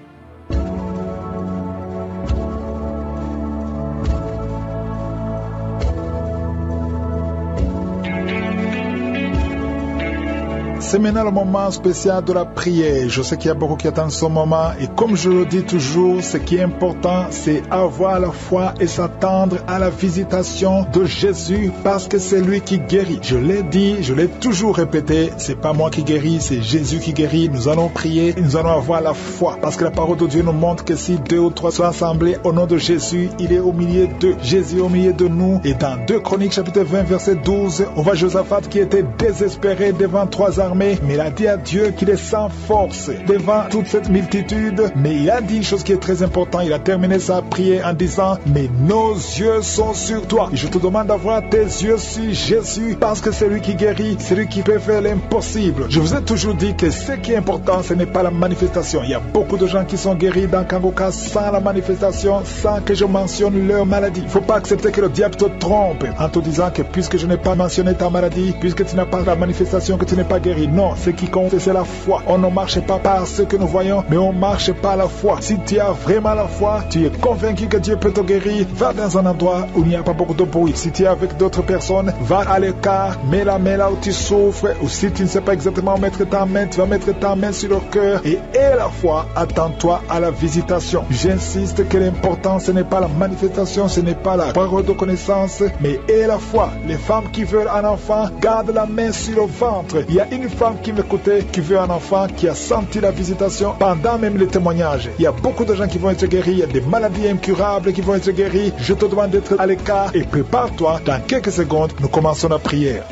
C'est maintenant le moment spécial de la prière. Je sais qu'il y a beaucoup qui attendent ce moment. Et comme je le dis toujours, ce qui est important, c'est avoir la foi et s'attendre à la visitation de Jésus parce que c'est lui qui guérit. Je l'ai dit, je l'ai toujours répété, c'est pas moi qui guéris, c'est Jésus qui guérit. Nous allons prier et nous allons avoir la foi. Parce que la parole de Dieu nous montre que si 2 ou 3 sont assemblés au nom de Jésus, il est au milieu d'eux. Jésus est au milieu de nous. Et dans 2 Chroniques chapitre 20 verset 12, on voit Josaphat qui était désespéré devant 3 armées. Mais il a dit à Dieu qu'il est sans force devant toute cette multitude. Mais il a dit une chose qui est très importante. Il a terminé sa prière en disant: mais nos yeux sont sur toi. Et je te demande d'avoir tes yeux sur Jésus parce que c'est lui qui guérit, c'est lui qui peut faire l'impossible. Je vous ai toujours dit que ce qui est important, ce n'est pas la manifestation. Il y a beaucoup de gens qui sont guéris dans Kanguka sans la manifestation, sans que je mentionne leur maladie. Il ne faut pas accepter que le diable te trompe en te disant que puisque je n'ai pas mentionné ta maladie, puisque tu n'as pas la manifestation, que tu n'es pas guéri. Non, ce qui compte, c'est la foi. On ne marche pas par ce que nous voyons, mais on marche par la foi. Si tu as vraiment la foi, tu es convaincu que Dieu peut te guérir, va dans un endroit où il n'y a pas beaucoup de bruit. Si tu es avec d'autres personnes, va à l'écart, mets la main là où tu souffres, ou si tu ne sais pas exactement où mettre ta main, tu vas mettre ta main sur le cœur et aie la foi, attends-toi à la visitation. J'insiste que l'important, ce n'est pas la manifestation, ce n'est pas la parole de connaissance, mais aie la foi. Les femmes qui veulent un enfant, gardent la main sur le ventre. Il y a une femme qui m'écoutait, qui veut un enfant, qui a senti la visitation pendant même les témoignages. Il y a beaucoup de gens qui vont être guéris, il y a des maladies incurables qui vont être guéries. Je te demande d'être à l'écart et prépare-toi. Dans quelques secondes, nous commençons la prière.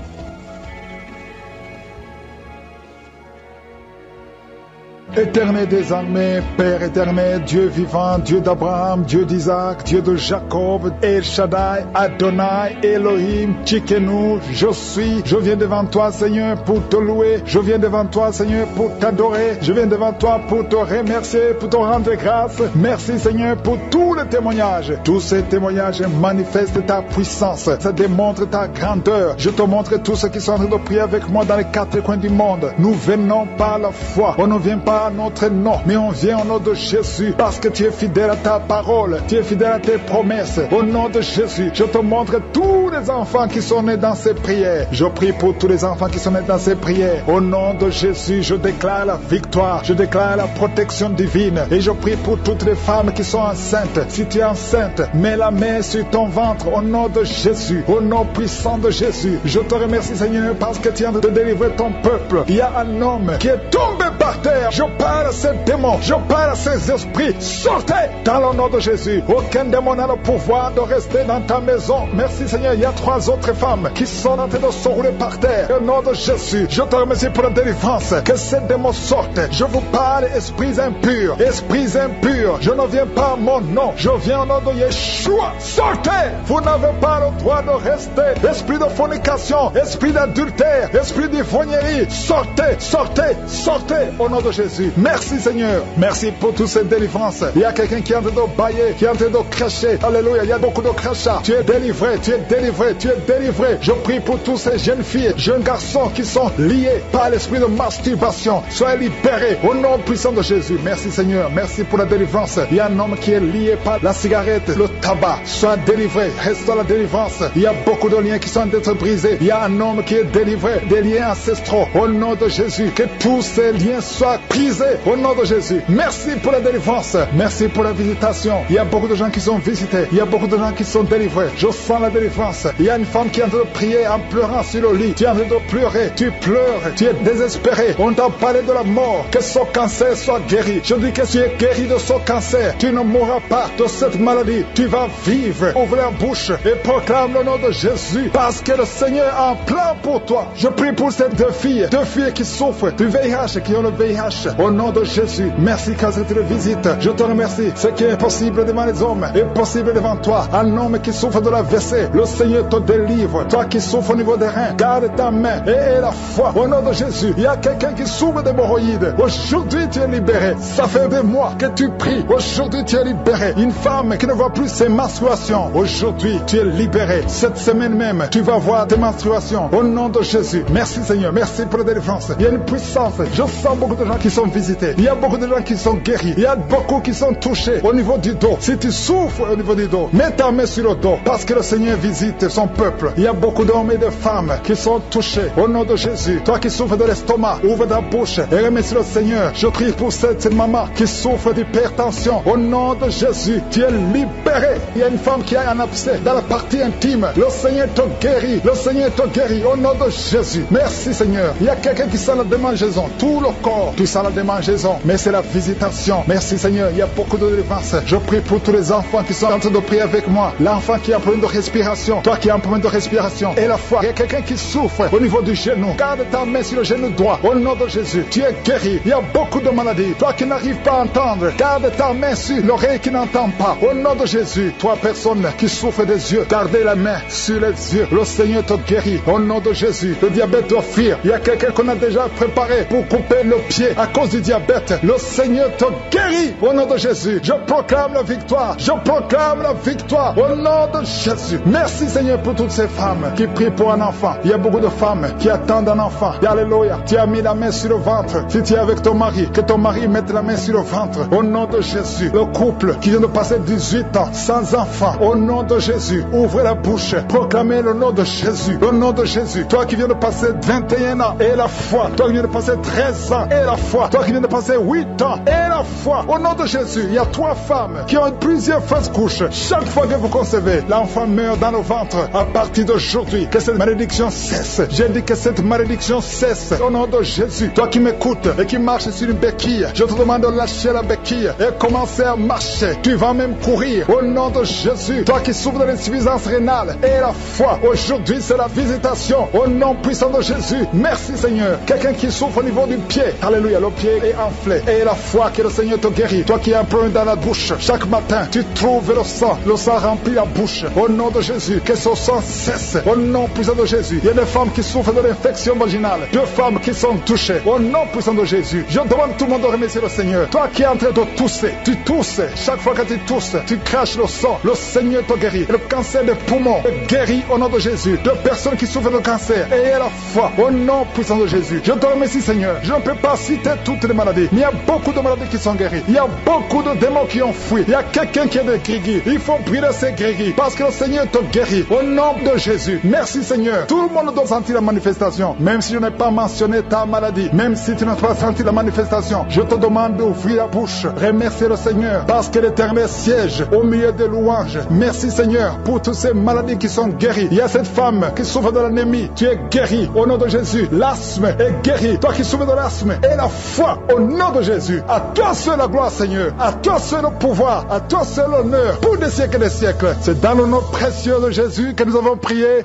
Éternel des armées, Père éternel, Dieu vivant, Dieu d'Abraham, Dieu d'Isaac, Dieu de Jacob, El Shaddai, Adonai, Elohim, Tchikenu, je viens devant toi, Seigneur, pour te louer, je viens devant toi, Seigneur, pour t'adorer, je viens devant toi pour te remercier, pour te rendre grâce. Merci, Seigneur, pour tous les témoignages. Tous ces témoignages manifestent ta puissance, ça démontre ta grandeur. Je te montre tous ceux qui sont en train de prier avec moi dans les 4 coins du monde. Nous venons par la foi, on ne vient pas notre nom, mais on vient au nom de Jésus parce que tu es fidèle à ta parole, tu es fidèle à tes promesses. Au nom de Jésus, je te montre tous les enfants qui sont nés dans ces prières. Je prie pour tous les enfants qui sont nés dans ces prières. Au nom de Jésus, je déclare la victoire, je déclare la protection divine et je prie pour toutes les femmes qui sont enceintes. Si tu es enceinte, mets la main sur ton ventre au nom de Jésus, au nom puissant de Jésus. Je te remercie, Seigneur, parce que tu viens de délivrer ton peuple. Il y a un homme qui est tombé par terre. Je parle à ces démons, je parle à ces esprits. Sortez dans le nom de Jésus. Aucun démon n'a le pouvoir de rester dans ta maison. Merci, Seigneur. Il y a 3 autres femmes qui sont en train de se rouler par terre. Au nom de Jésus, je te remercie pour la délivrance. Que ces démons sortent. Je vous parle, esprits impurs. Esprits impurs, je ne viens pas à mon nom. Je viens au nom de Yeshua. Sortez. Vous n'avez pas le droit de rester. Esprit de fornication, esprit d'adultère, esprit d'ivrognerie. Sortez, sortez, sortez au nom de Jésus. Merci, Seigneur. Merci pour toutes ces délivrances. Il y a quelqu'un qui est en train de bailler, qui est en train de cracher. Alléluia. Il y a beaucoup de crachats. Tu es délivré, tu es délivré, tu es délivré. Je prie pour tous ces jeunes filles, jeunes garçons qui sont liés par l'esprit de masturbation. Soyez libérés au nom puissant de Jésus. Merci, Seigneur. Merci pour la délivrance. Il y a un homme qui est lié par la cigarette, le tabac. Sois délivré. Reste dans la délivrance. Il y a beaucoup de liens qui sont en train d'être brisés. Il y a un homme qui est délivré des liens ancestraux. Au nom de Jésus, que tous ces liens soit brisé au nom de Jésus. Merci pour la délivrance. Merci pour la visitation. Il y a beaucoup de gens qui sont visités. Il y a beaucoup de gens qui sont délivrés. Je sens la délivrance. Il y a une femme qui est en train de prier en pleurant sur le lit. Tu es en train de pleurer. Tu pleures. Tu es désespéré. On t'a parlé de la mort. Que son cancer soit guéri. Je dis que tu es guéri de son cancer. Tu ne mourras pas de cette maladie. Tu vas vivre. Ouvre la bouche et proclame le nom de Jésus. Parce que le Seigneur a un plan pour toi. Je prie pour ces deux filles qui souffrent du VIH, qui ont le VIH. Au nom de Jésus, merci quand tu le visites. Je te remercie. Ce qui est possible devant les hommes est possible devant toi. Un homme qui souffre de la WC, le Seigneur te délivre. Toi qui souffres au niveau des reins, garde ta main et la foi. Au nom de Jésus, il y a quelqu'un qui souffre d'hémorroïdes. Aujourd'hui, tu es libéré. Ça fait des mois que tu pries. Aujourd'hui, tu es libéré. Une femme qui ne voit plus ses menstruations. Aujourd'hui, tu es libéré. Cette semaine même, tu vas voir tes menstruations. Au nom de Jésus. Merci Seigneur. Merci pour la délivrance. Il y a une puissance. Je sens beaucoup de gens qui sont visités. Il y a beaucoup de gens qui sont guéris. Il y a beaucoup qui sont touchés au niveau du dos. Si tu souffres au niveau du dos, mets ta main sur le dos parce que le Seigneur visite son peuple. Il y a beaucoup d'hommes et de femmes qui sont touchés au nom de Jésus. Toi qui souffres de l'estomac, ouvre ta bouche et remercie le Seigneur. Je prie pour cette maman qui souffre d'hypertension. Au nom de Jésus, tu es libéré. Il y a une femme qui a un abcès dans la partie intime. Le Seigneur te guérit. Le Seigneur te guérit au nom de Jésus. Merci Seigneur. Il y a quelqu'un qui sent la démangeaison. Tout le corps, tu sens la démangeaison. Mais c'est la visitation. Merci Seigneur. Il y a beaucoup de délivrance. Je prie pour tous les enfants qui sont en train de prier avec moi. L'enfant qui a un problème de respiration. Toi qui as un problème de respiration. Et la foi. Il y a quelqu'un qui souffre au niveau du genou. Garde ta main sur le genou droit. Au nom de Jésus. Tu es guéri. Il y a beaucoup de maladies. Toi qui n'arrives pas à entendre. Garde ta main sur l'oreille qui n'entend pas. Au nom de Jésus. Toi personne qui souffre des yeux. Gardez la main sur les yeux. Le Seigneur te guérit. Au nom de Jésus. Le diabète doit fuir. Il y a quelqu'un qu'on a déjà préparé pour couper le pied à cause du diabète. Le Seigneur te guérit. Au nom de Jésus. Je proclame la victoire. Je proclame la victoire. Au nom de Jésus. Merci Seigneur pour toutes ces femmes qui prient pour un enfant. Il y a beaucoup de femmes qui attendent un enfant. Alléluia. Tu as mis la main sur le ventre. Si tu es avec ton mari, que ton mari mette la main sur le ventre. Au nom de Jésus. Le couple qui vient de passer 18 ans sans enfant. Au nom de Jésus. Ouvrez la bouche. Proclamez le nom de Jésus. Le nom de Jésus. Toi qui viens de passer 21 ans et la foi. Toi qui viens de passer 13 ans et la foi. Toi qui viens de passer 8 ans et la foi. Au nom de Jésus. Il y a 3 femmes qui ont plusieurs fausses couches. Chaque fois que vous concevez, l'enfant meurt dans le ventre. À partir d'aujourd'hui, que cette malédiction cesse. J'ai dit que cette malédiction cesse. Au nom de Jésus. Toi qui m'écoutes et qui marches sur une béquille, je te demande de lâcher la béquille et commencer à marcher. Tu vas même courir. Au nom de Jésus. Toi qui souffres de l'insuffisance rénale et la foi. Aujourd'hui, c'est la visitation. Au nom puissant de Jésus. Merci Seigneur. Quelqu'un qui souffre au niveau du pied. Alléluia. Le pied est enflé. Et la foi que le Seigneur te guérit. Toi qui as un problème dans la bouche. Chaque matin, tu trouves le sang. Le sang remplit la bouche. Au nom de Jésus. Que ce sang cesse. Au nom puissant de Jésus. Il y a des femmes qui souffrent de l'infection vaginale. 2 femmes qui sont touchées. Au nom puissant de Jésus. Je demande tout le monde de remercier le Seigneur. Toi qui es en train de tousser. Tu tousses. Chaque fois que tu tousses, tu craches le sang. Le Seigneur te guérit. Le cancer des poumons est guéri au nom de Jésus. De personnes qui souffrent de cancer. Et la foi. Au nom puissant de Jésus. Je te remercie Seigneur. Je ne peux pas citer toutes les maladies. Mais il y a beaucoup de maladies qui sont guéries. Il y a beaucoup de démons qui ont fui. Il y a quelqu'un qui est de grégui. Il faut brûler ces grégui. Parce que le Seigneur te guérit. Au nom de Jésus. Merci Seigneur. Tout le monde doit sentir la manifestation. Même si je n'ai pas mentionné ta maladie. Même si tu n'as pas senti la manifestation. Je te demande d'ouvrir la bouche. Remercier le Seigneur. Parce que l'Éternel siège au milieu des louanges. Merci Seigneur pour toutes ces maladies qui sont guéries. Il y a cette femme qui souffre de l'anémie. Tu es guéri au nom de Jésus. L'asthme est guéri. Toi qui souffres de l'asthme. Et la foi au nom de Jésus. À toi seul la gloire Seigneur. À toi seul le pouvoir. À toi seul l'honneur. Pour des siècles et des siècles. C'est dans le nom précieux de Jésus que nous avons prié.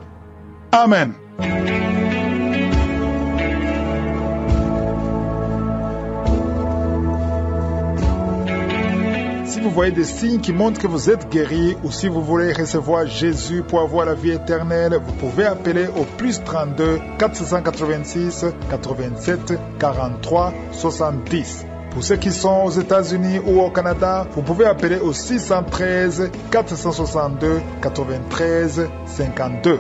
Amen. Si vous voyez des signes qui montrent que vous êtes guéri ou si vous voulez recevoir Jésus pour avoir la vie éternelle, vous pouvez appeler au plus 32 486 87 43 70. Pour ceux qui sont aux États-Unis ou au Canada, vous pouvez appeler au 613 462 93 52.